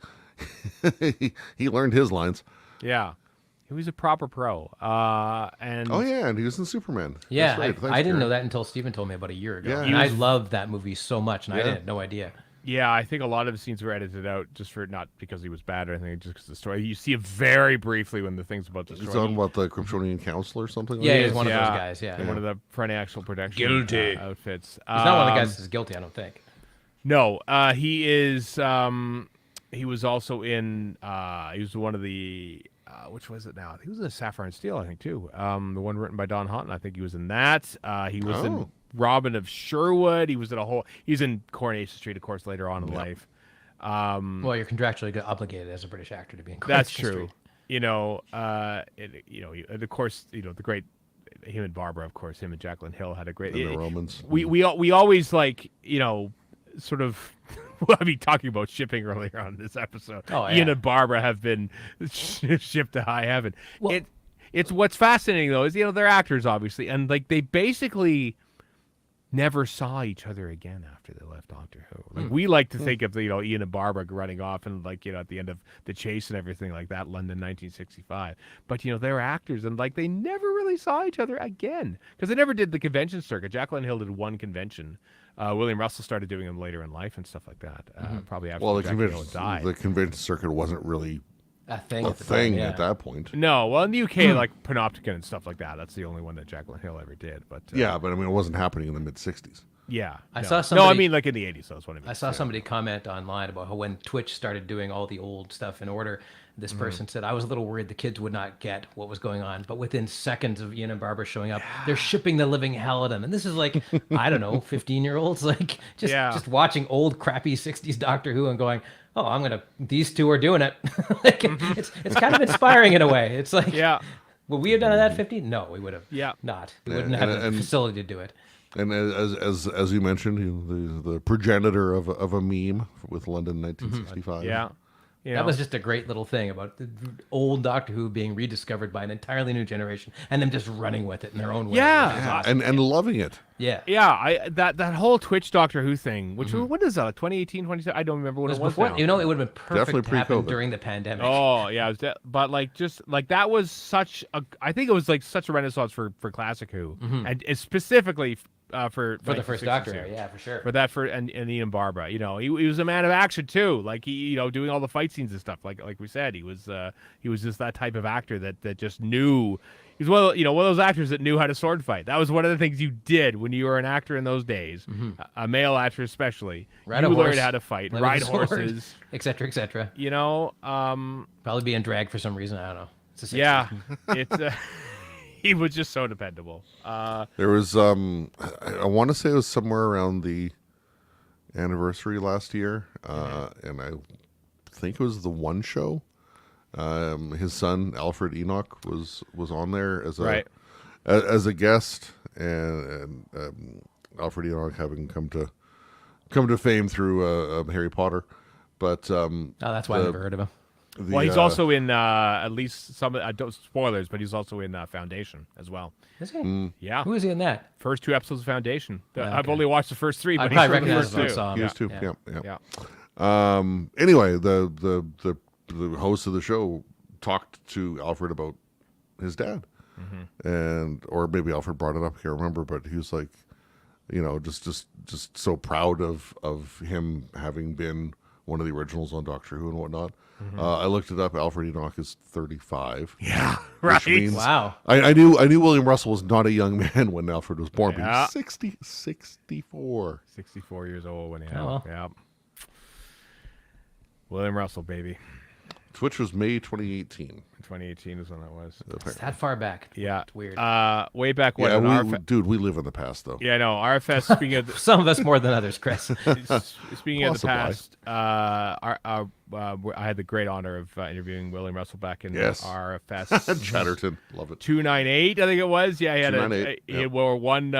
S1: learned his lines.
S3: Yeah. He was a proper pro. And
S1: and he was in Superman.
S2: Yeah,
S1: That's right. Thanks,
S2: I didn't
S1: Gary.
S2: know that until Steven told me about a year ago.
S1: Yeah.
S2: And I loved that movie so much, and I
S1: Yeah.
S2: had no idea.
S3: yeah, I think a lot of the scenes were edited out just for, not because he was bad or anything, just because the story. You see it very briefly when the thing's about to
S1: He's on what, the Kryptonian Council or something?
S2: Yeah,
S1: like
S2: he's
S1: that?
S2: one of those guys. Yeah,
S3: in one of the financial protection
S2: Guilty.
S3: outfits.
S2: he's not one of the guys that's guilty. I don't think.
S3: No, he is. He was also in. He was one of the. Which was it now? He was in Sapphire and Steel, I think, too. The one written by Don Houghton. I think he was in that. He was in Robin of Sherwood. He was in He's in Coronation Street, of course, later on in life.
S2: Well, you're contractually obligated as a British actor to be in.
S3: That's
S2: Coronation
S3: true.
S2: Street.
S3: And of course, the great. Him and Barbara, of course. Him and Jacqueline Hill had a great.
S1: And the Romans.
S3: We always like sort of. I mean, talking about shipping earlier on this episode.
S2: Oh, yeah.
S3: Ian and Barbara have been shipped to high heaven.
S2: Well-
S3: It's what's fascinating though is they're actors obviously, and like they basically never saw each other again after they left Doctor Who. Like we like to think of Ian and Barbara running off and like at the end of The Chase and everything like that, London 1965. But they're actors and like they never really saw each other again because they never did the convention circuit. Jacqueline Hill did one convention. William Russell started doing them later in life and stuff like that. Probably after
S1: Well,
S3: Jacqueline Hill died.
S1: the convention circuit wasn't really
S2: A thing.
S1: a
S2: at the
S1: thing
S2: time, yeah.
S1: at that point.
S3: No, well in the UK like Panopticon and stuff like that. That's the only one that Jacqueline Hill ever did. But
S1: Yeah, but I mean, it wasn't happening in the mid '60s.
S3: yeah,
S2: I
S3: no.
S2: saw
S3: No, I
S2: somebody-
S3: mean like in the 80s. That's what I mean.
S2: I saw somebody comment online about how when Twitch started doing all the old stuff in order, this person said, I was a little worried the kids would not get what was going on. But within seconds of Ian and Barbara showing up, they're shipping the living hell out of them. And this is like, I don't know, 15-year-olds, like just watching old crappy 60s Doctor Who and going, oh, these two are doing it. Like, it's kind of inspiring in a way. It's like, would we have done it at 15? No, we would have not. We wouldn't have the facility to do it.
S1: And as you mentioned, the progenitor of a meme with London 1965.
S3: Yeah.
S2: That was just a great little thing about the old Doctor Who being rediscovered by an entirely new generation and them just running with it in their own way.
S3: Yeah.
S2: Which is awesome.
S1: and loving it.
S2: Yeah.
S3: Yeah, that whole Twitch Doctor Who thing, which what is that? 2018, 2017? I don't remember what it was.
S2: Before,
S3: now.
S2: it would have been perfect
S1: Definitely
S2: to happen
S1: pre-COVID.
S2: during the pandemic.
S3: Oh yeah, but that was such a. I think it was like such a renaissance for classic Who, and specifically for
S2: for the first
S3: 1960s
S2: Doctor,
S3: here.
S2: yeah, for sure.
S3: For that, and Ian Barbara, he was a man of action too. Like he, doing all the fight scenes and stuff. Like we said, he was just that type of actor that just knew. He's one of those actors that knew how to sword fight. That was one of the things you did when you were an actor in those days, a male actor especially.
S2: Ride
S3: you
S2: a horse,
S3: learned how to fight,
S2: play with
S3: ride
S2: a sword,
S3: horses,
S2: etc., etc.
S3: Probably
S2: be in drag for some reason. I don't know. It's the 60s.
S3: Yeah, it's. He was just so dependable.
S1: There was I want to say it was somewhere around the anniversary last year, and I think it was the One Show. His son Alfred Enoch was on there as a
S3: Right.
S1: as a guest, and Alfred Enoch having come to fame through Harry Potter. But
S2: Oh, that's why I never heard of him.
S3: Well, he's also in at least some spoilers, but he's also in Foundation as well.
S2: Is he?
S3: Yeah,
S2: Who is he in that?
S3: first 2 episodes of Foundation.
S2: Okay.
S3: I've only watched the first 3,
S2: I
S3: but he's
S2: probably
S3: in the
S2: recognize
S3: first
S2: him if I
S3: 2.
S2: saw him.
S1: he is too.
S2: Yeah.
S1: Yeah. Anyway, the host of the show talked to Alfred about his dad, or maybe Alfred brought it up. I can't remember, but he was like, just so proud of him having been one of the originals on Doctor Who and whatnot. I looked it up. Alfred Enoch is 35.
S3: Yeah,
S1: Which
S3: right.
S1: means
S2: Wow.
S1: I knew William Russell was not a young man when Alfred was born, but
S3: Yeah.
S1: he's 64.
S3: 64 years old when he
S2: Oh, well.
S3: yeah. William Russell, baby.
S1: Which was May 2018.
S3: 2018 is when that was.
S2: It's that far back.
S3: Yeah,
S2: It's weird.
S3: way back when.
S1: Yeah,
S3: on
S1: dude, we live in the past though.
S3: Yeah, no, RFS. Speaking of
S2: Some of us more than others, Chris.
S3: speaking of the
S1: Possibly.
S3: past, I had the great honor of interviewing William Russell back in
S1: Yes.
S3: RFS
S1: Chatterton, love it.
S3: 298, I think it was. Yeah, he had
S1: 298,
S3: he had wore one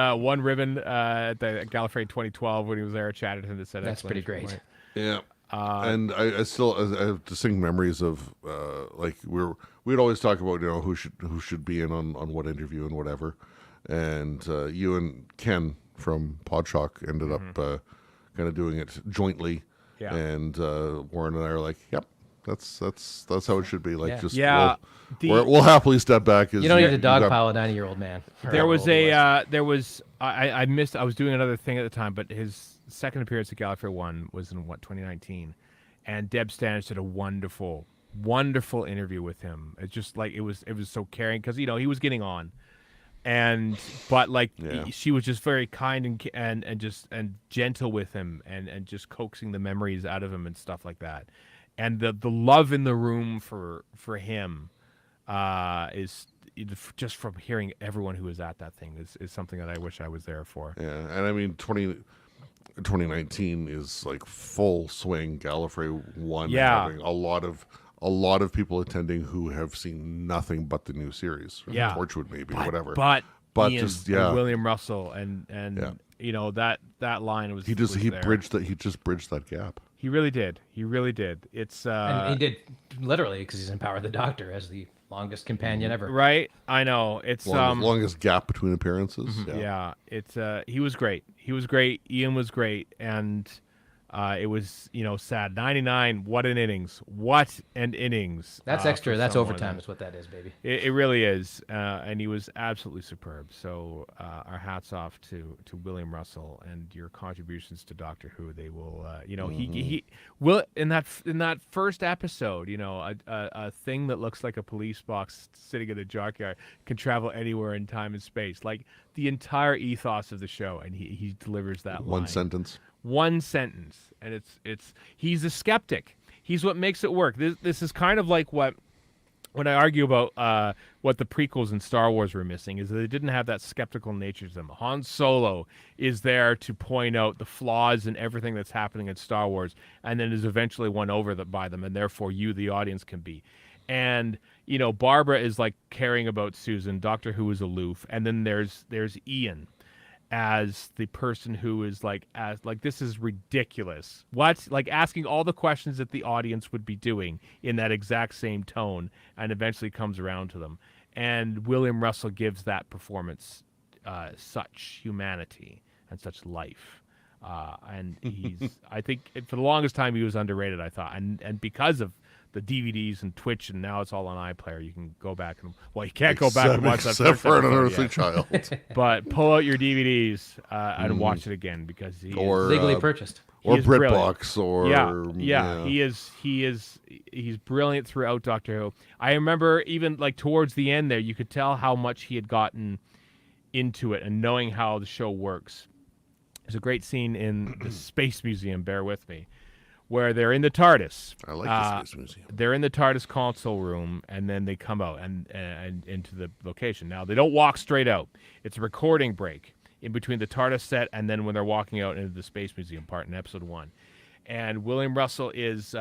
S3: ribbon at the Gallifrey 2012 when he was there at Chatterton. That said,
S2: That's pretty
S3: exclamation
S2: great.
S3: point.
S1: Yeah. And I have distinct memories of like we'd always talk about who should be in on what interview and whatever, and you and Ken from Podshock ended up kind of doing it jointly.
S3: Yeah.
S1: And Warren and I are like, yep, that's how it should be. Like,
S2: Yeah.
S1: just
S3: Yeah,
S1: we'll happily step back.
S2: You don't need to dogpile a 90-year-old man.
S3: There was I missed. I was doing another thing at the time, but his second appearance at Gallifrey 1 was in 2019, and Deb Stanish did a wonderful interview with him. It's just like it was so caring because he was getting on, but she was just very kind and gentle with him and just coaxing the memories out of him and stuff like that, and the love in the room for him is. Just from hearing everyone who was at that thing is something that I wish I was there for.
S1: Yeah, and I mean 2019 is like full swing. Gallifrey 1,
S3: Yeah.
S1: having a lot of people attending who have seen nothing but the new series.
S3: Yeah.
S1: Torchwood maybe, whatever.
S3: But Ian
S1: just
S3: and William Russell and
S1: Yeah.
S3: that line was
S1: he
S3: there.
S1: bridged that gap.
S3: He really did. It's
S2: And he did literally because he's empowered the Doctor as the longest companion ever.
S3: right. I know it's
S1: Longest gap between appearances.
S3: yeah. It's he was great. Ian was great, and it was sad. 99. What an innings.
S2: That's extra.
S3: for
S2: That's
S3: someone.
S2: overtime is what that is, baby.
S3: It really is, and he was absolutely superb. So our hats off to William Russell and your contributions to Doctor Who. They will, he will in that first episode. A thing that looks like a police box sitting in a junkyard can travel anywhere in time and space. Like the entire ethos of the show, and he delivers that
S1: One
S3: line.
S1: sentence.
S3: One sentence, and it's he's a skeptic. He's what makes it work. This is kind of like when I argue about what the prequels in Star Wars were missing is that they didn't have that skeptical nature to them. Han Solo is there to point out the flaws in everything that's happening in Star Wars, and then is eventually won over by them, and therefore you, the audience, can be. And Barbara is like caring about Susan. Doctor Who is aloof, and then there's Ian as the person who is like this is ridiculous. What? Like asking all the questions that the audience would be doing in that exact same tone, and eventually comes around to them. And William Russell gives that performance such humanity and such life. And he's I think for the longest time he was underrated, I thought. And because of the DVDs and Twitch, and now it's all on iPlayer. You can go back and you can't go back and watch that
S1: except
S3: first
S1: for an
S3: episode
S1: unearthly
S3: yet.
S1: child.
S3: But pull out your DVDs and watch it again because he
S1: Or
S3: is,
S2: Legally purchased.
S1: or
S3: he is brilliant.
S1: BritBox or
S3: he's brilliant throughout Doctor Who. I remember even like towards the end there, you could tell how much he had gotten into it and knowing how the show works. There's a great scene in the Space Museum. Bear with me. Where they're in the TARDIS.
S1: I like the Space Museum.
S3: They're in the TARDIS console room, and then they come out and into the location. Now, they don't walk straight out. It's a recording break in between the TARDIS set and then when they're walking out into the Space Museum part in episode 1. And William Russell is,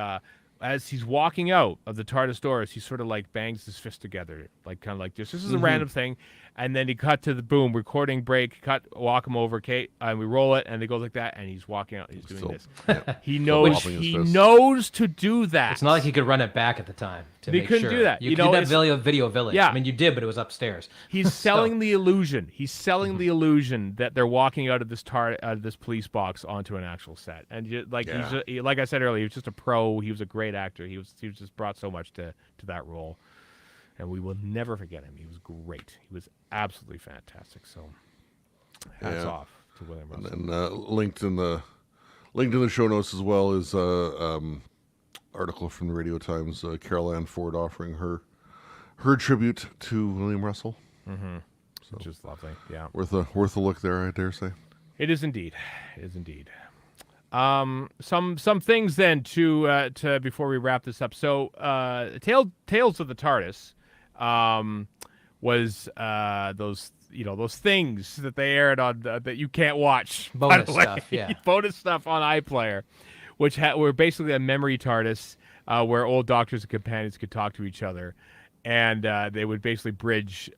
S3: as he's walking out of the TARDIS doors, he sort of like bangs his fist together, like kind of like this. This is a random thing. and then he cut to the boom, recording break, walk him over, Kate, and we roll it, and it goes like that, and he's walking out, he's doing this. He knows to do that.
S2: It's not like he could run it back at the time to
S3: He
S2: make
S3: couldn't
S2: sure.
S3: do that.
S2: You did that video village.
S3: Yeah.
S2: I mean, you did, but it was upstairs.
S3: He's selling the illusion. He's selling the illusion that they're walking out of this police box onto an actual set. And like I said earlier, he was just a pro. He was a great actor. He just brought so much to that role, and we will never forget him. He was great. He was absolutely fantastic. So hats off to William Russell.
S1: And linked in the show notes as well is article from the Radio Times. Carol Ann Ford offering her tribute to William Russell.
S3: Mm-hmm. So, which is lovely. Yeah,
S1: worth a look there, I dare say.
S3: It is indeed. It is indeed. Some things then to before we wrap this up. So, Tales of the TARDIS was those things that they aired on that you can't watch.
S2: Bonus stuff, yeah.
S3: Bonus stuff on iPlayer, which were basically a memory TARDIS where old doctors and companions could talk to each other, and they would basically bridge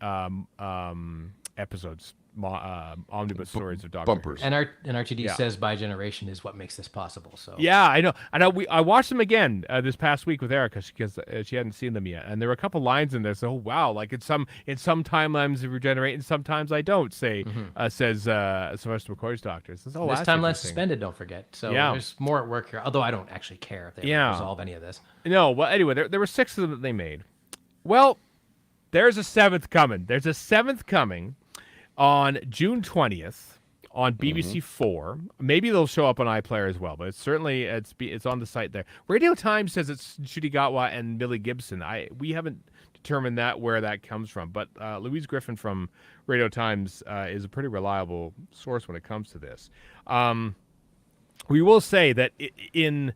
S3: episodes. Omnibus stories of Doctor
S1: bumpers.
S3: Who.
S2: And RTD says by generation is what makes this possible. So
S3: yeah, I know. I watched them again this past week with Erica because she hadn't seen them yet, and there were a couple lines in there. So wow, like in some timelines they regenerate, and sometimes I don't. Says Sylvester McCoy's Doctor. Says,
S2: this timeline suspended. Don't forget. So there's more at work here. Although I don't actually care if they resolve any of this.
S3: No. Well, anyway, there were 6 of them that they made. Well, there's a 7th coming. There's a 7th coming. On June 20th on BBC 4, maybe they'll show up on iPlayer as well, but it's on the site there. Radio Times says it's Judy Gatwa and Millie Gibson. We haven't determined where that comes from, but Louise Griffin from Radio Times is a pretty reliable source when it comes to this. We will say that in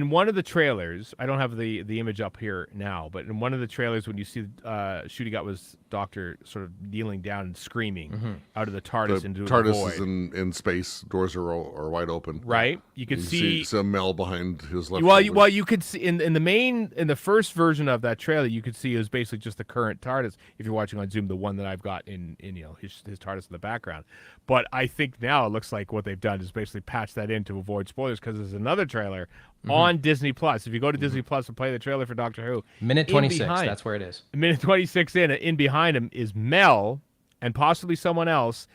S3: one of the trailers, I don't have the image up here now, but in one of the trailers, when you see Ncuti Gatwa's doctor sort of kneeling down and screaming out of the TARDIS into the void.
S1: TARDIS is in space. Doors are wide open.
S3: Right. You can see
S1: some Mel behind his left.
S3: Well, you could see in the first version of that trailer, you could see it was basically just the current TARDIS. If you're watching on Zoom, the one that I've got in his TARDIS in the background. But I think now it looks like what they've done is basically patch that in to avoid spoilers because there's another trailer on Disney Plus. If you go to Disney Plus and play the trailer for Doctor Who,
S2: minute 26, that's where it is.
S3: Minute 26 in behind him is Mel and possibly someone else.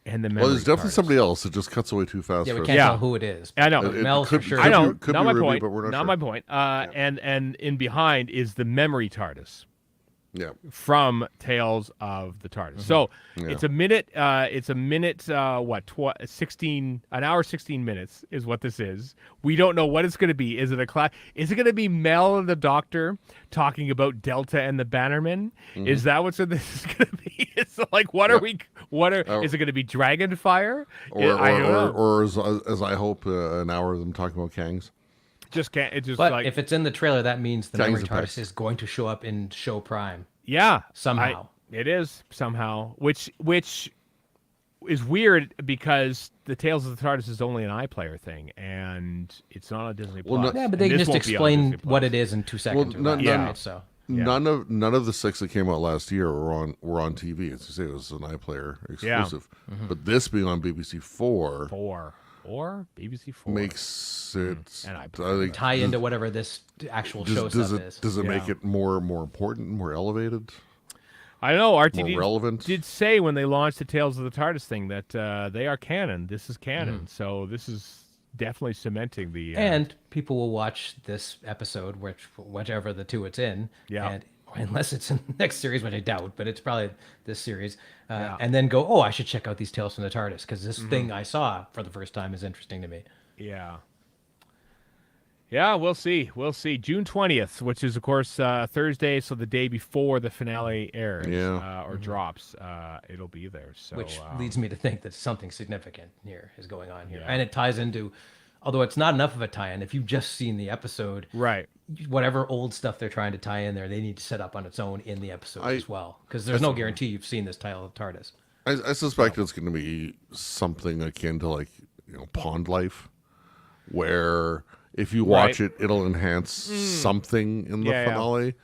S3: And the
S1: there's definitely
S3: TARDIS.
S1: somebody else. It just cuts away too fast.
S2: Yeah, we
S1: for
S2: can't
S1: us.
S2: tell who it is.
S3: I know.
S2: Mel's for sure.
S3: I know.
S1: Could
S3: Not
S1: be
S3: my
S1: Ruby,
S3: point.
S1: but we're not sure.
S3: my point. And in behind is the memory TARDIS.
S1: Yeah.
S3: From Tales of the TARDIS. So it's a minute. 16 an hour 16 minutes is what this is. We don't know what it's going to be. Is it a class? Is it going to be Mel and the Doctor talking about Delta and the Bannermen? Is that what this is going to be? It's like what are we? Is it going to be Dragonfire?
S1: Or as I hope, an hour of them talking about Kangs.
S3: But
S2: if it's in the trailer, that means the memory
S1: Kangs
S2: TARDIS is going to show up in Show Prime.
S3: Yeah,
S2: somehow
S3: it is somehow, which is weird because the Tales of the TARDIS is only an iPlayer thing, and it's not on Disney Plus.
S2: But they can just explain what it is in 2 seconds.
S1: None of the 6 that came out last year were on TV. As you say, it was an iPlayer exclusive. Yeah. But this being on BBC 4.
S3: Or BBC 4
S1: makes it
S2: tie into whatever this actual show stuff is.
S1: Does it make it more important, more elevated?
S3: I know RTD
S1: relevant?
S3: Did say when they launched the Tales of the TARDIS thing that they are canon. This is canon, so this is definitely cementing the.
S2: And people will watch this episode, whichever the 2 it's in.
S3: Yeah.
S2: And unless it's in the next series, which I doubt, but it's probably this series, and then go, I should check out these Tales from the TARDIS because this thing I saw for the first time is interesting to me.
S3: Yeah. Yeah, we'll see. June 20th, which is, of course, Thursday, so the day before the finale airs or drops, it'll be there. So,
S2: which leads me to think that something significant here is going on here. And it ties into, although it's not enough of a tie-in, if you've just seen the episode,
S3: right?
S2: Whatever old stuff they're trying to tie in there, they need to set up on its own in the episode as well. Because there's no guarantee you've seen this title of TARDIS.
S1: I suspect it's going to be something akin to Pond Life, where if you watch it, it'll enhance something in the finale.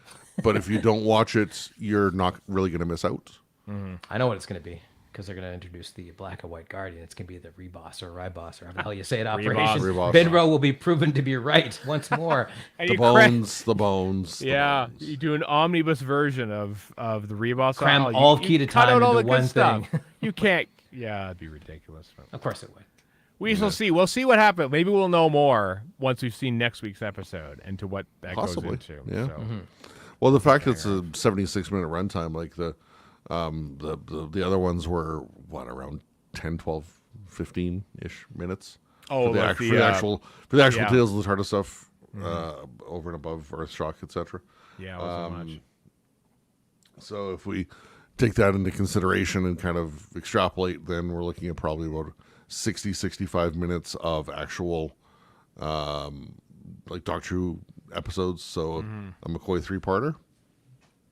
S1: But if you don't watch it, you're not really going to miss out.
S2: I know what it's going to be because they're going to introduce the black and white guardian. It's going to be the Reboss or Ryboss or however the hell you say it. Operation
S1: Reboss.
S2: Benro will be proven to be right once more.
S1: The bones.
S3: Yeah, you do an omnibus version of the Reboss.
S2: Cram
S3: You-
S2: all
S3: you
S2: key to
S3: cut
S2: time
S3: out all
S2: into
S3: the
S2: one
S3: good stuff.
S2: thing.
S3: You can't. Yeah, it'd be ridiculous.
S2: Of course it would.
S3: We shall see. We'll see what happens. Maybe we'll know more once we've seen next week's episode and to what that
S1: Possibly.
S3: goes into.
S1: Yeah.
S3: So,
S1: Well, the fact it's a 76-minute runtime, like the other ones were around 10, 12, 15-ish minutes.
S3: Oh,
S1: for the,
S3: like
S1: for the actual Tales of the TARDIS stuff, over and above Earthshock, etc.
S3: yeah, it wasn't much.
S1: So if we take that into consideration and kind of extrapolate, then we're looking at probably about 60, 65 minutes of actual like Doctor Who episodes. So a McCoy 3-parter,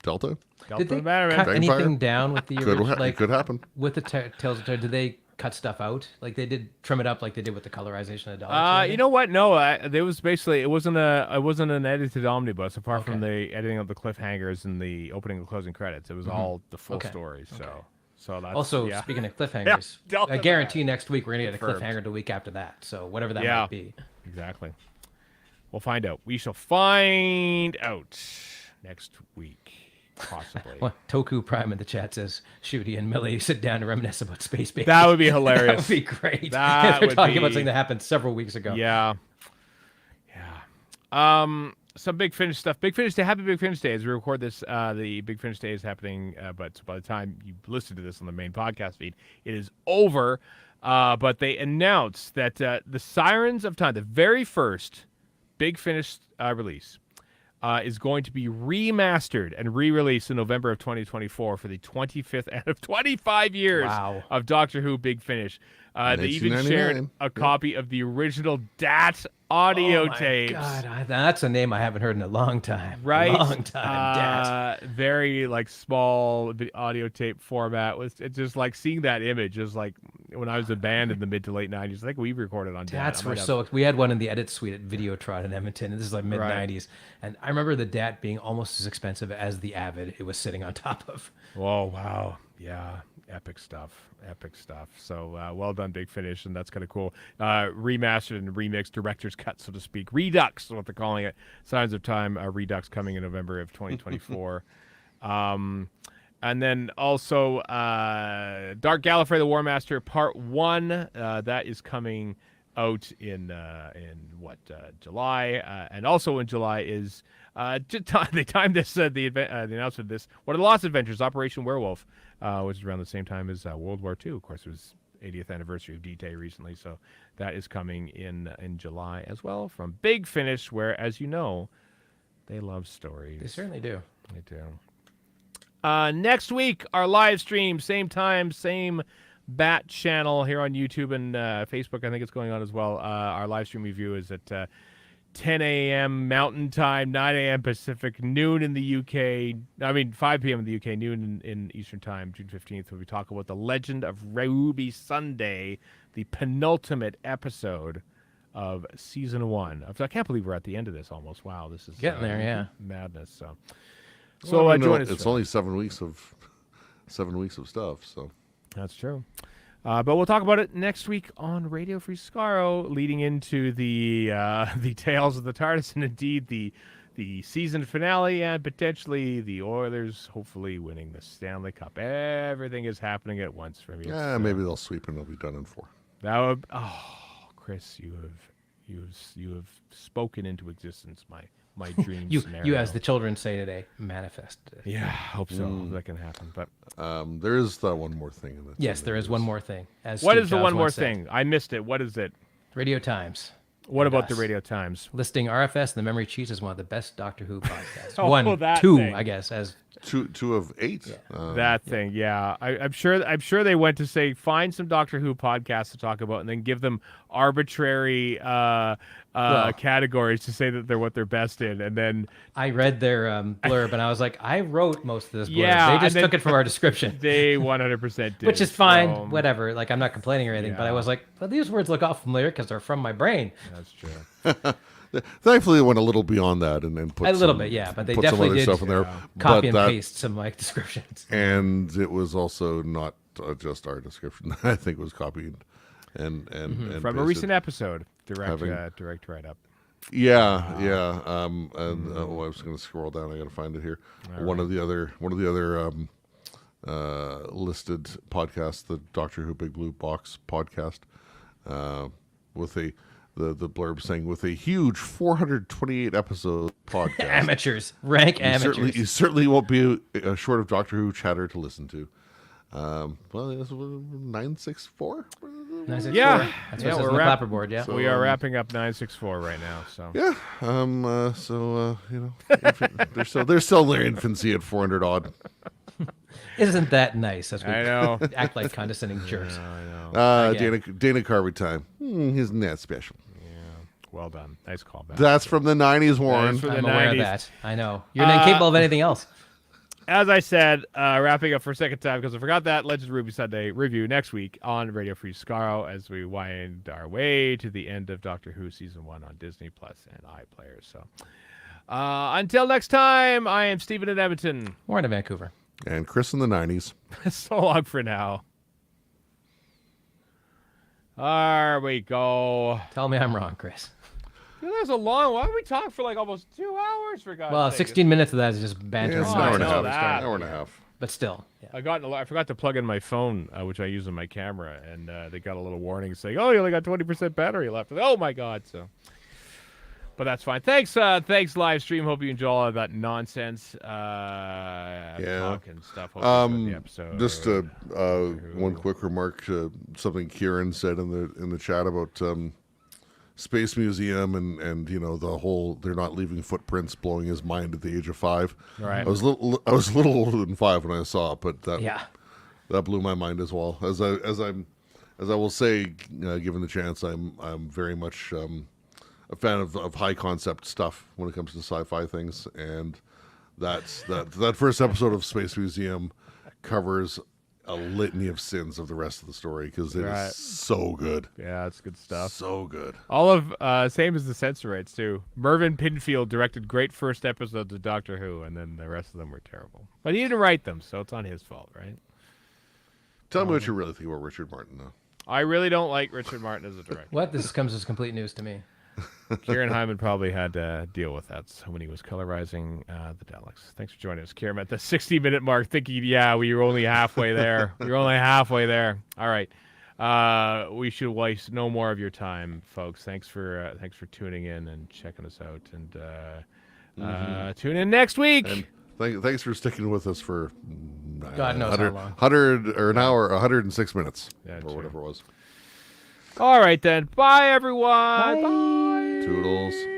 S1: Delta.
S2: Did they
S3: Batman.
S2: cut
S1: Dragonfire?
S2: anything down with the original?
S1: Could happen.
S2: With the Tales of Terror, did they cut stuff out? Like they did trim it up like they did with the colorization of Daleks?
S3: You know what? No, there was basically it wasn't an edited omnibus apart from the editing of the cliffhangers and the opening and closing credits. It was all the full story. So that's
S2: Also, speaking of cliffhangers,
S3: Delta
S2: I guarantee next week we're going to get a
S3: Confirmed.
S2: cliffhanger the week after that. So whatever that might be.
S3: Exactly. We'll find out. We shall find out next week, possibly.
S2: Well, Toku Prime in the chat says, Shooty and Millie sit down and reminisce about Space Baby.
S3: That would be hilarious.
S2: That would be great.
S3: That
S2: They're
S3: would
S2: talking
S3: be-
S2: about something that happened several weeks ago.
S3: Yeah. Some Big Finish stuff. Big Finish Day. Happy Big Finish Day. As we record this, the Big Finish Day is happening, but by the time you listen to this on the main podcast feed, it is over. But they announced that the Sirens of Time, the very first Big Finish release, is going to be remastered and re-released in November of 2024 for the 25th and of 25 years of Doctor Who Big Finish. They even shared
S1: 1999.
S3: a copy of the original DAT audio tapes.
S2: God, that's a name I haven't heard in a long time.
S3: Right?
S2: Long time. Dad.
S3: Very like small audio tape format. It's just like seeing that image is like when I was a band in the mid to late 90s. I think we recorded on
S2: DATs
S3: DAT.
S2: were so. We had one in the edit suite at Videotron in Edmonton. And this is like mid 90s. And I remember the DAT being almost as expensive as the Avid it was sitting on top of.
S3: Oh, wow. Yeah. Epic stuff. So well done, Big Finish, and that's kind of cool. Remastered and remixed, director's cut, so to speak. Redux is what they're calling it. Signs of Time Redux coming in November of 2024. And then also Dark Gallifrey, the War Master, Part 1. That is coming out in July. And also in July is they timed this the announcement of this. What are the Lost Adventures? Operation Werewolf, which is around the same time as World War II. Of course, it was 80th anniversary of D-Day recently, so that is coming in July as well from Big Finish, where, as you know, they love stories.
S2: They certainly do.
S3: They do. Next week, our live stream, same time, same bat channel here on YouTube and Facebook. I think it's going on as well. Our live stream review is at 10 a.m. Mountain Time, 9 a.m. Pacific, noon in the UK. 5 p.m. in the UK, noon in Eastern Time, June 15th, where we talk about The Legend of Ruby Sunday, the penultimate episode of Season 1. I can't believe we're at the end of this almost. Wow, this is
S2: Getting there, yeah.
S3: Madness. So
S1: Well,
S3: join us.
S1: it's only 7 weeks of stuff. So
S3: That's true. But we'll talk about it next week on Radio Free Skaro, leading into the Tales of the TARDIS, and indeed the season finale, and potentially the Oilers hopefully winning the Stanley Cup. Everything is happening at once for me.
S1: yeah, maybe they'll sweep and they'll be done in 4.
S3: That would. Oh, Chris, you have spoken into existence my dream scenario.
S2: You, as the children say today, manifest.
S3: Yeah, hope so. That can happen. But
S1: There is that one more thing. In
S2: Yes, there is one more thing. As
S3: what
S2: Steve
S3: is the
S2: Jobs
S3: one more
S2: once said.
S3: thing? I missed it. What is it?
S2: Radio Times.
S3: What about
S2: Us.
S3: the Radio Times?
S2: Listing RFS and the Memory Cheats as one of the best Doctor Who podcasts.
S3: Oh, that
S2: two,
S3: thing.
S2: I guess. As
S1: 2 of 8.
S3: That thing, yeah. I'm sure they went to say find some Doctor Who podcasts to talk about, and then give them arbitrary categories to say that they're what they're best in, and then
S2: I read their blurb and I was like, I wrote most of this blurb.
S3: Yeah,
S2: They just
S3: and then
S2: took it from our description.
S3: they 100% did.
S2: Which is fine,
S3: so-
S2: whatever. Like, I'm not complaining or anything, but I
S3: Yeah.
S2: was like, well, these words look all familiar because they're from my brain.
S3: That's true.
S1: Thankfully, it went a little beyond that and put
S2: A little
S1: some-
S2: bit, yeah, but they
S1: put some
S2: definitely
S1: other
S2: did
S1: stuff in there.
S2: Copy
S1: but
S2: and
S1: that,
S2: paste some like descriptions.
S1: and it was also not just our description. I think it was copied and
S2: Mm-hmm.
S1: and
S3: From a
S1: pasted.
S3: recent episode, direct
S1: Having-
S3: direct write up.
S1: Yeah. And I was going to scroll down. I got to find it here. One of the other listed podcasts, the Doctor Who Big Blue Box podcast, with the blurb saying with a huge 428 episode podcast.
S2: Amateurs. Rank amateurs.
S1: You certainly won't be short of Doctor Who chatter to listen to. Well, this was 964.
S2: 964.
S3: Yeah.
S2: That's
S3: Yeah,
S2: what it says
S3: we're
S2: on the
S3: wrap-
S2: clapperboard, yeah.
S3: We are wrapping up 964 right now. So
S1: Yeah. They're still in their infancy at 400 odd.
S2: Isn't that nice? As we
S3: I know.
S2: act like condescending jerks.
S3: I know.
S1: Dana Carvey time. Isn't that special?
S3: Well done. Nice callback.
S1: That's from the 90s, Warren.
S3: That's from
S2: I'm
S3: the
S2: aware
S3: 90s.
S2: of that. I know. You're incapable of anything else.
S3: As I said, wrapping up for a second time because I forgot that Legends of Ruby Sunday review next week on Radio Free Skaro as we wind our way to the end of Doctor Who Season 1 on Disney Plus and iPlayer. So until next time, I am Stephen in Edmonton.
S2: Warren in Vancouver.
S1: And Chris in the 90s.
S3: So long for now. There we go.
S2: Tell me I'm wrong, Chris.
S3: Yeah, that's a long. Why don't we talk for like almost 2 hours? For God's
S2: Well,
S3: sake?
S2: 16 minutes of that is just banter.
S1: Yeah, it's an
S3: Oh,
S1: hour
S3: I
S1: and a
S3: know
S1: half.
S3: that.
S1: An hour and a half.
S2: But still. Yeah.
S3: I forgot to plug in my phone, which I use on my camera, and they got a little warning saying, "Oh, you only got 20% battery left." Oh my God! So, but that's fine. Thanks, live stream. Hope you enjoy all of that nonsense. Talk and stuff. Hope you enjoyed the episode.
S1: Just one quick remark to something Kieran said in the chat about Space Museum and the whole they're not leaving footprints, blowing his mind at the age of 5.
S3: Right.
S1: I was a little older than 5 when I saw it, but that blew my mind as well. As I will say, given the chance, I'm very much a fan of high concept stuff when it comes to sci-fi things, and that first episode of Space Museum covers a litany of sins of the rest of the story because it is so good.
S3: Yeah, it's good stuff.
S1: So good.
S3: All of same as the censor rates too. Mervyn Pinfield directed great first episodes of Doctor Who, and then the rest of them were terrible. But he didn't write them, so it's on his fault, right?
S1: Tell me what you really think about Richard Martin, though.
S3: I really don't like Richard Martin as a director.
S2: What? This comes as complete news to me.
S3: Kieran Hyman probably had to deal with that when he was colorizing the Daleks. Thanks for joining us, Kieran. At the 60-minute mark, thinking, we were only halfway there. We were only halfway there. All right. We should waste no more of your time, folks. Thanks for tuning in and checking us out. And tune in next week.
S1: And thanks for sticking with us for
S2: God knows how long.
S1: 100 or an hour, 106 minutes,
S3: Yeah,
S1: or
S3: true.
S1: whatever it was.
S3: All right, then. Bye, everyone. Bye.
S1: Toodles.